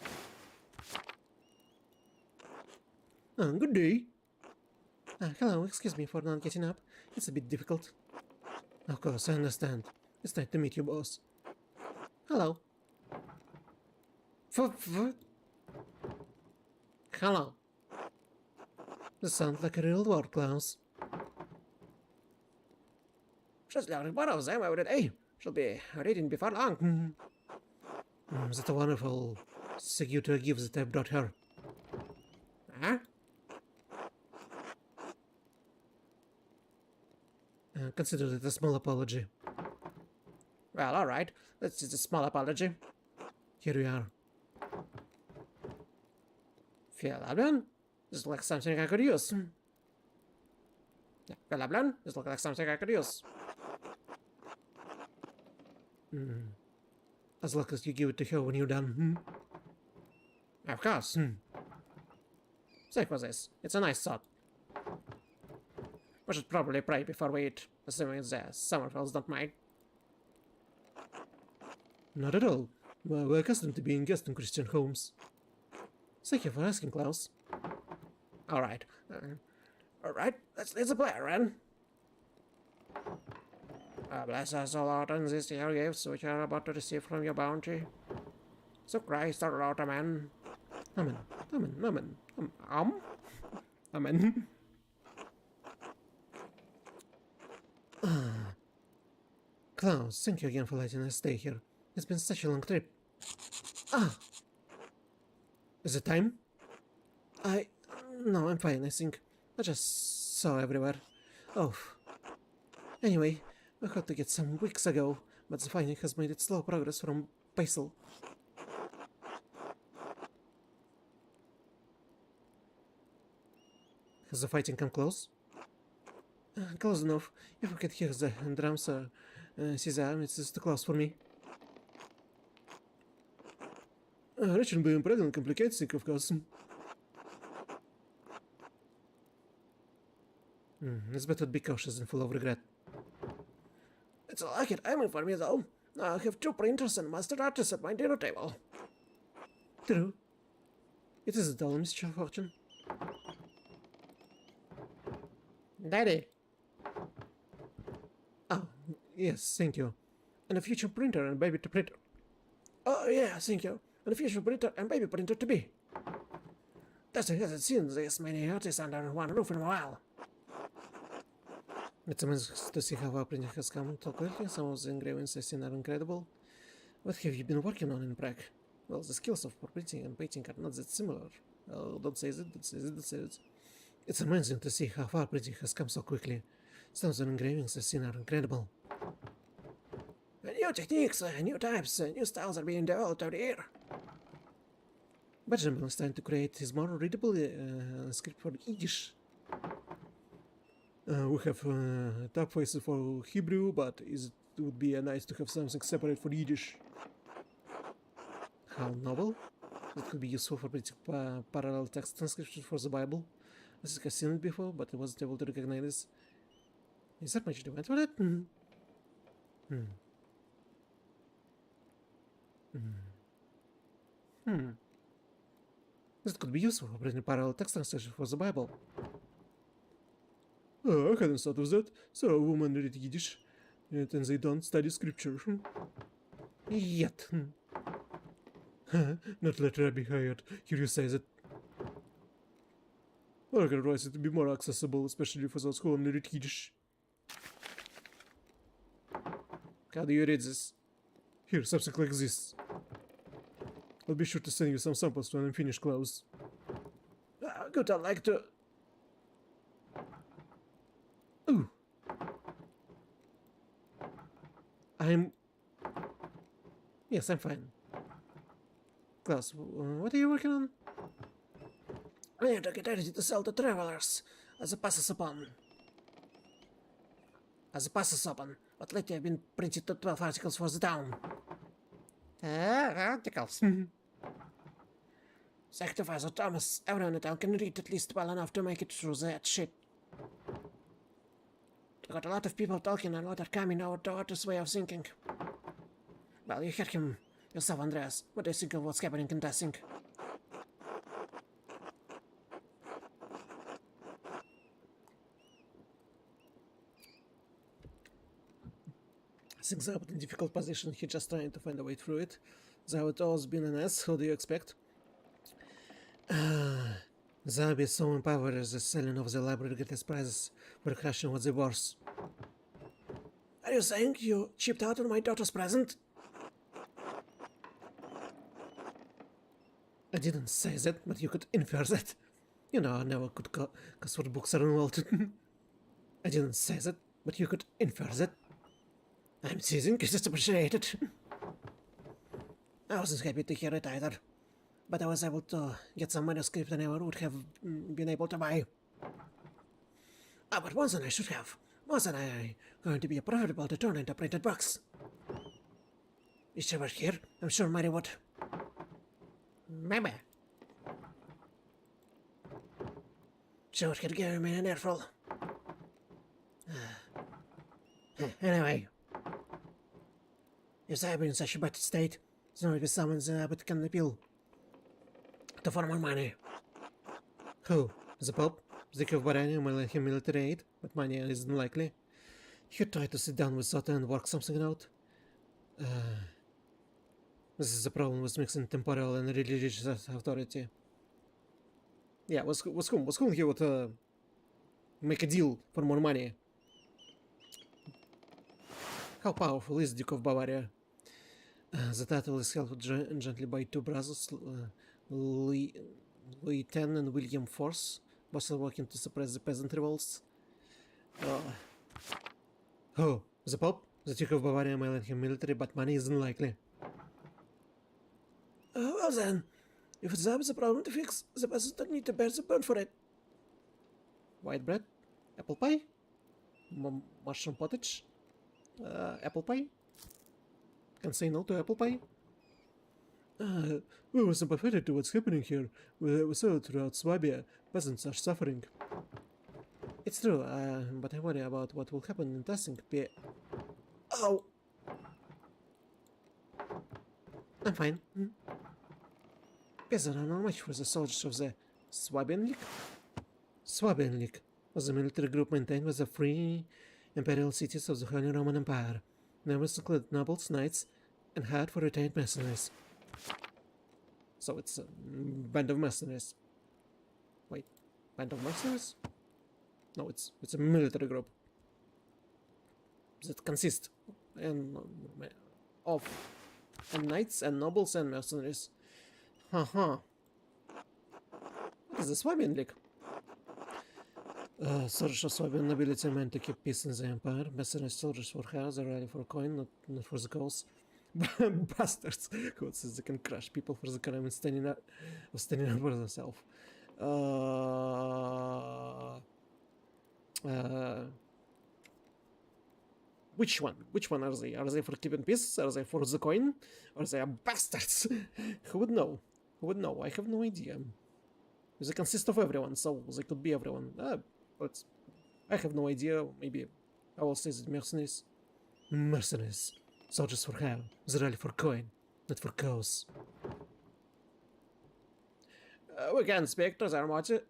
Good day. Hello, excuse me for not getting up. It's a bit difficult. Of course, I understand. It's nice to meet you, boss. Hello. Hello. This sounds like a real word, Klaus. Just learning one of them every day. She'll be reading before long. That's a wonderful security gift that I brought her. Huh? Consider it a small apology. Well, alright. That's just a small apology. Here we are. Feel Albion? This looks like something I could use. Yeah, Feel Albion? This looks like something I could use. As long as you give it to her when you're done. Of course. Thank for this. It's a nice thought. We should probably pray before we eat, assuming the Sommerfelds don't mind. Not at all. We're accustomed to being guests in Christian homes. Thank you for asking, Klaus. Alright. Alright, let's lead the prayer, then. Bless us, O Lord, and these dear gifts which we are about to receive from your bounty. So Christ our Lord, Amen. Amen. Amen. Amen. Amen. Klaus, thank you again for letting us stay here. It's been such a long trip. Is it time? No, I'm fine, I think. I just saw everywhere. Oh. Anyway, I had to get some weeks ago, but the fighting has made it slow progress from Basel. Has the fighting come close? Close enough. If I could hear the drums or see the arm, it's too close for me. Reaching being pregnant complicates things, of course. It's better to be cautious and full of regret. It's a lucky timing for me, though. I have 2 printers and master artists at my dinner table. True. It is a dull misfortune. Daddy. Oh, yes, thank you. And a future printer and baby to printer. Oh, yeah, thank you. And a future printer and baby printer to be. Dustin hasn't seen this many artists under one roof in a while. It's amazing to see how our printing has come so quickly. Some of the engravings I've seen are incredible. What have you been working on in Prague? Well, the skills of printing and painting are not that similar. Oh, don't say that, don't say that, don't say that. It's amazing to see how far printing has come so quickly. Some of the engravings I've seen are incredible. New techniques, new types, new styles are being developed every year. Benjamin is trying to create his more readable script for Yiddish. We have typefaces for Hebrew, but it would be nice to have something separate for Yiddish. How novel? That could be useful for printing parallel text transcription for the Bible. I think I've seen it before, but I wasn't able to recognize this. Is that much demand for it? That could be useful for printing parallel text translation for the Bible. Oh, I hadn't thought of that. So women read Yiddish, and they don't study scripture. Yet. Not let Rabbi hired. Hear you say that. Otherwise it would be more accessible, especially for those who only read Yiddish. How do you read this? Here, something like this. I'll be sure to send you some samples when I'm finished, Klaus. Good, I'd like to... Ooh. Yes, I'm fine. Klaus, what are you working on? I have to get ready to sell to travelers as a passes upon. But lately I've been printed to 12 articles for the town. Articles? Sacrifice Thomas, everyone in town can read at least well enough to make it through that shit. I got a lot of people talking and what are coming out to this way of thinking. Well, you heard him yourself, Andreas. What do you think of what's happening in Dessing? Things are in a difficult position. He's just trying to find a way through it. There have always been an S. Who do you expect? Zabi so empowered as the selling of the library greatest prizes for crashing with the wars. Are you saying you chipped out on my daughter's present? I didn't say that, but you could infer that. You know, I never could cause what books are involved. I didn't say that, but you could infer that. I'm teasing, it's appreciated. I wasn't happy to hear it either, but I was able to get some manuscript I never would have been able to buy. Ah, but once I should have. Once I going to be profitable to turn into printed books. If she were here, I'm sure Mary would. Maybe. She would have given me an earful. Anyway. If I've been in such a bad state, there will be someone that can appeal to for more money. Who? The Pope? The King of Barania will let him military aid, but money isn't likely. He tried to sit down with Sota and work something out. This is the problem with mixing temporal and religious authority. Yeah, with whom he would make a deal for more money. How powerful is Duke of Bavaria? The title is held gently by two brothers, Louis X and William IV, both are working to suppress the peasant revolts. Oh, the Pope? The Duke of Bavaria may lend him military, but money isn't likely. Well then, if it's a problem to fix, the peasants don't need to bear the burn for it. White bread? Apple pie? Mushroom pottage? Apple pie? Can say no to apple pie? We were sympathetic to what's happening here. We saw it throughout Swabia. Peasants are suffering. It's true, but I worry about what will happen in testing. Oh! I'm fine. Peasants are not much for the soldiers of the Swabian League. Swabian League was a military group maintained by the free imperial cities of the Holy Roman Empire. Members included nobles, knights, and hired for retained mercenaries. So it's a band of mercenaries. Wait, band of mercenaries? No, it's a military group that consists of knights and nobles and mercenaries. What is the Swabian League? Soldiers of Swabian nobility meant to keep peace in the empire. Mercenary soldiers for hire, they rally for coin, not for the cause. Bastards! Who says they can crush people for the crime of standing up for themselves? Which one? Which one are they? Are they for keeping peace? Are they for the coin? Or are they bastards? Who would know? Who would know? I have no idea. They consist of everyone, so they could be everyone. But I have no idea. Maybe I will say that mercenaries. Mercenaries. Soldiers for hire. They rally for coin, not for cause. We can speak to their motives.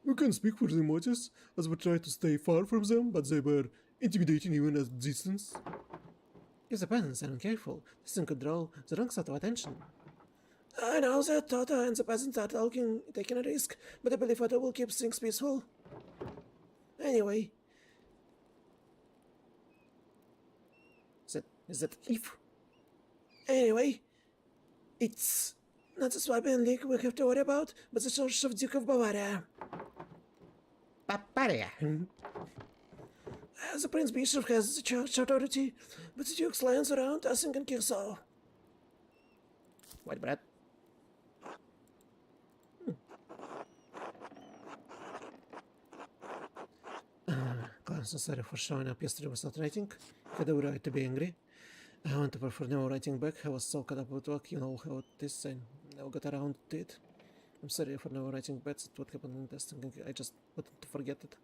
We can speak for the motives, as we try to stay far from them, but they were intimidating even at distance. If the peasants are careful, this thing could draw the wrong sort of attention. I know that Tota and the peasants are taking a risk, but I believe Tota will keep things peaceful. Anyway. Is that if? Anyway, it's not the Swabian League we have to worry about, but the source of Duke of Bavaria. Bavaria. The Prince Bishop has the church authority, but the Duke's lands around Assing and Kirsau. White bread. Class, sorry for showing up yesterday was not writing. Had every right to be angry. I want to prefer never writing back. I was so caught up with work, you know how it is, I never got around to it. I'm sorry for never writing back. It's what happened in testing. I just wanted to forget it.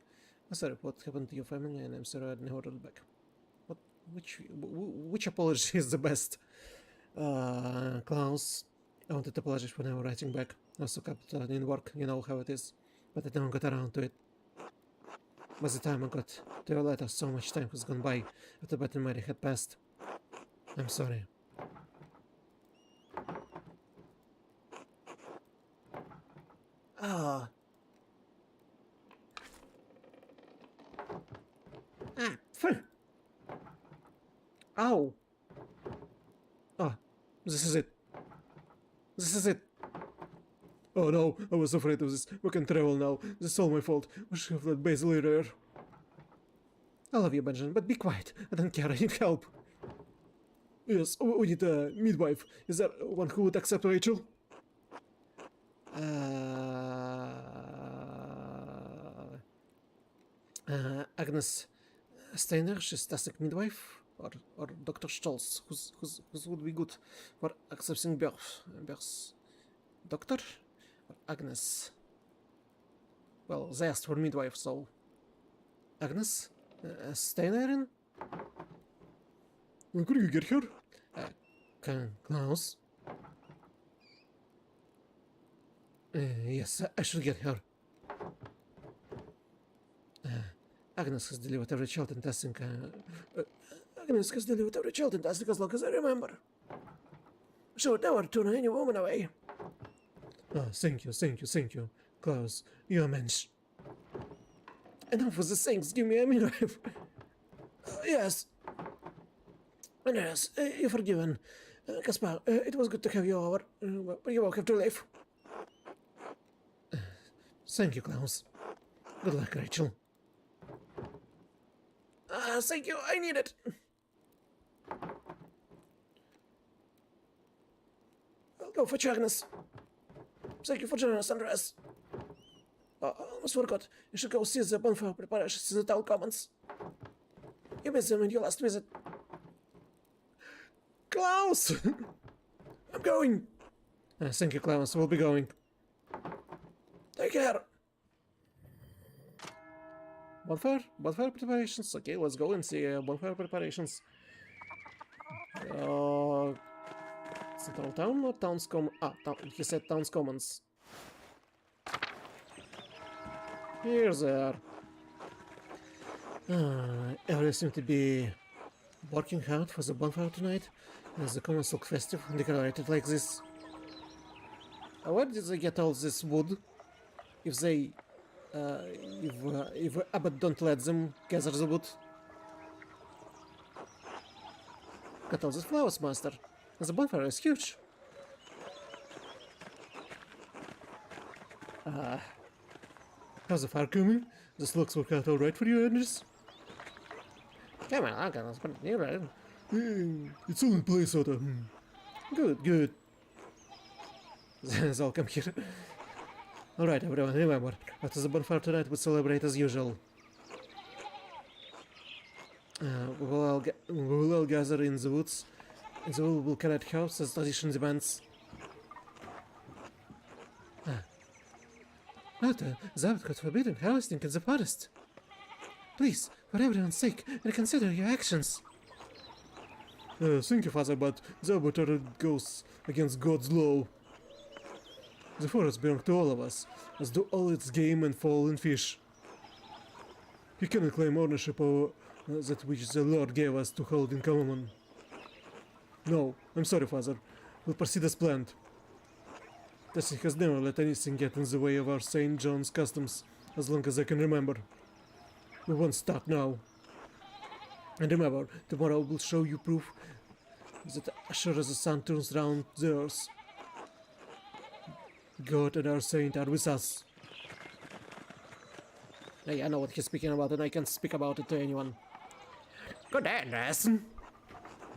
I'm sorry for what happened to your family, and I'm sorry I never wrote back. What? Which apology is the best? Klaus, I wanted to apologize for never writing back. I was so caught up in work, you know how it is, but I never got around to it. By the time I got to your letter, so much time has gone by after Beth and Mary had passed. I'm sorry. Ah. Phew. Ow. Ah, this is it. This is it. Oh no, I was afraid of this. We can travel now. This is all my fault. We should have let Basil earlier. I love you, Benjamin, but be quiet. I don't care. I need help. Yes, we need a midwife. Is there one who would accept Rachel? Agnes Steiner, she's fantastic midwife, or Dr. Stolz, who's would be good for accepting birth. Doctor or Agnes? Well, they asked for midwife, so Agnes Steiner. Could you get her? Klaus? Yes, I should get her. Agnes has delivered every child in testing. Agnes has delivered every child in testing as long as I remember. She would never turn any woman away. Oh, thank you. Klaus, you're a mensch. Enough with the things, give me a midwife. Yes. Yes, you're forgiven. Caspar, it was good to have you over, but you will have to leave. Thank you, Klaus. Good luck, Rachel. Thank you, I need it. I'll go fetch Agnes. Thank you for joining us, Andreas. I almost forgot. You should go see the bonfire preparations in the town commons. You missed them in your last visit. Klaus! I'm going. Thank you, Klaus. We'll be going. Take care. Bonfire preparations. Okay, let's go and see bonfire preparations. Central town or town's he said town's commons. Here's there. Everyone seems to be working hard for the bonfire tonight, as the commons look festive and decorated like this. Where did they get all this wood? If they, if Abbott don't let them gather the wood. Got all these flowers, master. The bonfire is huge. How's the fire coming? This looks work out alright for you, Andres? Come on, I'll get this, but you're right. It's all in place, Otto. Good. They'll come here. Alright, everyone, remember, after the bonfire tonight, we celebrate as usual. We will all gather in the woods, and the wood will carry house as tradition demands. Otto, thou art forbidden harvesting in the forest. Please, for everyone's sake, reconsider your actions. Thank you, Father, but the aborted goes against God's law. The forest belongs to all of us, as do all its game and fallen fish. You cannot claim ownership over that which the Lord gave us to hold in common. No, I'm sorry, Father. We'll proceed as planned. Tessie has never let anything get in the way of our St. John's customs, as long as I can remember. We won't start now. And remember, tomorrow will show you proof that as sure as the sun turns round the earth, God and our saint are with us. Hey, I know what he's speaking about and I can speak about it to anyone. Good day, Andreas.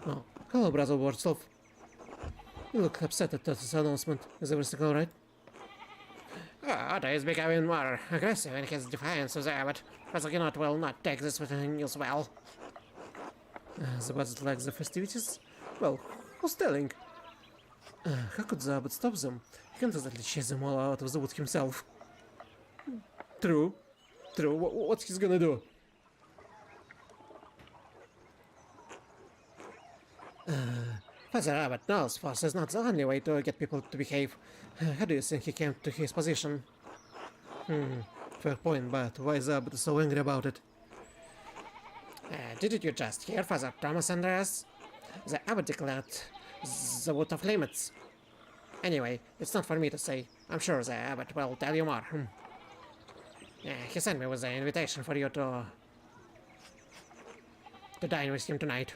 Oh, hello, brother Wortzelf. You look upset at this announcement. Is everything alright? Otto is becoming more aggressive in his defiance of the abbot. Professor cannot well not take this with news well. The budget likes the festivities? Well, who's telling? How could the abbot stop them? He can't exactly chase them all out of the wood himself. True. True. What's he's gonna do? Father Abbot knows force is not the only way to get people to behave. How do you think he came to his position? Fair point, but why is the abbot so angry about it? Didn't you just hear Father Thomas Andreas? The abbot declared the vote of limits. Anyway, it's not for me to say. I'm sure the abbot will tell you more. He sent me with an invitation for you to dine with him tonight.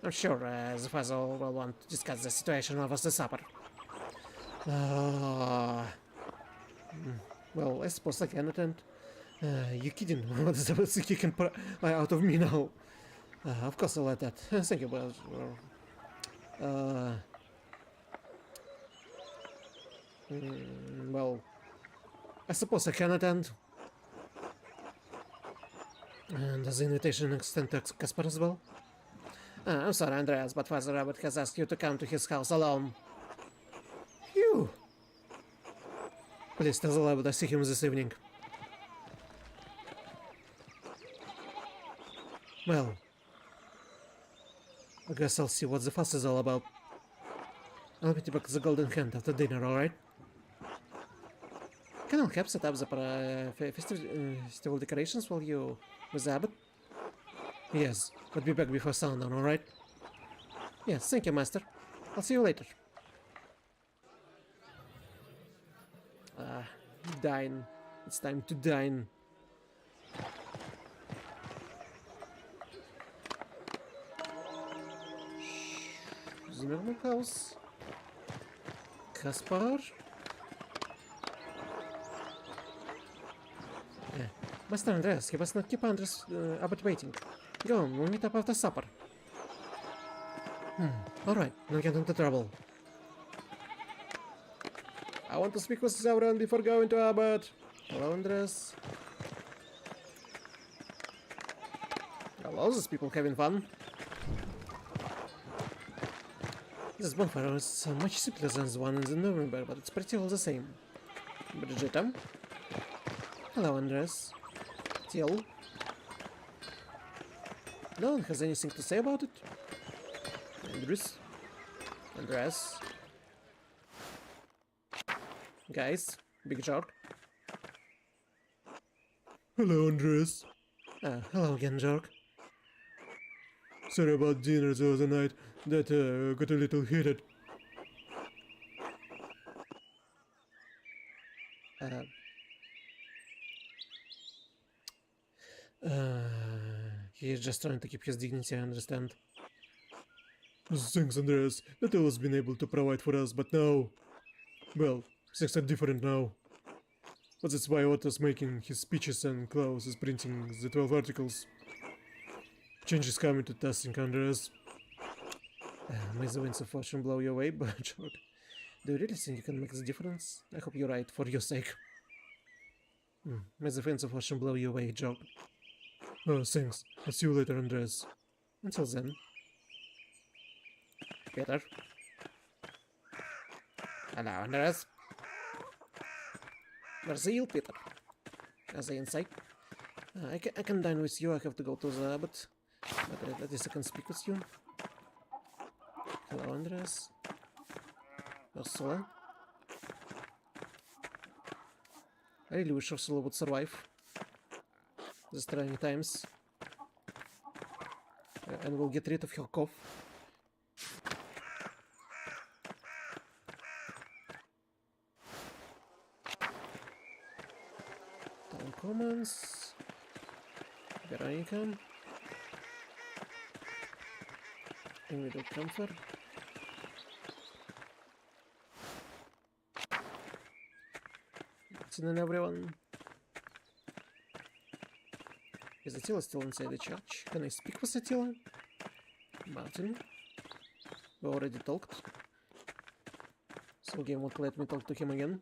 I'm sure the father will want to discuss the situation over the supper. Well, I suppose I can attend. You kidding? What is the best thing you can pry out of me now? Of course I'll let that. Thank you, brother. Well, I suppose I can attend. And does the invitation extend to Caspar as well? I'm sorry, Andreas, but Father Abbot has asked you to come to his house alone. Phew! Please tell the abbot I see him this evening. Well, I guess I'll see what the fuss is all about. I'll meet you back at the Golden Hand after dinner, alright? Can I help set up the festival decorations while you with the abbot? Yes, but be back before sundown, alright? Yes, thank you, master. I'll see you later. Dine. It's time to dine. Zimmerman house. Kaspar. Master Andreas, he must not keep Andres Abbott waiting. Go on, we'll meet up after supper. Alright, don't get into trouble. I want to speak with Sauron before going to Abbott. Hello, Andres. Hello, these people having fun. This bonfire is much simpler than the one in the November, but it's pretty all the same. Brigitta. Hello, Andres. Till. No one has anything to say about it? Andres. Guys, big jerk. Hello, Andres. Hello again, jerk. Sorry about dinner the other night. That got a little heated. He's just trying to keep his dignity, I understand. Thanks, Andres. That was been able to provide for us, but now... Well, things are different now. But that's why Otto's making his speeches and Klaus is printing the 12 articles. Change is coming to testing, Andres. May the winds of fortune blow your way, but George, do you really think you can make the difference? I hope you're right, for your sake. May the winds of fortune blow your way, George. Oh, thanks. I'll see you later, Andres. Until then. Peter. Hello, Andres. Where's the eel, Peter? As I inside. I can dine with you, I have to go to the abbot. But at least I can speak with you. Hello, Andres. Ursula. I really wish Ursula would survive these trying times. And we'll get rid of her cough. Town Commons. Veronica. Individual comfort. It's in everyone. Is Attila still inside the church? Can I speak with Attila? Martin? We already talked. So game won't let me talk to him again.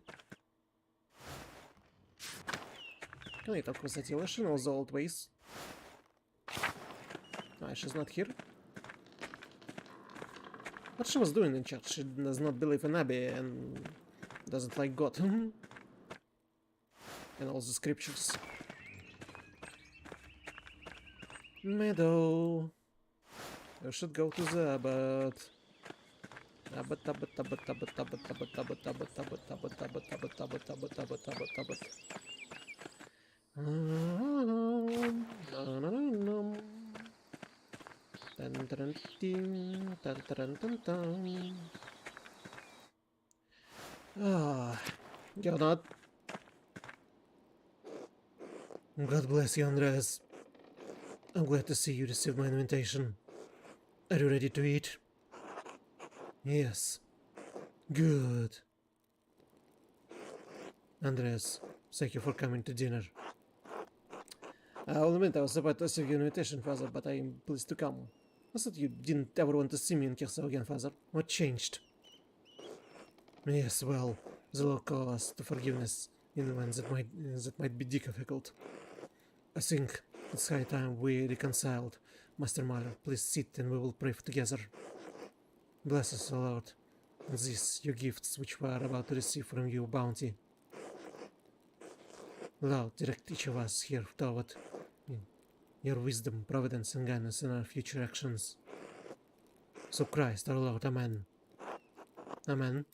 Can I talk with Attila? She knows the old ways. Ah, she's not here. What she was doing in church? She does not believe in Abby and doesn't like God. And all the scriptures. Meadow. I should go to the Abbot. Abbot. Ah, you're not. God bless you, Andres. I'm glad to see you received my invitation. Are you ready to eat? Yes. Good. Andres, thank you for coming to dinner. I'll admit I was about to receive your invitation, Father, but I'm pleased to come. I thought you didn't ever want to see me in Kirsa again, Father. What changed? Yes, well, the law calls to forgiveness in events that might be difficult. I think it's high time we reconciled. Master Mahler, please sit and we will pray together. Bless us, O Lord, and these your gifts which we are about to receive from your bounty. Lord, direct each of us here toward your wisdom, providence, and guidance in our future actions. So Christ our Lord, Amen. Amen.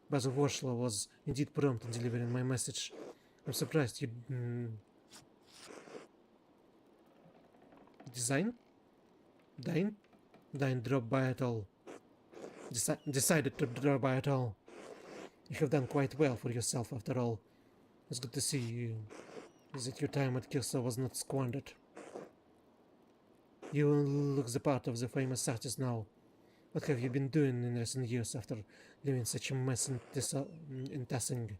Basil Warslaw was indeed prompt in delivering my message. I'm surprised you Dine drop by at all. Decided to drop by at all. You have done quite well for yourself after all. It's good to see you. Is that your time at Kirsa was not squandered? You look the part of the famous artist now. What have you been doing in recent years after leaving such a mess in Tassing?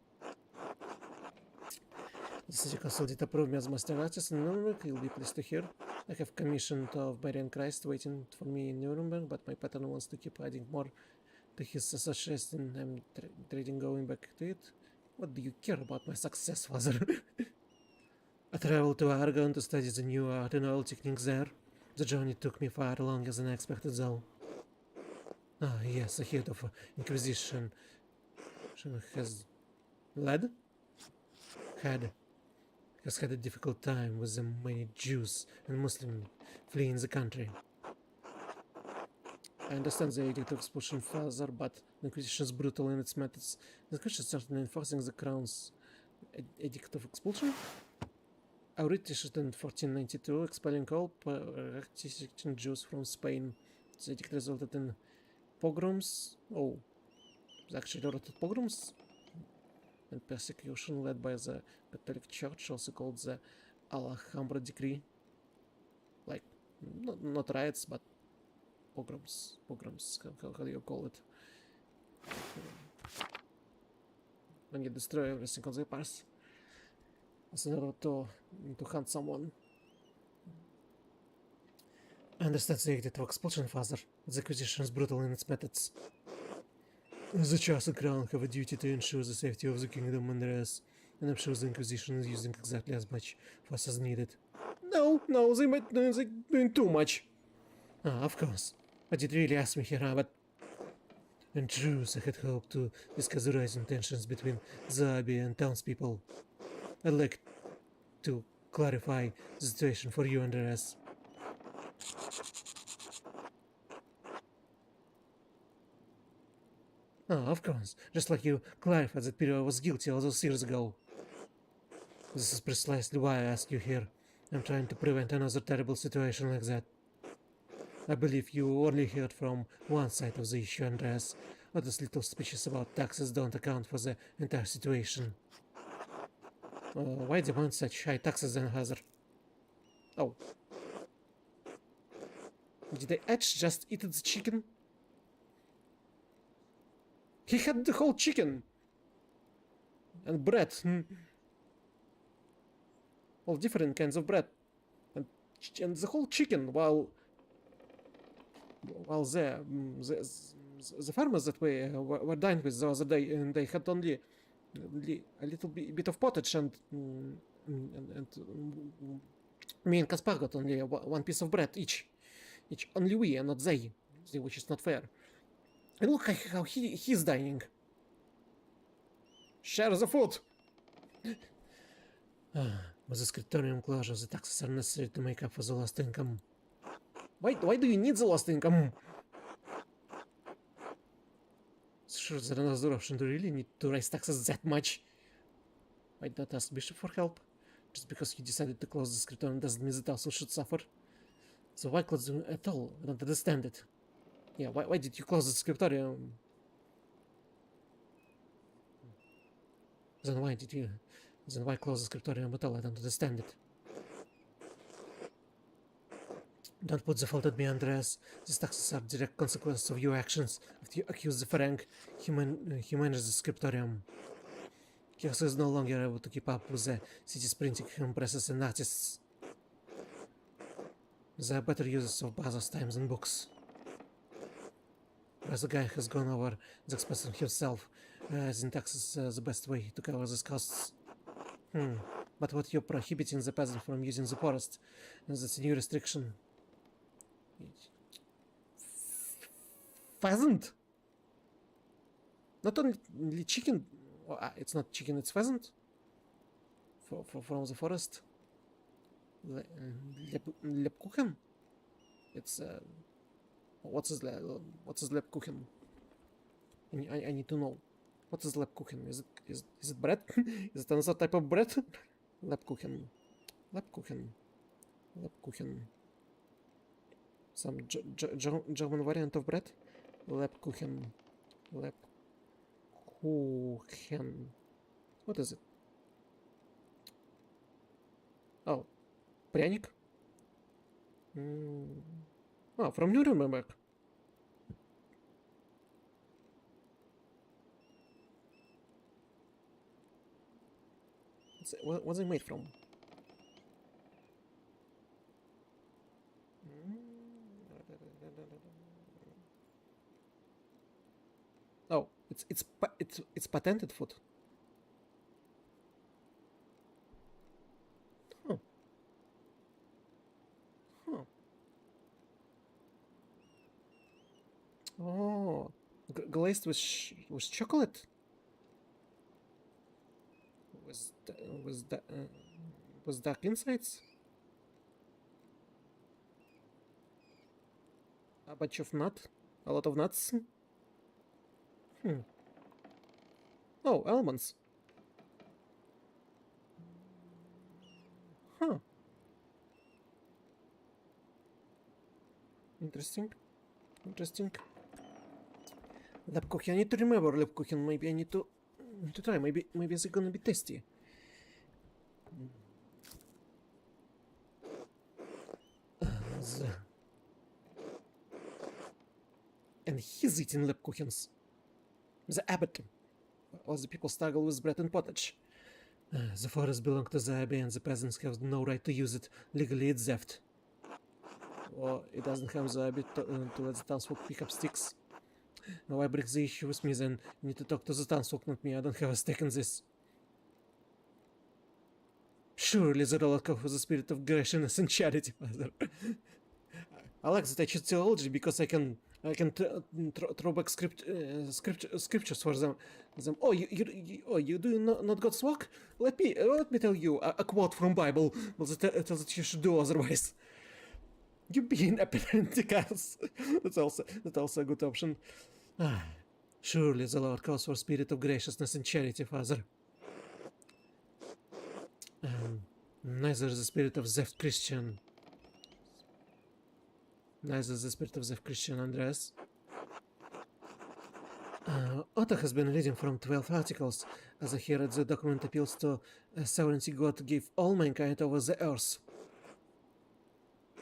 The city council did approve me as master artist in Nuremberg. You'll be pleased to hear. I have commissioned of Marian Christ waiting for me in Nuremberg, but my patron wants to keep adding more to his association. I'm trading going back to it. What do you care about my success, Father? I traveled to Aragon to study the new art and oil techniques there. The journey took me far longer than I expected, though. Ah, yes, the head of Inquisition has had a difficult time with the many Jews and Muslims fleeing the country. I understand the edict of expulsion, Father, but the Inquisition is brutal in its methods. The Inquisition started enforcing the Crown's edict of expulsion. I read issued in 1492, expelling all practicing Jews from Spain. The edict resulted in pogroms. Oh, it actually wrote pogroms and persecution led by the Catholic Church, also called the Alhambra Decree. Like, not riots, but pogroms. How do you call it? When you destroy everything on the path as an order to hunt someone. I understand the edict of expulsion, Father. The Inquisition is brutal in its methods. The Church and Crown have a duty to ensure the safety of the kingdom and the rest, and I'm sure the Inquisition is using exactly as much force as needed. No, they're doing too much. Ah, of course. But you really asked me here, but... In truth, I had hoped to discuss the rising tensions between the Abbey and townspeople. I'd like to clarify the situation for you and the rest. Ah, of course. Just like you clarified that Peter was guilty all those years ago. This is precisely why I ask you here. I'm trying to prevent another terrible situation like that. I believe you only heard from one side of the issue, Andreas. All those little speeches about taxes don't account for the entire situation. Why demand such high taxes then, Hazard? Oh. Did the edge just eat the chicken? He had the whole chicken! And bread. All different kinds of bread. And the whole chicken, while the farmers that we were dined with the other day, and they had only a little bit of pottage, and me and Kaspar got only one piece of bread each only we and not they, which is not fair. And look how he's dying. Share the food. With the scriptorium closure, the taxes are necessary to make up for the lost income. Why do you need the lost income? Sure, there's another option. Do you really need to raise taxes that much? Why not ask Bishop for help? Just because he decided to close the scriptorium doesn't mean that also should suffer. So why close it at all? I don't understand it. Yeah, why did you close the scriptorium? Then why close the scriptorium at all? I don't understand it. Don't put the fault at me, Andreas. These taxes are direct consequences of your actions. If you accuse the Frank, he managed the scriptorium. He also is no longer able to keep up with the city's printing presses and artists. They are better users of Bazar's times and books. As the guy has gone over the expense himself, raising taxes the best way to cover these costs. But what you're prohibiting the peasant from using the forest, that's a new restriction. Pheasant? Not only chicken. It's not chicken, it's pheasant. From the forest. Lebkuchen? It's what is Lebkuchen? I need to know. What is Lebkuchen? Is it bread? Is it another type of bread? Lebkuchen. Some German variant of bread? Lebkuchen. What is it? Oh, пряник? Oh, from Nuremberg. What's it made from? Oh, it's patented food. Oh, glazed with chocolate. Was dark insides? A bunch of a lot of nuts. Oh, almonds. Interesting. Lebkuchen. I need to remember Lebkuchen. Maybe I need to try. Maybe it's gonna be tasty. And he's eating Lebkuchens. The abbot. All the people struggle with bread and pottage. The forest belongs to the abbey and the peasants have no right to use it. Legally it's theft. Or it doesn't have the abbey to let the townsfolk pick up sticks. Now I bring the issue with me, then you need to talk to the townsfolk, not me. I don't have a stake in this. Surely the roller coaster with the spirit of graciousness and charity, Father. I like that I choose theology because I can throw back scriptures for them. Oh, you do not God's work? Let me tell you a quote from Bible that tells that you should do otherwise. You being apprentice. That's also a good option. Surely the Lord calls for spirit of graciousness and charity, Father. Neither the spirit of Zeft Christian. Neither the spirit of Zeft Christian, Andreas. Otto has been reading from 12 articles. As I hear it, the document appeals to sovereignty God gave all mankind over the earth.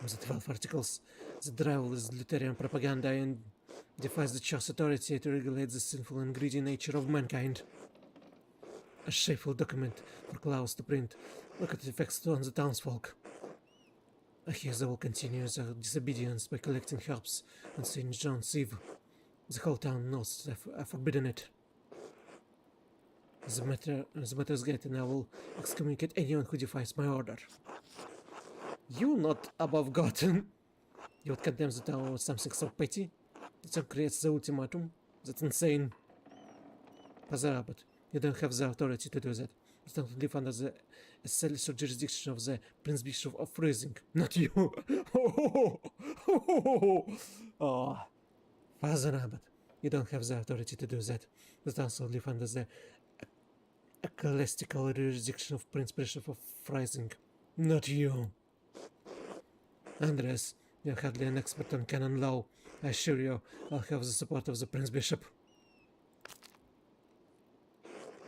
The 12 articles The drivel is Lutheran propaganda and defies the church authority to regulate the sinful and greedy nature of mankind. A shameful document for Klaus to print. Look at the effects on the townsfolk. I hear they will continue their disobedience by collecting herbs on St. John's Eve. The whole town knows I've forbidden it. The matter is getting, I will excommunicate anyone who defies my order. You not above God. You would condemn the town with something so petty? That creates the ultimatum? That's insane. Father Abbot, you don't have the authority to do that. You don't live under the celestial jurisdiction of the Prince Bishop of Freezing. Not you. Oh. Father Abbot, you don't have the authority to do that. You also live under the ecclesiastical jurisdiction of Prince Bishop of Freezing. Not you. Andres, you're hardly an expert on canon law. I assure you, I'll have the support of the Prince Bishop.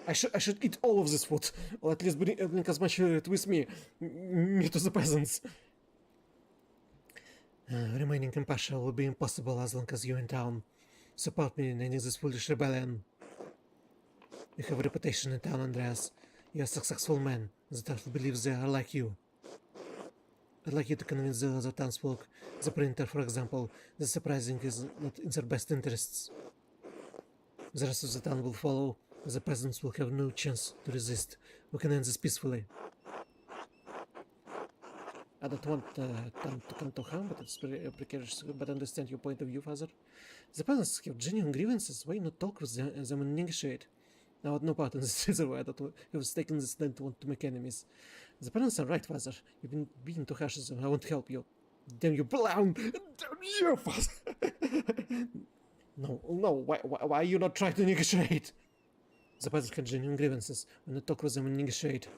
I should eat all of this food, or at least bring as much with me to the peasants. Remaining impartial will be impossible as long as you're in town. Support me in ending this foolish rebellion. You have a reputation in town, Andreas. You're a successful man. The town believes they are like you. I'd like you to convince the other townsfolk, the printer, for example, that surprising is not in their best interests. The rest of the town will follow. The peasants will have no chance to resist. We can end this peacefully. I don't want time to come to harm, but it's precarious. But I understand your point of view, Father. The peasants have genuine grievances. Why not talk with them and negotiate? Now, no part in this is why I don't have taken this land to want to make enemies. The parents are right, Father. You've been being too harsh, so I won't help you. Damn you, Brown! Damn you, Father! No, why are you not trying to negotiate? The peasants have genuine grievances. When I talk with them and negotiate,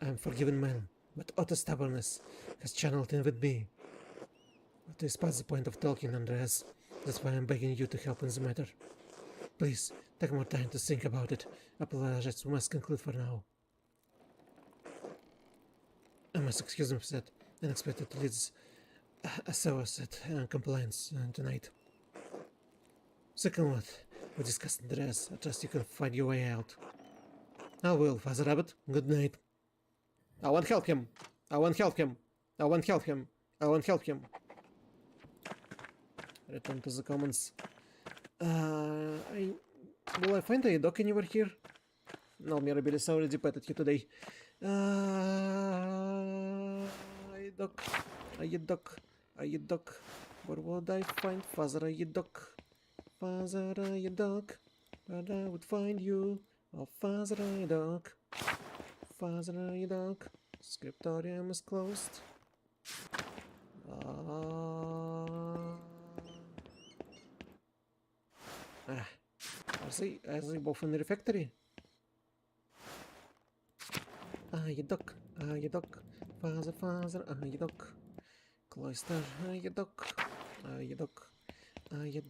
I am forgiven man, but utter stubbornness has channeled in with me. But it's past the point of talking, Andreas. That's why I'm begging you to help in the matter. Please, take more time to think about it. Apologize, we must conclude for now. I must excuse me for that unexpected leads a source at compliance tonight. Second what we discussed in the rest. I trust you can find your way out. I will, Father Rabbit. Good night. I won't help him. I won't help him. I won't help him. I won't help him. Return to the commons. Will I find a dock anywhere here? No, Mirabilis already petted you today. I dock. Where would I find Father Dock? Father Dock, where I would find you. Oh, Father Dock. Father Dock. Scriptorium is closed. Are they both in the refectory? You duck. Father, you duck. Cloister, you duck. You duck. You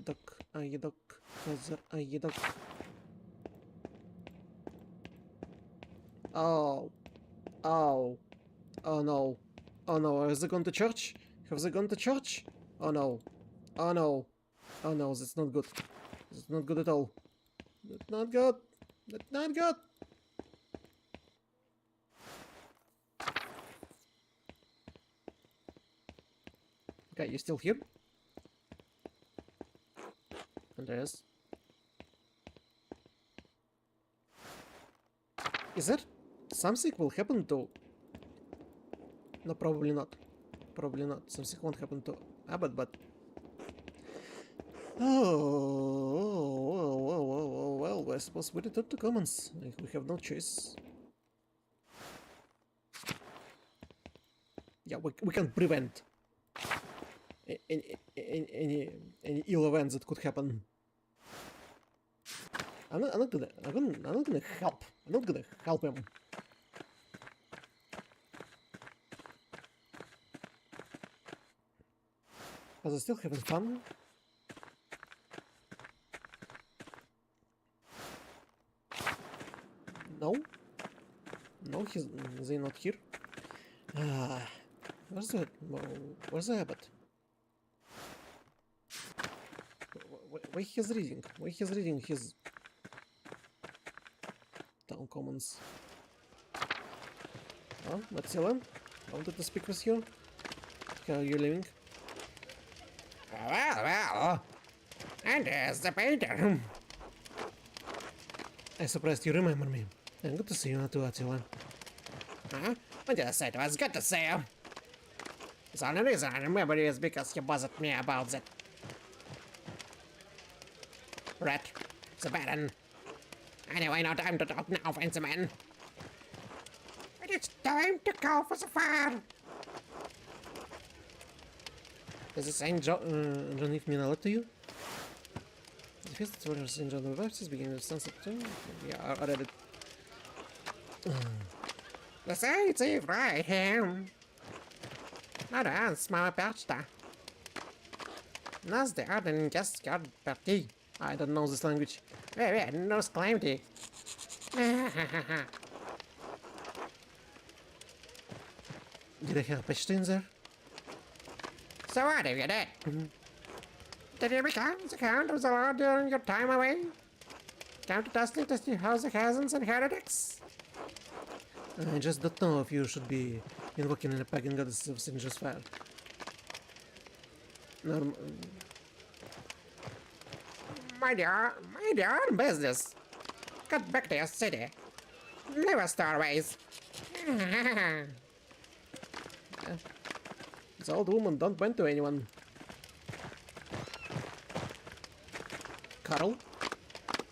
duck. You duck. Father, you duck. Oh no. Have they gone to church? Oh no. That's not good. That's not good at all. That's not good. Okay, you still here? Andreas? Is there something will happen to... No, probably not. Something won't happen to Abbott, but... Well, I suppose we return to commons. We have no choice. Yeah, we can prevent any ill events that could happen. I'm not gonna help. I'm not gonna help him. Are they still having fun? No, they're not here. Where's the abbot? Why he's reading? Why he's reading his town commons? Oh, Matilda, I wanted to speak with you. How are you living? Well, and there's the painter. I'm surprised you remember me. And good to see you too, Attila. Huh? I just said it was good to see you. The only reason I remember you is because you buzzed me about that rat, the baron. Anyway, no time to talk now, fancy man. It's time to go for the fire. Does it Saint John underneath me a lot to you? The first order of Saint John the Baptist beginning with sunset too? Yeah, I read it. The saints is right here. Now that's my pasta. Nas the Arden just got party. I don't know this language. Wait, no calamity. Did I have a in there? So what have you did? Did you become the Count of the Lord during your time away? Come to test your house of cousins and heretics? I just don't know if you should be invoking a pagan goddess of St. John's fire. Mind your own business. Get back to your city. Leave us to our ways. This old woman don't went to anyone. Carl?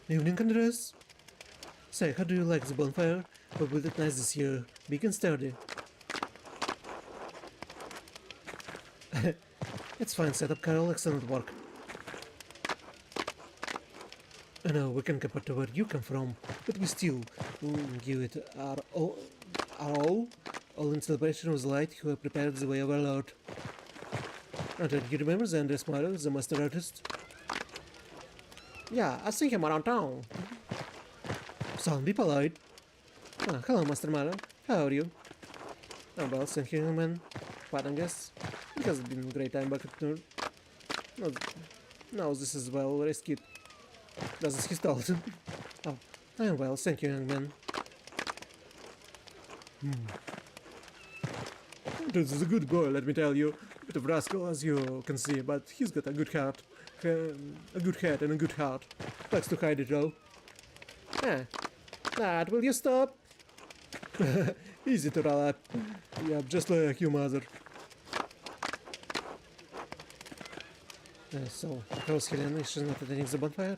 Evening, Andres. Say, how do you like the bonfire? We built it nice this year. Big and sturdy. It's fine setup, Carl. Excellent work. I know we can compare to where you come from, but we still give it our all in celebration of the light who have prepared the way of our Lord. And do you remember the Andres Maro, the master artist? Yeah, I see him around town. Son, be polite. Ah, hello, Master Maro. How are you? I'm well, thank you, man. Pardon, guess. It has been a great time back at Nur. No, this is well rescued. This is his thought. Oh, I am well, thank you, young man. This is a good boy, let me tell you. A bit of rascal, as you can see, but he's got a good heart. A good head and a good heart. Likes to hide it, though. Ah, Dad, will you stop? Easy to roll up. Yeah, just like your mother. So, how's Helena? She's not attending the bonfire?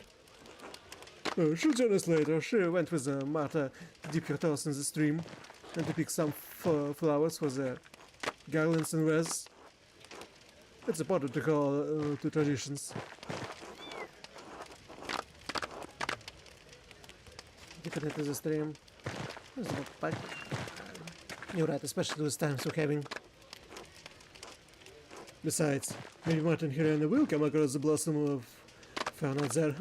She'll join us later. She went with Martha to dip her toes in the stream and to pick some flowers for the garlands and wreaths. It's important to call to traditions. Dip it into the stream. There's a backpack. You're right, especially those times we're having. Besides, maybe Martin and Helena will come across the blossom of found out there.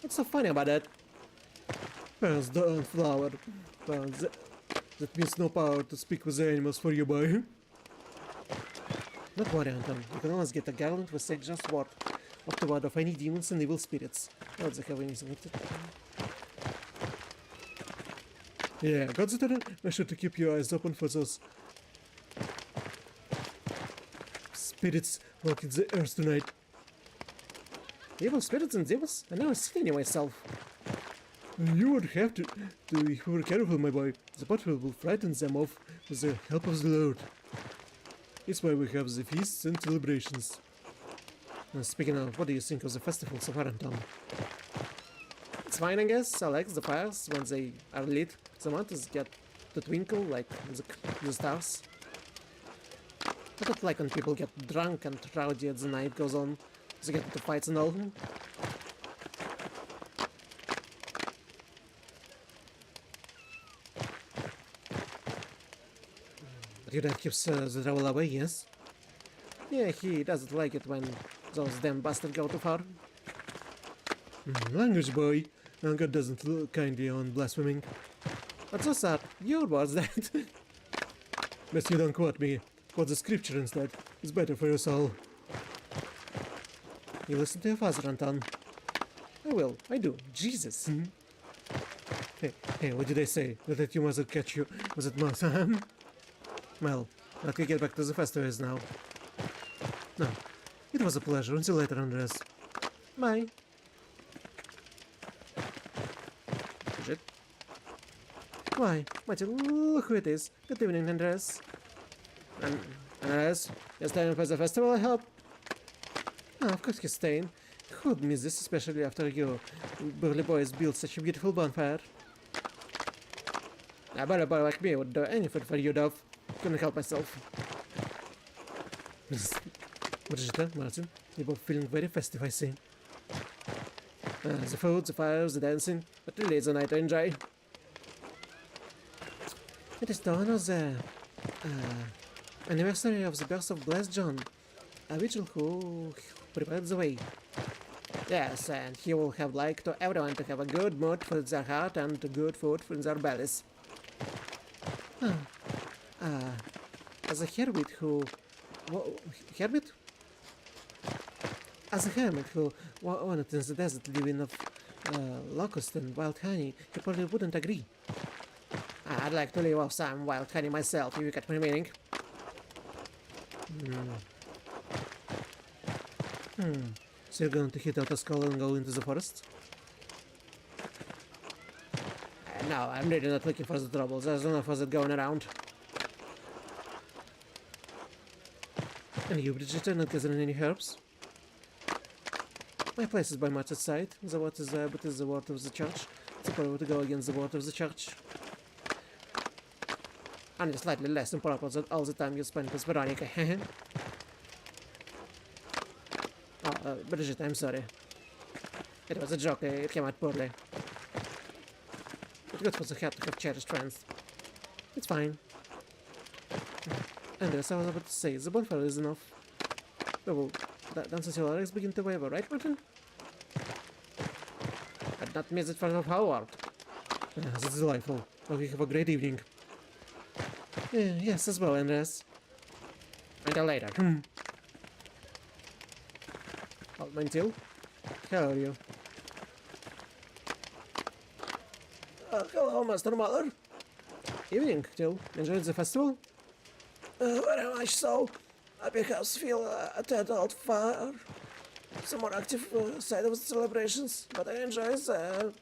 What's so funny about that? Parents don't flower. Well, that means no power to speak with the animals for you, boy. Don't worry, Anton. You can always get a garland with Sajeas sword of the ward of any demons and evil spirits. Not they have anything with it. Yeah, consider make sure to keep your eyes open for those spirits walking the earth tonight. Evil spirits and devils? I never seen any myself. You would have to if you were careful, my boy. The bottle will frighten them off with the help of the Lord. It's why we have the feasts and celebrations. Speaking of, what do you think of the festivals of Aranton? It's fine, I guess. I like the fires when they are lit. The mountains get to twinkle like the stars. I don't like when people get drunk and rowdy as the night goes on. They get into fights and all. But your dad keeps the trouble away, yes? Yeah, he doesn't like it when those damn bastards go too far. Language, boy. God doesn't look kindly on blaspheming. What's so sad? Your words, that. Best you don't quote me. Quote the scripture instead. It's better for your soul. You listen to your father, Anton. I will. I do. Jesus. Hey, what did I say? That you must catch you. Was it mouse? Well, let me get back to the festivals now. No, it was a pleasure. Until later, Andres. Bye. Shit. Why, Martin, look who it is. Good evening, Andres. Andres, you're staying for the festival, I hope? Ah, of course he's staying. Who'd miss this, especially after you burly boys built such a beautiful bonfire? A burly boy like me would do anything for you, Dove. Couldn't help myself. Brigitte, Martin, you're both feeling very festive, I see. The food, the fires, the dancing, but really it's a night to enjoy. It is the honor the anniversary of the birth of Blessed John, a vigil who prepared the way. Yes, and he will have like to everyone to have a good mood for their heart and good food for their bellies. As a hermit who... hermit? As a hermit who wanted in the desert living of locust and wild honey, he probably wouldn't agree. I'd like to live off some wild honey myself, if you get my meaning. So you're going to hit out a skull and go into the forest? No, I'm really not looking for the trouble. There's enough of it going around. And you, Brigitte, not gathering any herbs? My place is by much outside. The water is there, but it's the word of the church. It's a power to go against the word of the church. Only slightly less improper than all the time you spent with Veronica. Brigitte, I'm sorry. It was a joke, it came out poorly. It's good for the heart to have cherished friends. It's fine. Andres, I was about to say, the bonfire is enough. Well, dances your legs begin to waver, right, Martin? I'd not miss it for Howard. That's delightful. Hope you have a great evening. Yes, as well, Andres. Until later. Oh, Mantil? How are you? Hello, Master Mother. Evening, Till. Enjoyed the festival? Very much so. I perhaps feel a tad out far. Some more active side of the celebrations, but I enjoy the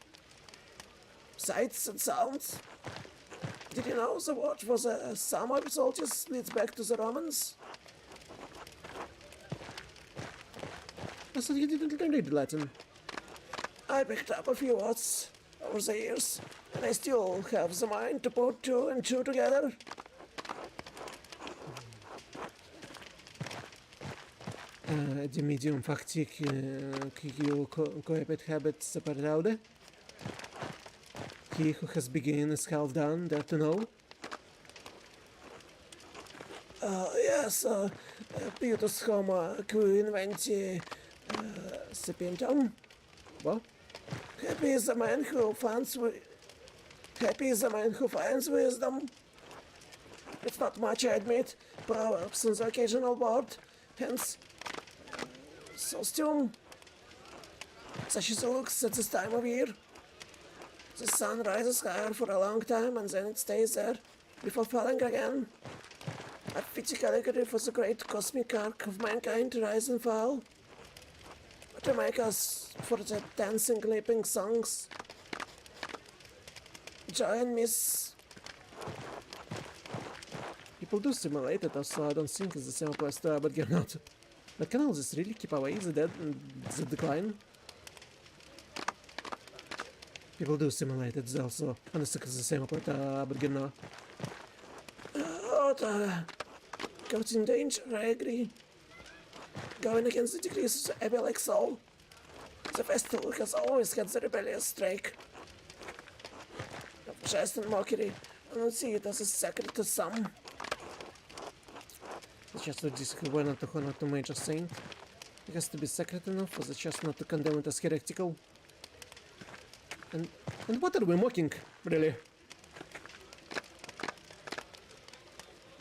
sights and sounds. Did you know the word for the summer solstice leads back to the Romans? I thought you didn't read Latin. I picked up a few words over the years, and I still have the mind to put two and two together. The medium factic coepet habit separate. He who has begun is half done, dare to know. Yes, Piutus homo qui inventi sapientum. What? Happy is the man who finds wisdom. It's not much, I admit. Proverbs and the occasional word, hence solstium. Such as it looks at this time of year. The sun rises higher for a long time and then it stays there before falling again. A fitting allegory for the great cosmic arc of mankind to rise and fall. To make us for the dancing, leaping songs. Joy and miss. People do simulate it, so I don't think it's the same applies to but you're not. But can all this really keep away the decline? People do simulate it also. I don't think it's the same applies to but you're not. Got in danger, I agree. Going against the degrees of the rebellic soul. The festival has always had the rebellious streak. Of jest and mockery, I don't see it as a sacred to some. The chest of this who were not to honor to major saint. It has to be sacred enough for the chest not to condemn it as heretical. And what are we mocking, really?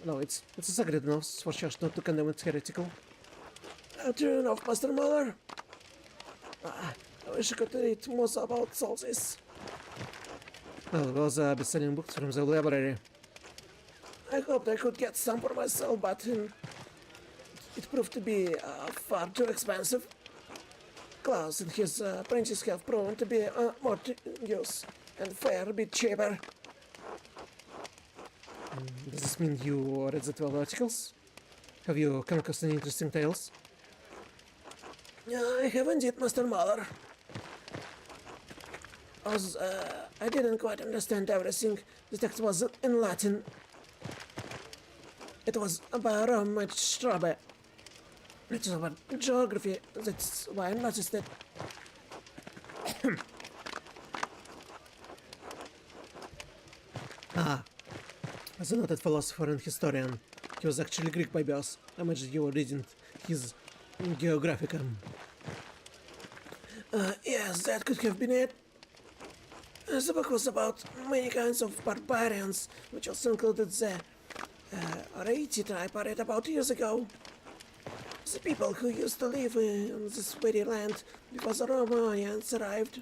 No, it's a sacred enough for church not to condemn it heretical. True enough, Master Mother. I wish I could read more about Sajeas. Well, those are best-selling books from the library. I hoped I could get some for myself, but it proved to be far too expensive. Klaus and his apprentices have proven to be more use and fair, a bit cheaper. Does this mean you read the 12 articles? Have you come across any interesting tales? I have indeed, Master Mother. As I didn't quite understand everything. The text was in Latin. It was about my strawberry. It's about geography. That's why I noticed it. As a noted philosopher and historian, he was actually Greek by birth. I imagine you were reading his Geographicum. Yes, that could have been it. The book was about many kinds of barbarians, which also included the Areti tribe I read about years ago. The people who used to live on this very land before the Romans arrived.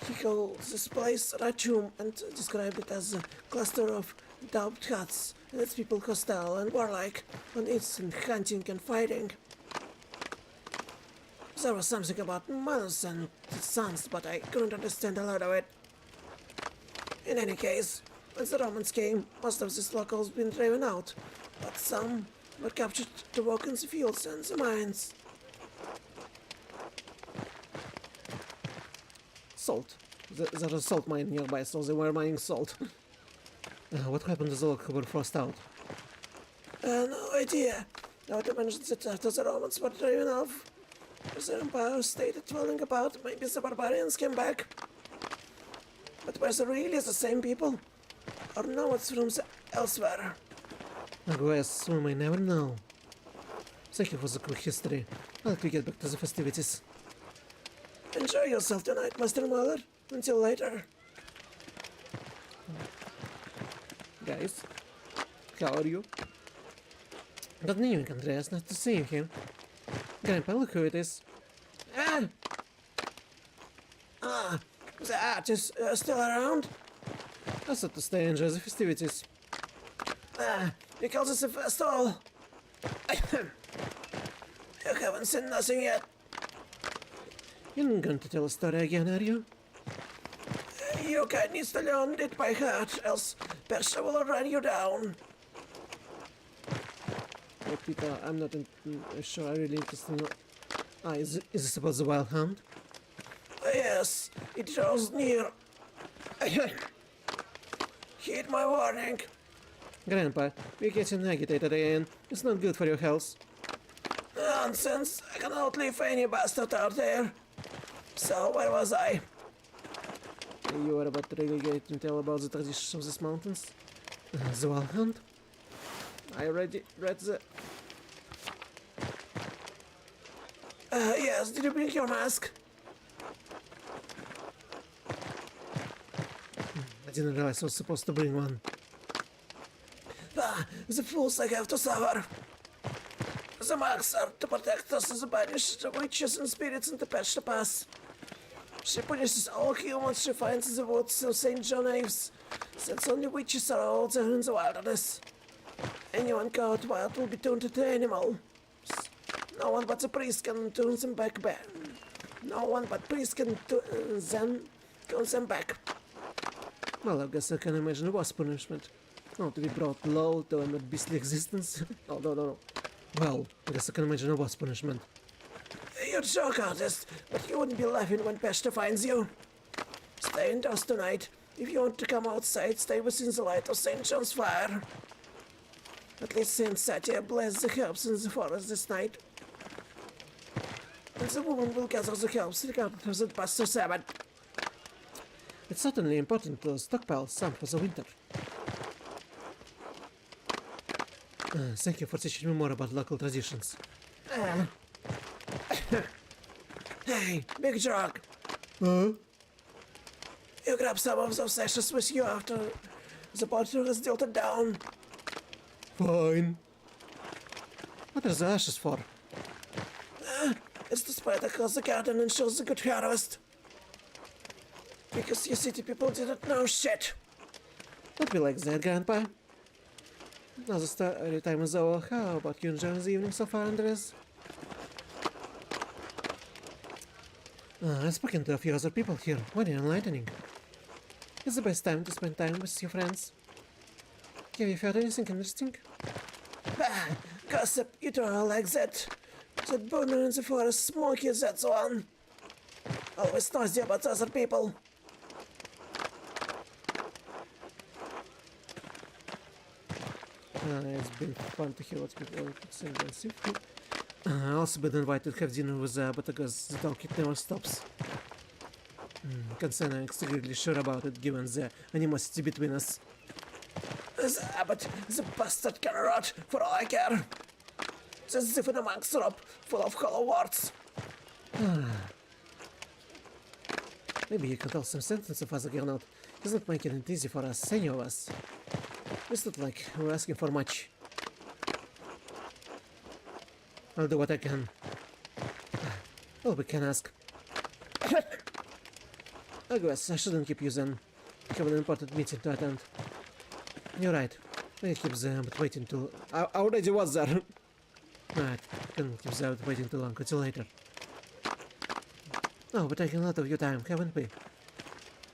He called this place Rachum and described it as a cluster of daubed huts, and its people hostile and warlike, on instant hunting and fighting. There was something about mothers and sons, but I couldn't understand a lot of it. In any case, when the Romans came, most of these locals been driven out, but some were captured to work in the fields and the mines. Salt. There's a salt mine nearby, so they were mining salt. What happened to the local who were forced out? No idea. Now to mention that after the Romans were driven off, the empire stayed dwelling about, maybe the barbarians came back. But were they really the same people? Or nomads from elsewhere? I guess we may never know. Thank you for the quick history. I'll let you get back to the festivities. Enjoy yourself tonight, Master Mother. Until later. Guys, how are you? Good evening, Andreas. Nice to see you here. Grandpa, look who it is. The artist still around? I said to stay and enjoy the festivities. Because it's a festival. You haven't seen nothing yet. You're not going to tell a story again, are you? You guys need to learn it by heart, else Persia will run you down. Oh, Peter, I'm not sure I'm really interested in... is this about the wild hound? Yes, it draws near. Heed my warning. Grandpa, you're getting agitated again. It's not good for your health. Nonsense. I can outlive any bastard out there. So, where was I? You were about to really tell about the traditions of these mountains? The wild hunt? I already read the... Yes, did you bring your mask? I didn't realize I was supposed to bring one. The fools I have to suffer. The marks are to protect us as banish the witches and spirits in the Persia Pass. She punishes all humans she finds in the woods of St. John Aves, since only witches are allowed there in the wilderness. Anyone caught wild will be turned into animal. No one but the priest can turn them back. No one but priest can then turn them back. Well, I guess I can imagine a worse punishment. Oh, to be brought low to an beastly existence? No. Well, I guess I can imagine a worse punishment. You joke, artist, but you wouldn't be laughing when Peshta finds you. Stay indoors tonight. If you want to come outside, stay within the light of St. John's fire. At least St. Sajeas bless the herbs in the forest this night. And the woman will gather the herbs regardless of the pastor Sabbath. It's certainly important to stockpile some for the winter. Thank you for teaching me more about local traditions. Hey, Big Jog. You grab some of those ashes with you after The bottle is tilted down. Fine. What are the ashes for? It's the spray that kills the garden and shows the good harvest. Because you city people didn't know shit. Don't be like that, Grandpa. Now the story time is over. How about you enjoying the evening so far, Andres? I've spoken to a few other people here. Very enlightening. It's the best time to spend time with your friends. Have you heard anything interesting? Bah, gossip, you don't like that. That burner in the forest, Smokey, that's one. Always noisy about other people. It's been fun to hear what people are saying and simply. I also been invited to have dinner with but I guess the talk it never stops. Concern I'm extremely sure about it given the animosity between us. But the bastard can rot for all I care. The zipping among syrup full of hollow words. Maybe you can tell some sentence of us again out. He's not making it easy for us, any of us. It's not like we're asking for much. I'll do what I can. All we can ask. I guess I shouldn't keep you then. I have an important meeting to attend. You're right. I keep them but waiting too. I already was there. Right, can't keep them waiting too long. Until later. Oh, we're taking a lot of your time, haven't we?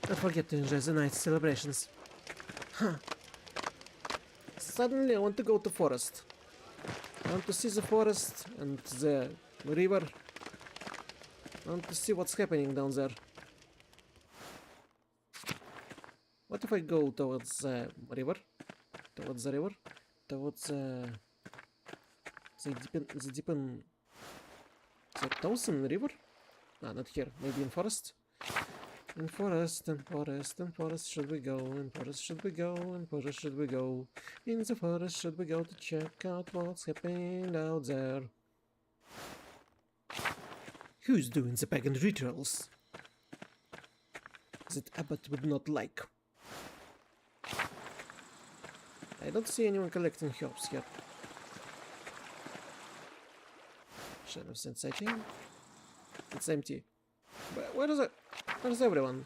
Don't forget to enjoy the night's celebrations. Huh. Suddenly I want to go to forest. I want to see the forest and the river. I want to see what's happening down there. What if I go towards the river? Towards the river? Towards the deepen... The Thousand River? Ah, not here. Maybe in forest? In forest, in forest, in forest should we go, in forest should we go, in forest should we go, in the forest should we go to check out what's happening out there. Who's doing the pagan rituals? That Abbot would not like. I don't see anyone collecting herbs here. Shrine of Saint Sajeas. It's empty. But where is it? Where's everyone?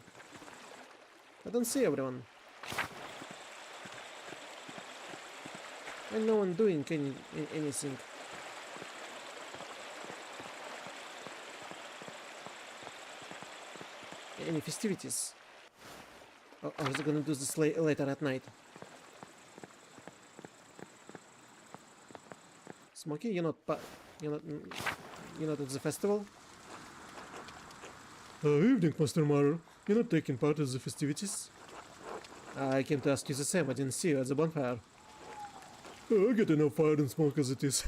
I don't see everyone. And no one doing anything. Any festivities? Or are they gonna do this later at night? Smokey, you're not at the festival? Evening, Master Maru. You're not taking part in the festivities? I came to ask you the same. I didn't see you at the bonfire. I get enough fire and smoke as it is.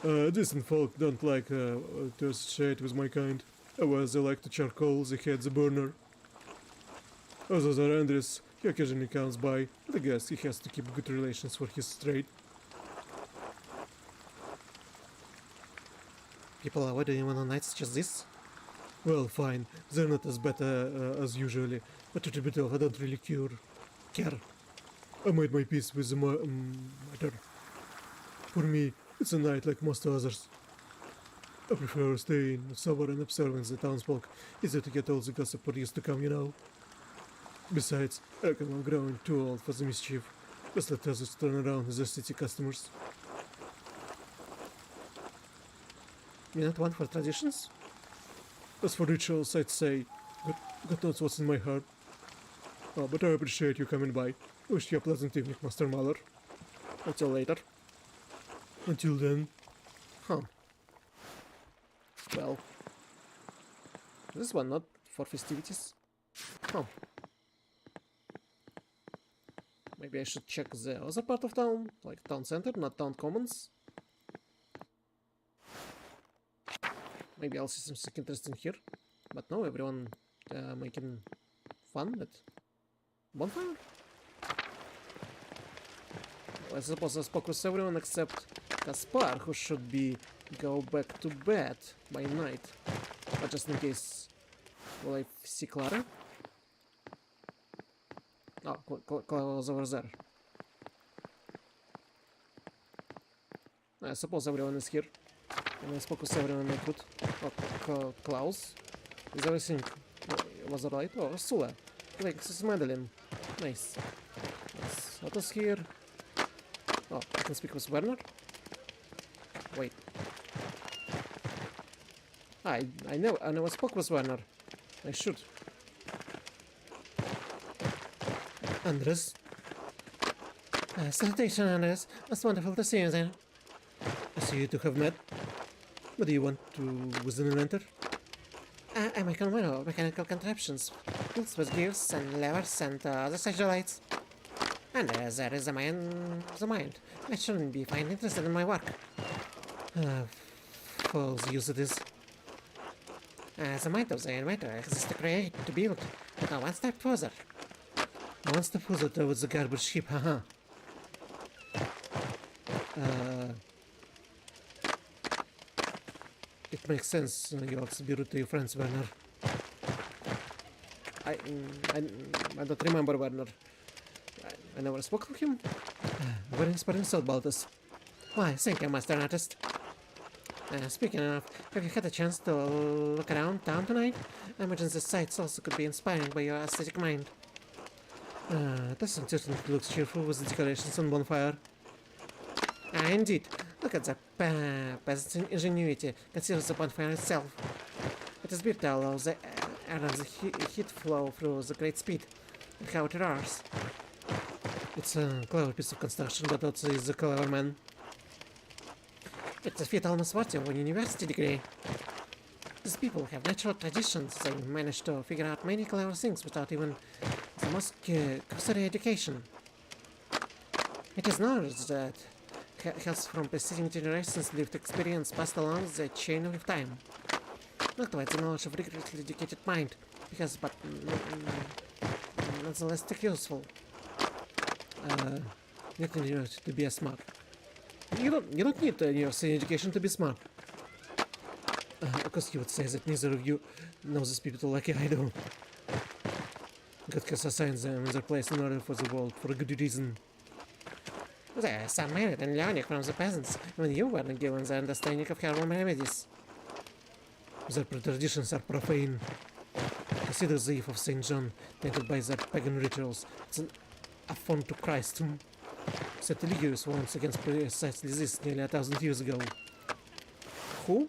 Decent folk don't like to associate with my kind. Otherwise, they like to charcoal the head the burner. Other than Andres, he occasionally comes by, but I guess he has to keep good relations for his trade. People are waiting on nights such as this? Well, fine. They're not as bad as usually, but a bit of I don't really care. I made my peace with the matter. For me, it's a night like most others. I prefer staying sober and observing the townsfolk. Easier to get all the gossip produced to come, you know. Besides, I reckon I'm growing too old for the mischief. Just let others turn around with their city customers. You're not one for traditions? As for rituals, I'd say, God knows what's in my heart. Oh, but I appreciate you coming by. Wish you a pleasant evening, Master Mahler. Until later. Until then. Huh. Well. This one not for festivities? Huh. Maybe I should check the other part of town, like town center, not town commons. Maybe I'll see something interesting here. But no, everyone making fun at bonfire? Well, I suppose I spoke with everyone except Kaspar, who should be go back to bed by night. But just in case, will I see Clara? Oh, close over there. I suppose everyone is here. And I spoke with everyone I could. Oh, Klaus? Is everything was alright? Oh, Ursula. Like, this is Madeline. Nice. Yes. What is here? Oh, I can speak with Werner? Wait. I never spoke with Werner. I should. Andres? Salutation, Andres. It's wonderful to see you there. I see you two have met. What do you want to within an enter? I make on window mechanical contraptions, built with gears and levers and other such delights. And there is the mind. I shouldn't be find interested in my work. Fools use it is. The mind of the inventor exists to create, to build. Now one step further. One step further towards the garbage heap, haha. It makes sense. You also be rude to your friends, Werner. I don't remember Werner. I never spoke to him. Very inspiring thought about this. Why, thank you, Master Artist. Speaking of, have you had a chance to look around town tonight? I imagine the sights also could be inspired by your aesthetic mind. This certainly looks cheerful with the decorations and bonfire. Indeed. Look at the peasant's ingenuity. Consider the bonfire itself. It is built to allow the air and the heat flow through the great speed, and how it roars. It's a clever piece of construction, but also is a clever man. It's a feat almost worthy of a university degree. These people have natural traditions. They manage to figure out many clever things without even the most cursory education. It is knowledge that has from preceding generations lived experience passed along the chain of time. Not quite the knowledge of rigorously educated mind, because but nonetheless useful. You need to be a smart. You don't need a university education to be smart. Of course, you would say that neither of you knows these people like I do. God has assigned them in their place in order for the world for a good reason. There are some merit in learning from the peasants when you weren't given the understanding of herbal remedies. Their traditions are profane. Consider the eve of St. John, tainted by their pagan rituals. It's an affront to Christ. Set Eligius once against precisely this nearly 1,000 years ago. Who?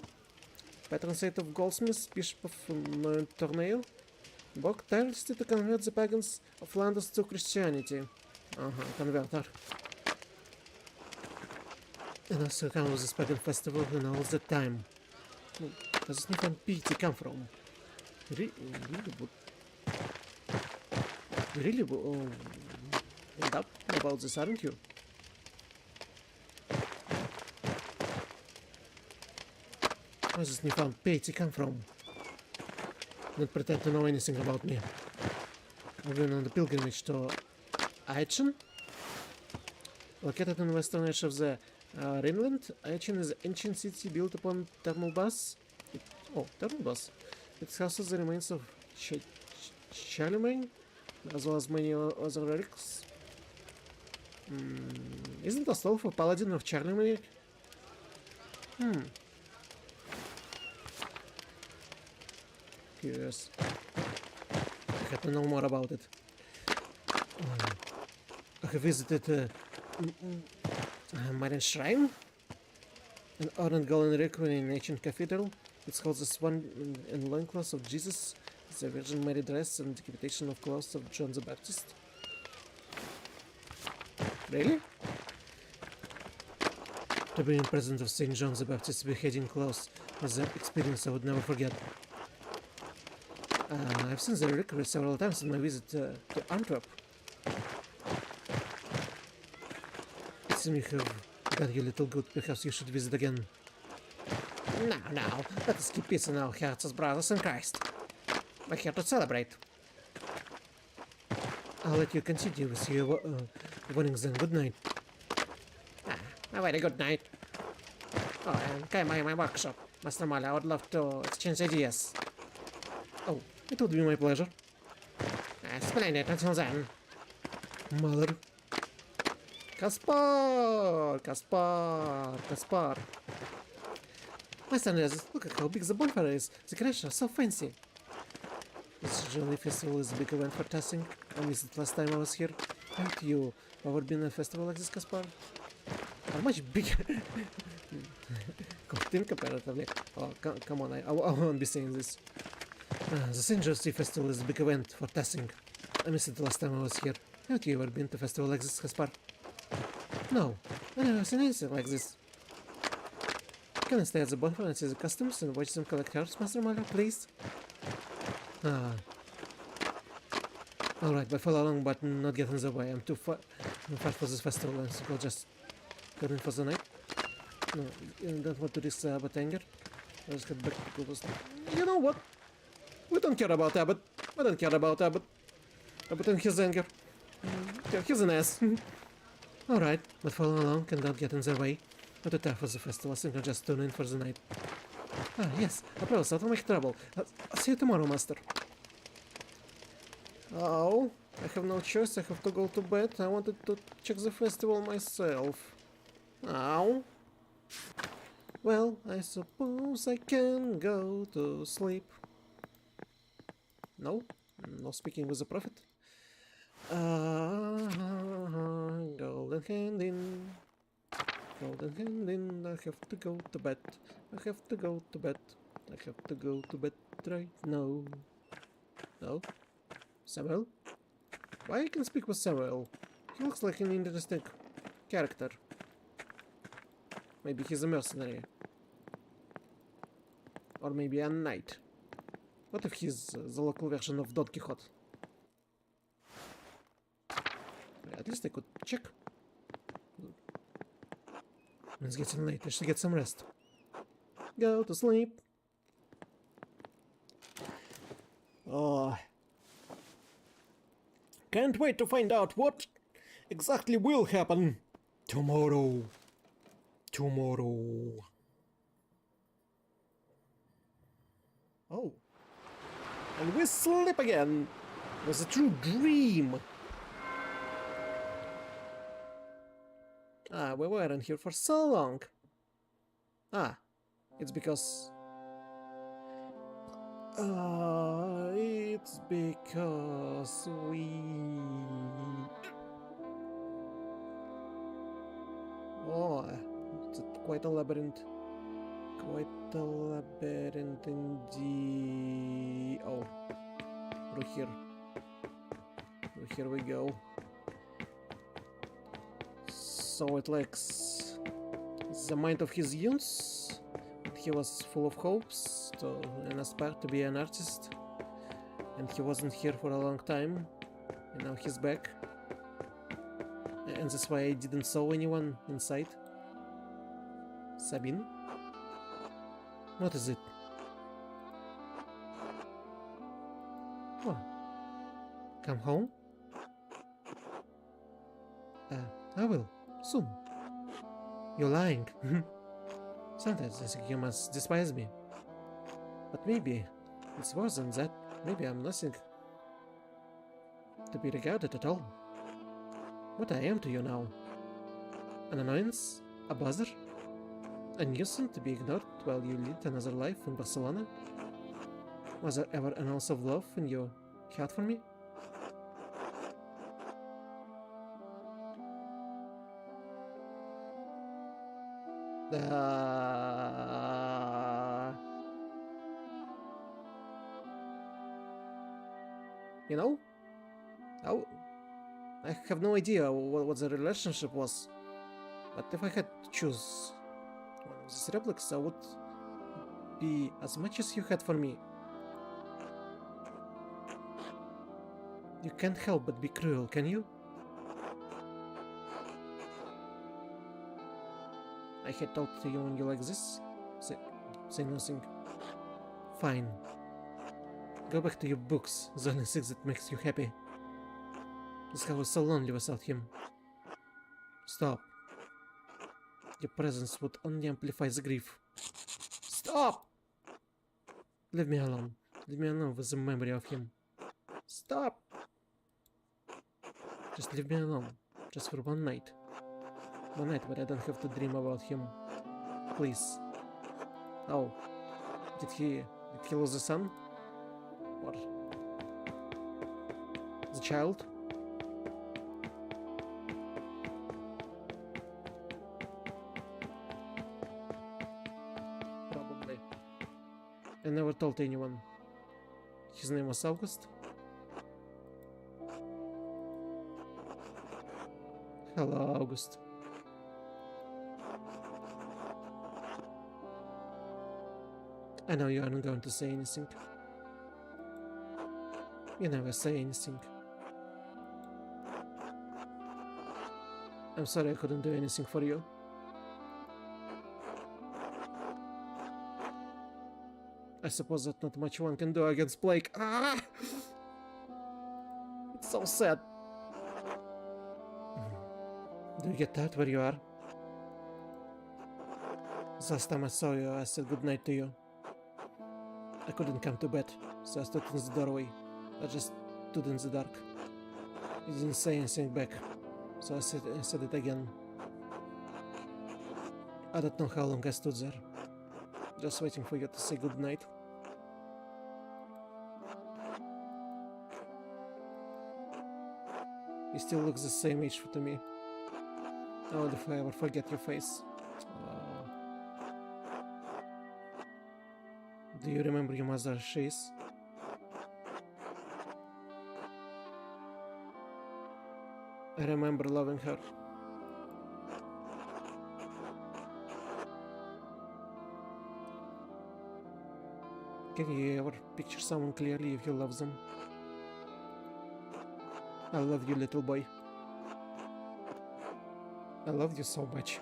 Patron saint of goldsmiths, bishop of Tourneo? Bog tirelessly to convert the pagans of Flanders to Christianity. Converter. And also how was this pagan festival and all that time? Does this Nathan Pity come from? Really would up about this, aren't you? Where does this newfound piety come from? Don't pretend to know anything about me. I've been on the pilgrimage to Aachen, located in the western edge of the Rhineland. Aachen is an ancient city built upon thermal baths. Thermal baths. It houses the remains of Charlemagne, as well as many other relics. Isn't Ostolf a paladin of Charlemagne? Curious. I have to know more about it. I have visited Marian Shrine, an ardent golden reliquary in an ancient cathedral. It holds the swan and loincloths of Jesus, the Virgin Mary dress, and the decapitation of clothes of John the Baptist. Really? To be in presence of St. John the Baptist's beheading clothes was an experience I would never forget. I've seen the reliquary several times in my visit to Antwerp. It seems you have done you little good. Perhaps you should visit again. Now, let us keep peace in our hearts as brothers in Christ. We're here to celebrate. I'll let you continue with your warnings then. Good night. A very good night. Oh, and come by my workshop, Master Molly. I would love to exchange ideas. Oh, it would be my pleasure. Splendid. Until then. Mother. Kaspar! Kaspar! Kaspar! My son is, look at how big the bonfire is. The creation is so fancy. This Jolly Festival is a big event for testing. I missed it last time I was here. Haven't you ever been at a festival like this, Kaspar? How much bigger? Comparatively. Oh, come on, I won't be saying this. The St. Josie Festival is a big event for testing. I missed it the last time I was here. Haven't you ever been to a festival like this, Kaspar? No, I never seen anything like this. Can I stay at the bonfire and see the customs and watch them collect hearts, Master Mother, please? Ah. Alright, but follow along, but not get in the way. I'm too far for this festival, and so I'll just go in for the night. No, you don't want to risk Abbott anger. I'll just get back to the You know what? We don't care about Abbott. We don't care about Abbott. Abbott and his anger. He's an ass. Alright, but follow along and don't get in their way. Not too tough for the festival, so I'll just tune in for the night. Ah, yes, I promise, I don't make trouble. I'll see you tomorrow, Master. Oh, I have no choice, I have to go to bed. I wanted to check the festival myself. Oh. Well, I suppose I can go to sleep. No? No speaking with the prophet? Golden hand in. Golden hand in. I have to go to bed. I have to go to bed. I have to go to bed right now. No? Samuel? Why I can speak with Samuel? He looks like an interesting character. Maybe he's a mercenary. Or maybe a knight. What if he's the local version of Don Quixote? At least I could check. It's getting late, I should get some rest. Go to sleep. Oh. Can't wait to find out what exactly will happen tomorrow. Tomorrow. Oh. And we sleep again. It was a true dream. Ah, we weren't here for so long. Ah, it's because... It's because we... Oh, it's quite a labyrinth. Quite a labyrinth indeed. Oh, through here. Through here we go. So it lacks the mind of his youth. He was full of hopes and aspired to be an artist. And he wasn't here for a long time. And now he's back. And that's why I didn't saw anyone inside. Sabine? What is it? Oh. Come home? I will. Soon. You're lying. Sometimes I think you must despise me. But maybe it's worse than that. Maybe I'm nothing to be regarded at all. What I am to you now? An annoyance? A bother? A nuisance to be ignored while you lead another life in Barcelona? Was there ever an ounce of love in your heart for me? You know? I have no idea what the relationship was. But if I had to choose one of these replics, I would be as much as you had for me. You can't help but be cruel, can you? I had talked to you when you like this. Say nothing. Fine. Go back to your books, the only thing that makes you happy. This house is so lonely without him. Stop. Your presence would only amplify the grief. Stop! Leave me alone. Leave me alone with the memory of him. Stop! Just leave me alone. Just for one night. One night where I don't have to dream about him. Please. Oh. Did he lose the son? Or the child? Probably. I never told anyone. His name was August? Hello, August. I know you aren't going to say anything. You never say anything. I'm sorry I couldn't do anything for you. I suppose that not much one can do against plague. Ah! It's so sad. Do you get that where you are? The last time I saw you, I said goodnight to you. I couldn't come to bed, so I stood in the doorway. I just stood in the dark. You didn't say anything back, so I said it again. I don't know how long I stood there, just waiting for you to say goodnight. You still look the same age to me. I wonder if I ever forget your face. Do you remember your mother, Sajeas? I remember loving her. Can you ever picture someone clearly if you love them? I love you, little boy. I love you so much.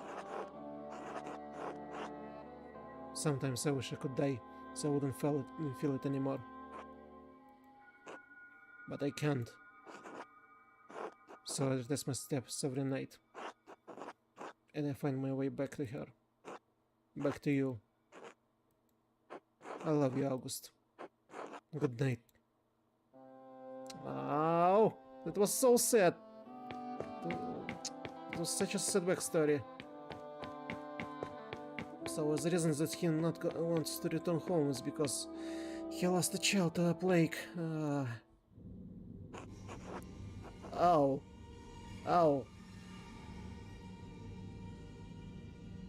Sometimes I wish I could die, so I wouldn't feel it anymore. But I can't. So I retrace my steps every night. And I find my way back to her. Back to you. I love you, August. Good night. Ow! That was so sad. It was such a sad backstory. So the reason that he wants to return home is because he lost a child to a plague. Ow. Ow.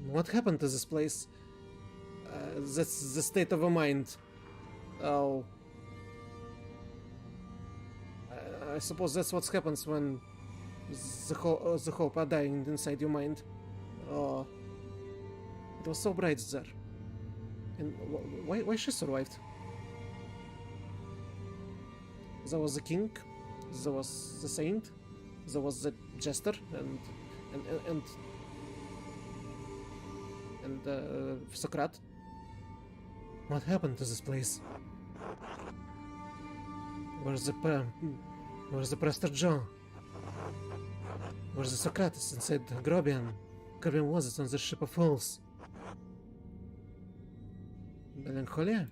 What happened to this place? That's the state of a mind. Oh. I suppose that's what happens when the hope are dying inside your mind. Oh. It was so bright there. And why she survived? There was the king, there was the saint, there was the jester, and Socrates. What happened to this place? Where's the Prester John? Where's the Socrates inside Grobian? Grobian was it on the ship of fools? Melancholia?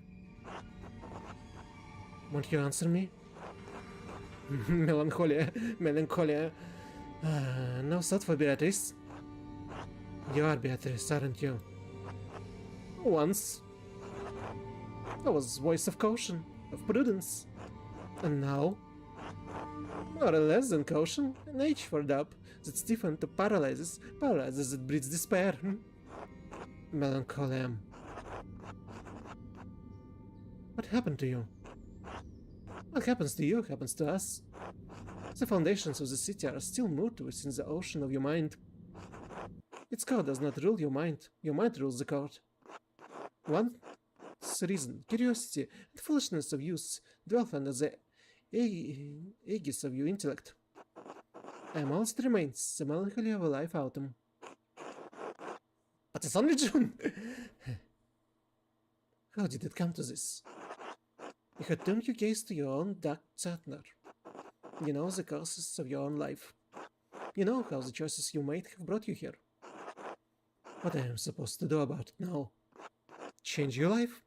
Won't you answer me? Melancholia, melancholia. No thought for Beatrice. You are Beatrice, aren't you? Once. I was voice of caution, of prudence. And now? More or less than caution, an age for doubt that's different to paralysis that breeds despair. Melancholia. What happened to you? What happens to you happens to us. The foundations of the city are still moored within the ocean of your mind. Its core does not rule your mind rules the core. One reason, curiosity, and foolishness of youth dwell under the aegis of your intellect. And all that remains the melancholy of a life autumn. But it's only June! How did it come to this? You had turned your gaze to your own dark Satner. You know the courses of your own life. You know how the choices you made have brought you here. What I am supposed to do about it now? Change your life?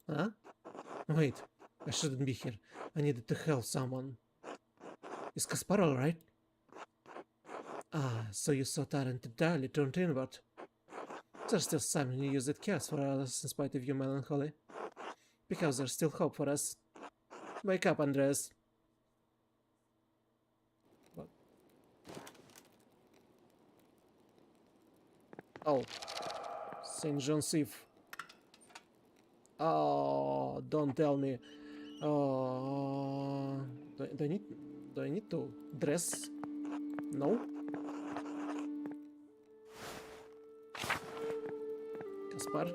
Huh? Wait, I shouldn't be here. I needed to help someone. Is Kaspar alright? Ah, so you thought Aren't entirely turned inward. There's still something in you that cares for us in spite of your melancholy. Because there's still hope for us. Wake up, Andres. What? Oh. St. John's Eve. Oh, don't tell me. Oh, do I need to dress? No. Kaspar?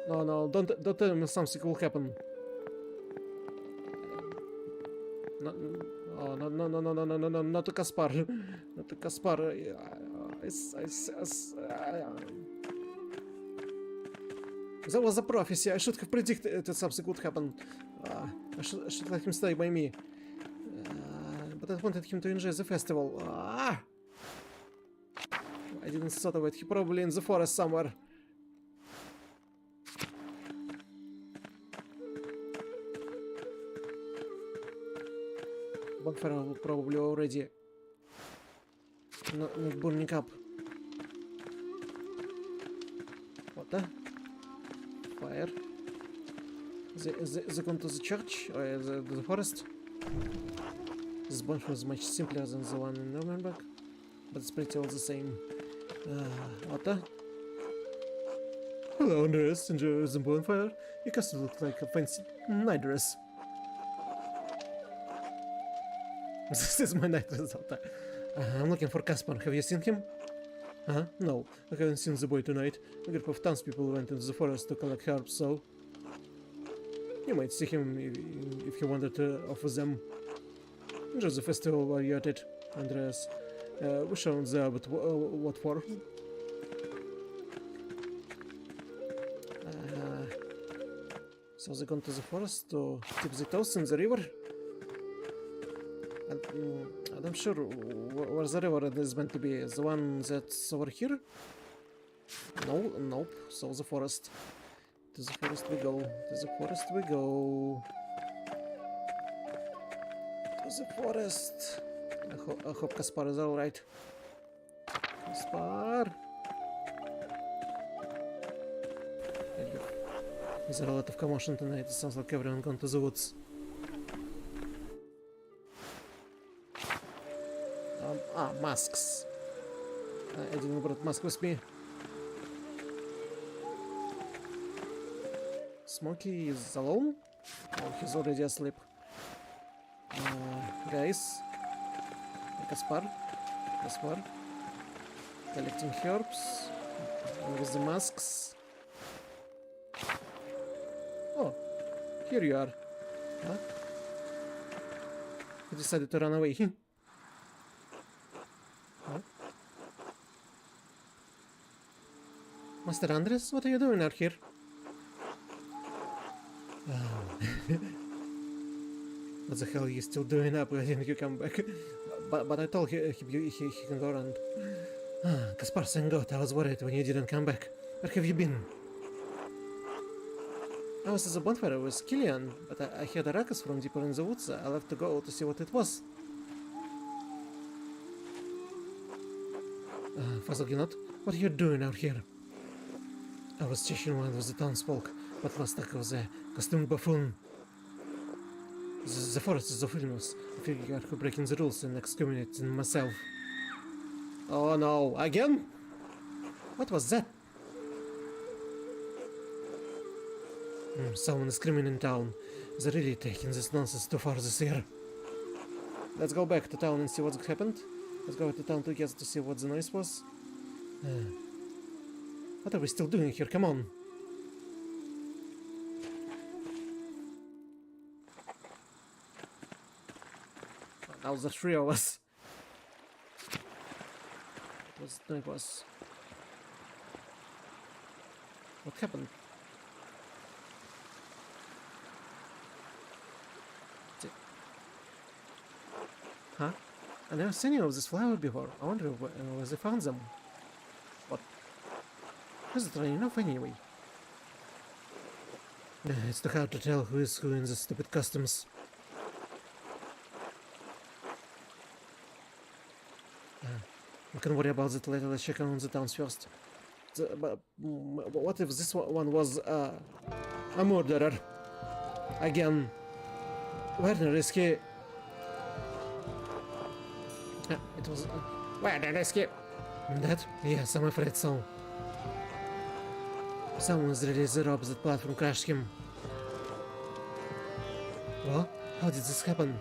No, don't tell me something will happen. No, oh, no, not to Kaspar. Not to Kaspar. That was a prophecy. I should have predicted that something would happen. I should let him stay by me. But I wanted him to enjoy the festival. I didn't thought of it. He probably in the forest somewhere. Bonfire probably already not burning up. What the? Fire. They gone to the church or the forest? This bunch was much simpler than the one in Nuremberg, but it's pretty all the same. What the? Hello, Andres. Enjoy the bonfire? Your castle looks like a fancy night dress. This is my night dress. I'm looking for Kaspar. Have you seen him? No, I haven't seen the boy tonight. A group of townspeople went into the forest to collect herbs, so... You might see him if he wanted to offer them. Enjoy the festival while you're at it, Andreas. We shouldn't there, but what for? So they gone to the forest to dip the toes in the river? And I'm sure where the river is meant to be. The one that's over here? No, nope. So the forest. To the forest we go. To the forest we go. To the forest. I hope Kaspar is alright. Kaspar! There's a lot of commotion tonight. It sounds like everyone gone to the woods. Masks. I didn't brought mask with me. Smokey is alone? Oh, he's already asleep. Guys. Kaspar. Collecting herbs. With the masks. Oh, here you are. Huh? You decided to run away. Huh? Master Andres, what are you doing out here? What the hell are you still doing up? Why didn't you come back? But I told him he can go around. Kaspar, thank God, I was worried when you didn't come back. Where have you been? I was at the bonfire with Killian, but I heard a ruckus from deeper in the woods. I left to go to see what it was. Fazelginot, what are you doing out here? I was chasing one of the townsfolk, but lost track of the costumed buffoon. The forest is of illness. I figure who breaking the rules and excommunicating myself. Oh no, again? What was that? Someone is screaming in town. They're really taking this nonsense too far this year. Let's go back to town and see what's happened. Let's go to town together to see what the noise was. What are we still doing here? Come on. Now the three of us. What was? What happened? Huh? I never seen any of this flower before. I wonder where they found them. What? Who's it raining off anyway? It's too hard to tell who is who in the stupid costumes. We can worry about it later. Let's check on the towns first. But what if this one was a murderer? Again. Where is he? It was... Where did this keep? That? Yes, I'm afraid so. Someone's released the ropes that platform crashed him. What? How did this happen?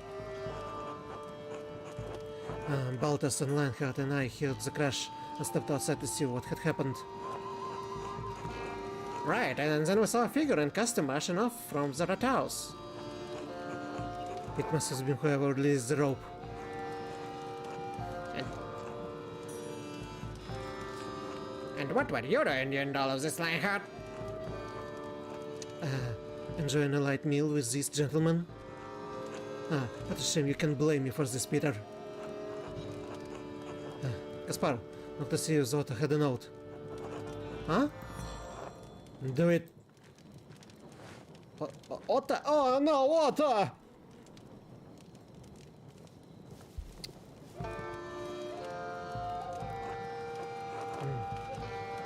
Baltas and Lionheart and I heard the crash and stepped outside to see what had happened. Right, and then we saw a figure in costume rushing off from the rat house. It must have been whoever released the rope. And what were you doing during all of this, Lionheart? Enjoying a light meal with these gentlemen? What a shame you can blame me for this, Peter. Gaspar, not to see you Zota had a note. Huh? Do it. Otto! Oh no, Otto!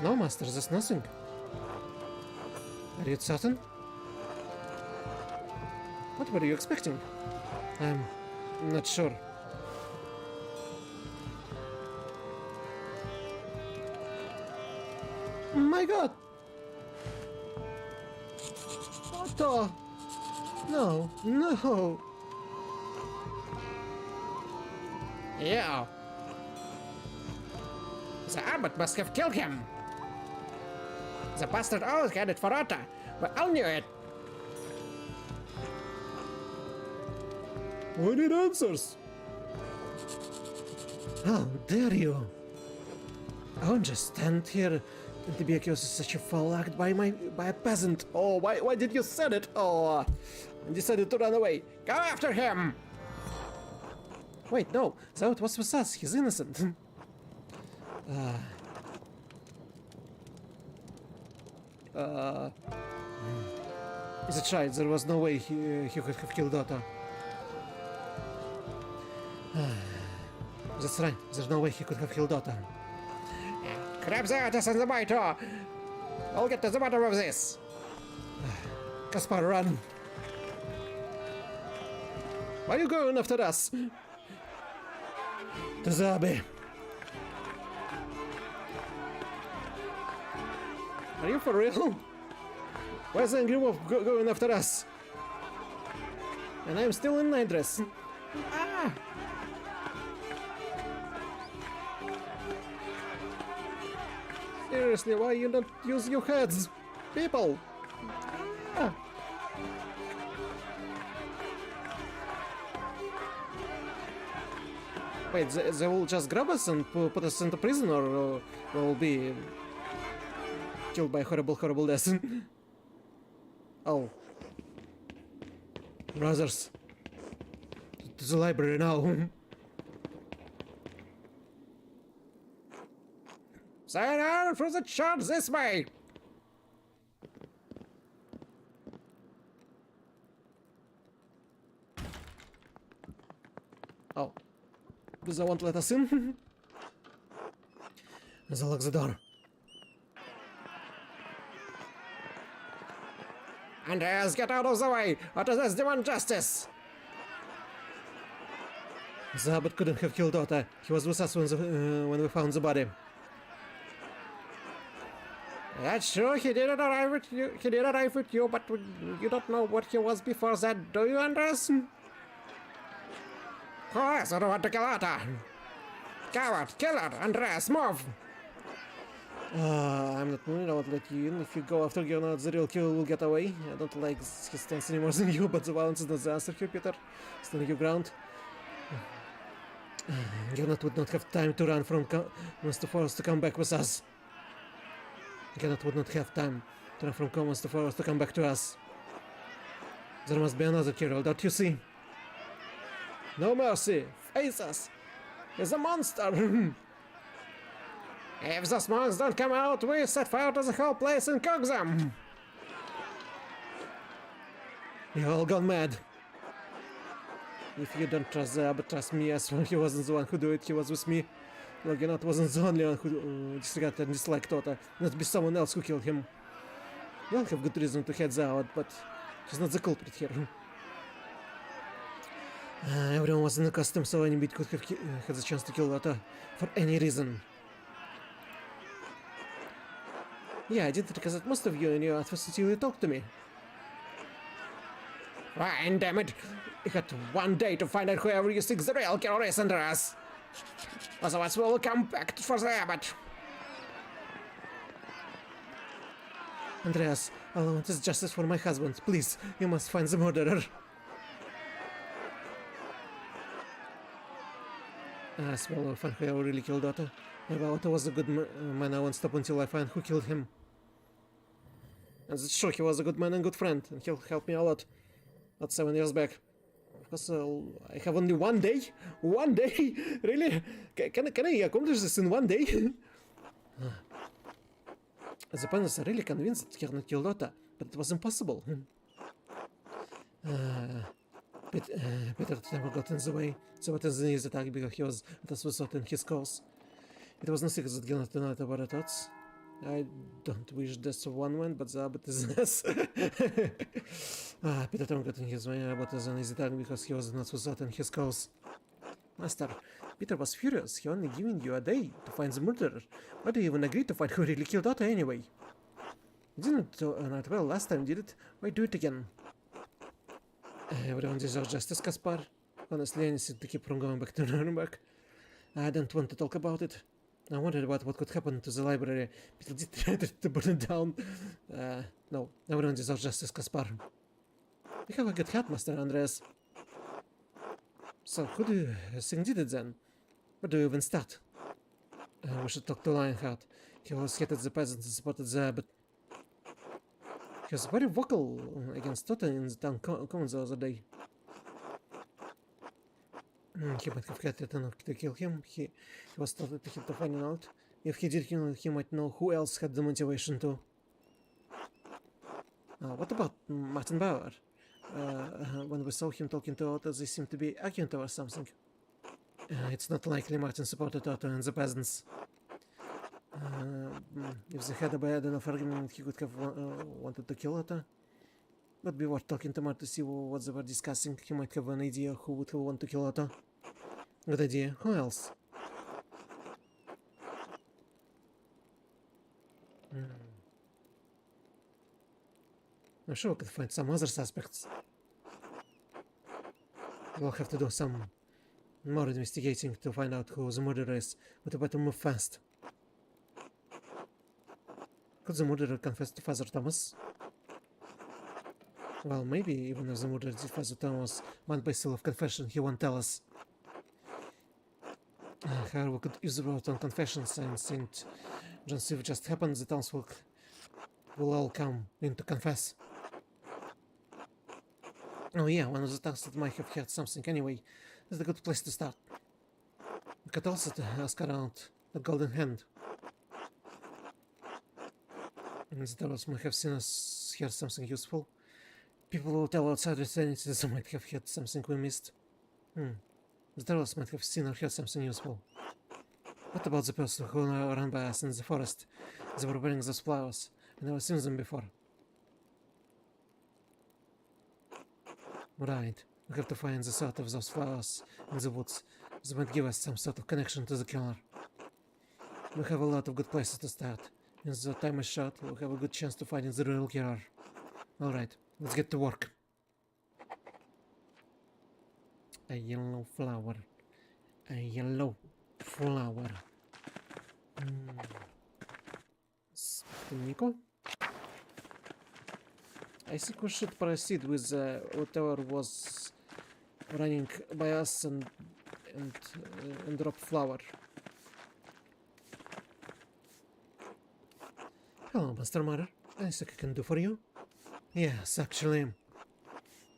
No, Master, there's nothing. Are you certain? What were you expecting? I'm not sure. My God! Otto! No, no! Yeah. The abbot must have killed him. The bastard always had it for Otto. We all knew it. We need answers. How dare you? I won't just stand here and be accused of such a foul act by a peasant. Oh, why did you say it? Oh, and decided to run away. Go after him. Wait, no, Zout was with us. He's innocent. Is it right? There was no way he could have killed Otto. That's right. There's no way he could have killed Otto. Grab the artist and the biter. I'll get to the bottom of this. Gaspar, run! Why are you going after us? To the Abbey. Are you for real? Why is the angry wolf going after us? And I'm still in night dress. Ah! Seriously, why you don't use your heads? People! Ah. Wait, they will just grab us and put us into prison, or we'll be killed by horrible death? Oh. Brothers. To the library now. Sign out for the church this way. Oh. Do they want to let us in? Let's lock the door. Andreas, get out of the way, or does demand justice? The abbot couldn't have killed Otto. He was with us when we found the body. That's true, he did arrive with you. He did arrive with you, but you don't know what he was before that, do you, Andreas? Who else would want to kill Otto? Coward, killer, Andreas, move! I'm not moving, I won't let you in. If you go after Gernot, the real killer will get away. I don't like his stance any more than you, but the violence is not the answer here, Peter. Stand your ground. Gernot would not have time to run from Commons to Forest to come back with us. Gernot would not have time to run from Commons to Forest to come back to us. There must be another killer, don't you see? No mercy! Face us! He's a monster! If the monks don't come out, we set fire to the whole place and cook them! You're all gone mad. If you don't trust the abbot, trust me as well. He wasn't the one who did it, he was with me. Like, it wasn't the only one who disregarded and disliked Otto. Must be someone else who killed him. You'll have good reason to head out, but he's not the culprit here. Everyone was in the custom, so anybody could have had the chance to kill Otto for any reason. Yeah, I did it because most of you in your adversity talked to me. Fine, damn it. You had 1 day to find out whoever you think the real killer is, Andreas. Otherwise we'll come back for the abbot. Andreas, all I want is justice for my husband. Please, you must find the murderer. Well, I'll find whoever really killed Otto. Maybe Otto was a good man. I won't stop until I find who killed him. And it's true, he was a good man and good friend, and he'll help me a lot. Not 7 years back. Of course, I have only 1 day. 1 day? Really? Can I accomplish this in 1 day? The opponents are really convinced that he had not killed Otto, but it was impossible. Peter never got in the way, so it is in his attack because he was in his cause. It was no secret that Gilnot did not about thoughts. I don't wish this to one man, but the abbot is this. Peter never got in his way, Abbot is in his attack because he was not in his cause. Master, Peter was furious. He only giving you a day to find the murderer. Why do you even agree to find who really killed Otto anyway? You didn't do not well last time, did it? Why do it again? Everyone deserves justice, Kaspar. Honestly, I need to keep from going back to Nuremberg. I don't want to talk about it. I wondered about what could happen to the library. People did try to burn it down. No, everyone deserves justice, Kaspar. You have a good heart, Master Andreas. So, who do you think did it then? Where do you even start? We should talk to Lionheart. He always hated the peasants and supported the abbot. He was very vocal against Otto in the town commons the other day. He might have had enough to kill him. He was started to find out. If he did, he might know who else had the motivation to. What about Martin Bauer? When we saw him talking to Otto, they seemed to be arguing over something. It's not likely Martin supported Otto and the peasants. If they had a bad enough argument, he could have wanted to kill Otto. Would be worth talking to Martin to see what they were discussing. He might have an idea who would want to kill Otto. Good idea. Who else? I'm sure we could find some other suspects. We'll have to do some more investigating to find out who the murderer is, but we better move fast. Could the murderer confess to Father Thomas? Well, maybe even if the murderer did Father Thomas went by seal of confession, he won't tell us. However, we could use the vote on confessions, and St. John's Eve just happened, the townsfolk will all come in to confess. Oh yeah, one of the towns that might have heard something anyway. This is a good place to start. We could also ask around the Golden Hand. And the towers might have seen us hear something useful. People will tell outsiders anything, they might have heard something we missed. The towers might have seen or heard something useful. What about the person who ran by us in the forest? They were wearing those flowers. I never seen them before. Right, we have to find the sort of those flowers in the woods. They might give us some sort of connection to the killer. We have a lot of good places to start. And the time is short, we'll have a good chance to find the real killer. Alright, let's get to work. A yellow flower. A yellow flower. Nico? I think we should proceed with whatever was running by us and drop flower. Hello, Master Mother. Anything I can do for you? Yes, actually.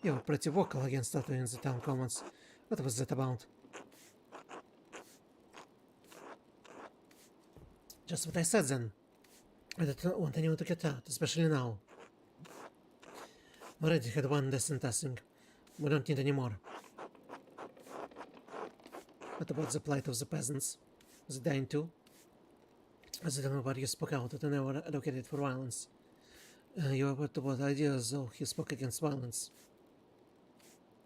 You were pretty vocal against Otto in the town commons. What was that about? Just what I said then. I don't want anyone to get hurt, especially now. We already had one decent testing. We don't need any more. What about the plight of the peasants? Was it dying too? As I don't know about you spoke out, I don't know what advocated for violence. You were about ideas, though he spoke against violence.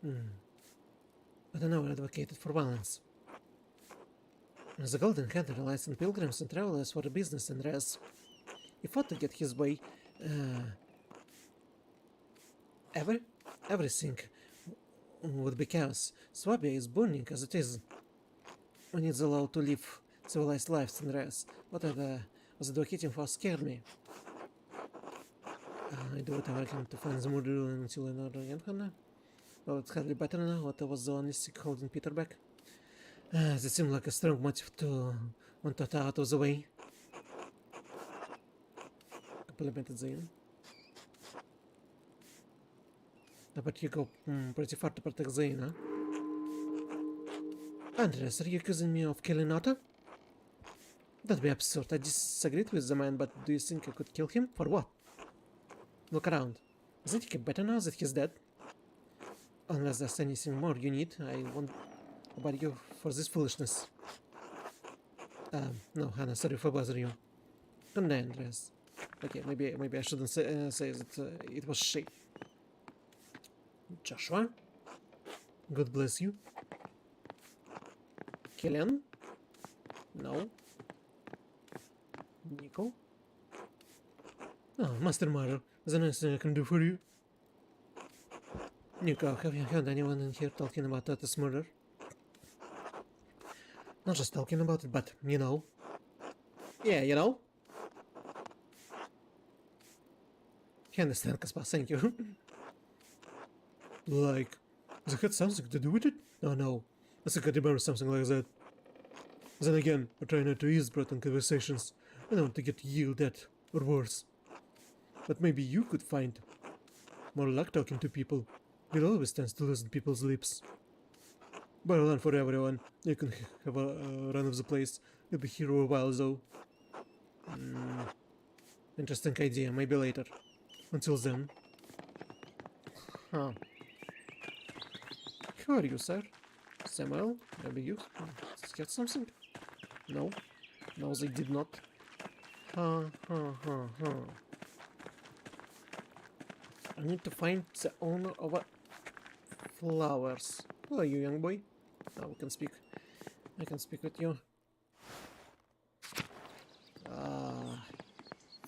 But I never advocated for violence. As the Golden Hand relies on pilgrims and travelers for the business and rest. He fought to get his way. Everything would be chaos. Swabia is burning as it is. When it's allowed to live civilized lives and rest. What was advocating for scared me. I do whatever I can to find the murderer until another Yanhana. Well, it's hardly better now. What was the only sick holding Peter back? That seemed like a strong motive to want to out of the way. Complimented Zayn. But you go pretty far to protect Zayn, huh? Andres, are you accusing me of killing Otto? That'd be absurd. I disagreed with the man, but do you think I could kill him? For what? Look around. Isn't he better now that he's dead? Unless there's anything more you need, I won't bother you for this foolishness. No, Hannah, sorry for bothering you. Don't die, Andreas. Okay, maybe I shouldn't say that it was she. Joshua? God bless you. Killian? No. Nico? Oh, Master Marder, is there anything I can do for you? Nico, have you heard anyone in here talking about Otis' murder? Not just talking about it, but, you know. Yeah, you know. You understand, Kaspar, thank you. Like, does it have something to do with it? Oh no, I think I remember something like that. Then again, I try not to eavesdrop on conversations. I don't want to get yelled at, or worse. But maybe you could find more luck talking to people. It always tends to loosen people's lips. Well done for everyone. You can have a run of the place. You'll be here a while though. Interesting idea, maybe later. Until then. Huh. Who are you, sir? Samuel? Maybe you get something? No. No, they did not. I need to find the owner of a flowers. Who are you, young boy? Now we can speak. I can speak with you.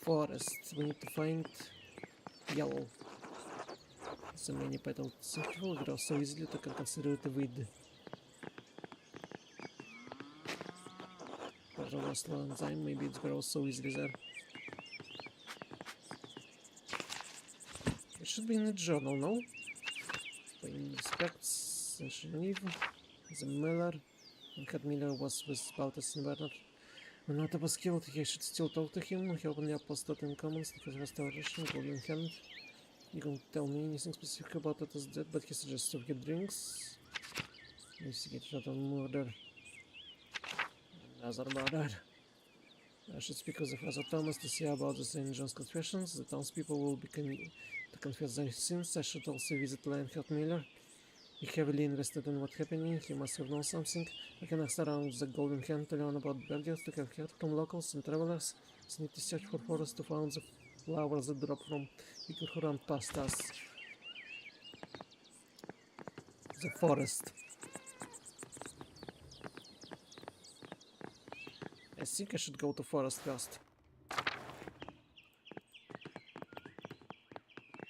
Forest. We need to find yellow. So many petals. Some people grow so easily to consider it a weed. For the last long time, maybe it grows so easily there. It should be in the journal, no? Paying respects, Geneva, the Miller, and Cat Miller was with Baltus and Bernard. When Otto was killed, he should still talk to him. He openly opposed in comments to his restoration, golden hand. You can't tell me anything specific about Otto's death, but he suggests to get drinks. Investigate Otto murder. Another murder. I should speak with the Father Thomas to see about the St. John's confessions. The townspeople will be to confess their sins. I should also visit Lionheart Miller. He heavily invested in what's happening. He must have known something. I can ask around the Golden Hand to learn about burgers, to get help from locals and travelers. I need to search for forests to find the flowers that drop from people who run past us. The forest. I think I should go to forest first.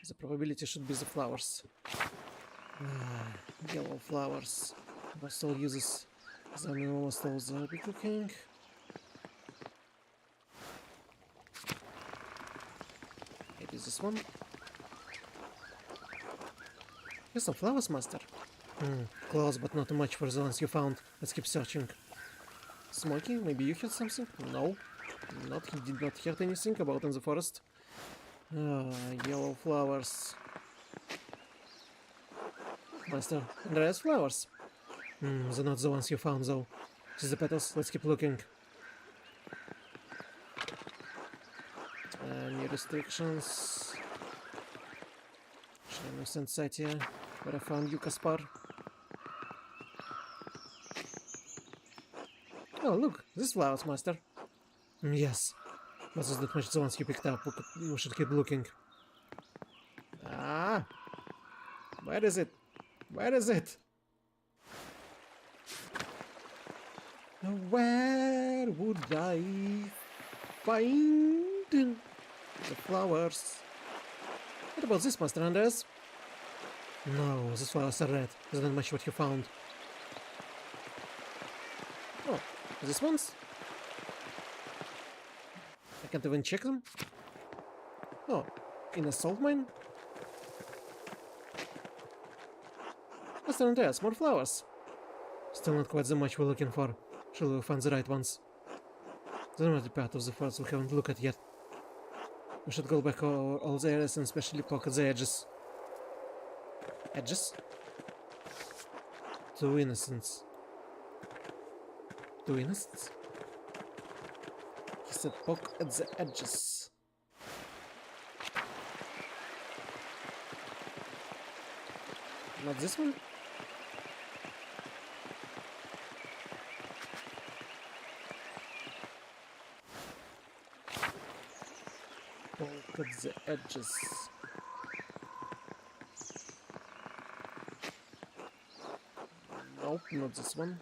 The probability should be the flowers. Yellow flowers. Also uses them in almost all the bee cooking. Maybe this one. Here's some flowers, master. Close, but not too much for the ones you found. Let's keep searching. Smokey, maybe you heard something? No. Not, he did not hear anything about in the forest. Yellow flowers. Master, Andreas flowers. They're not the ones you found though. Just the petals, let's keep looking. New restrictions. Shrine of Saint Satia, where I found you, Kaspar. Oh, look, this flowers, master. Yes. But there's that much the ones you picked up. We should keep looking. Ah! Where is it? Where is it? Where would I find the flowers? What about this, Master Anders? No, these flowers are red. There's not much what you found. Oh, these ones? I can't even check them. Oh, in a salt mine? Master Andreas, more flowers. Still not quite the much we're looking for. Surely we'll find the right ones. There might be part of the forest we haven't looked at yet. We should go back all the areas and especially pocket the edges. Edges? Two innocents. Two innocents? He said poke at the edges. Not this one? Poke at the edges. Nope, not this one.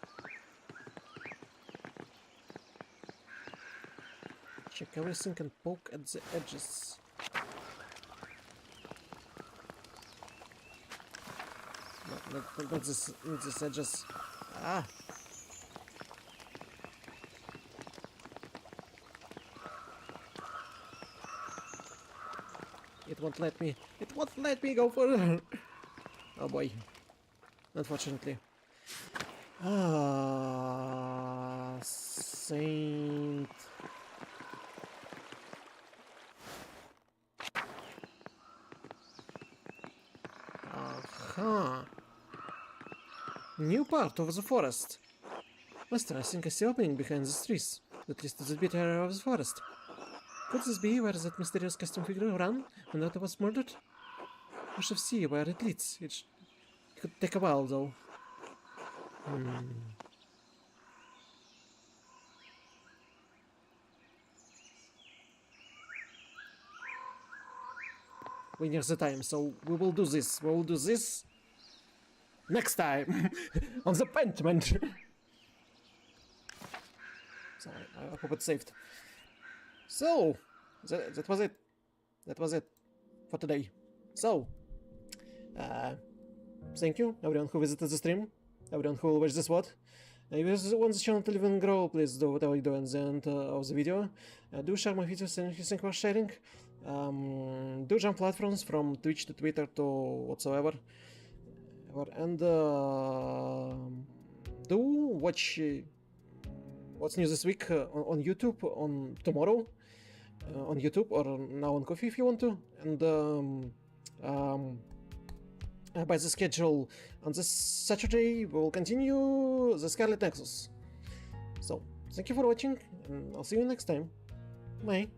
Check everything and poke at the edges. Not this edges. Ah! It won't let me. It won't let me go further. Oh boy. Unfortunately. Ah, Saint. Aha. New part of the forest. Master, I think I see opening behind these trees. At least it's a bit area of the forest. Could this be where that mysterious costume figure ran when Otto was murdered? We shall see where it leads. It could take a while, though. We near the time, so we will do this. We will do this next time on the Pentiment. So I hope it's saved. So that was it. That was it for today. So thank you everyone who visited the stream, everyone who will watch this VOD. If you want the channel to live and grow, please do whatever you do at the end of the video. Do share my videos and thank you for sharing. Do jump platforms from Twitch to Twitter to whatsoever. And do watch what's new this week on YouTube on tomorrow on YouTube or now on Coffee if you want to. And by the schedule on this Saturday we will continue the Scarlet Nexus. So thank you for watching and I'll see you next time. Bye.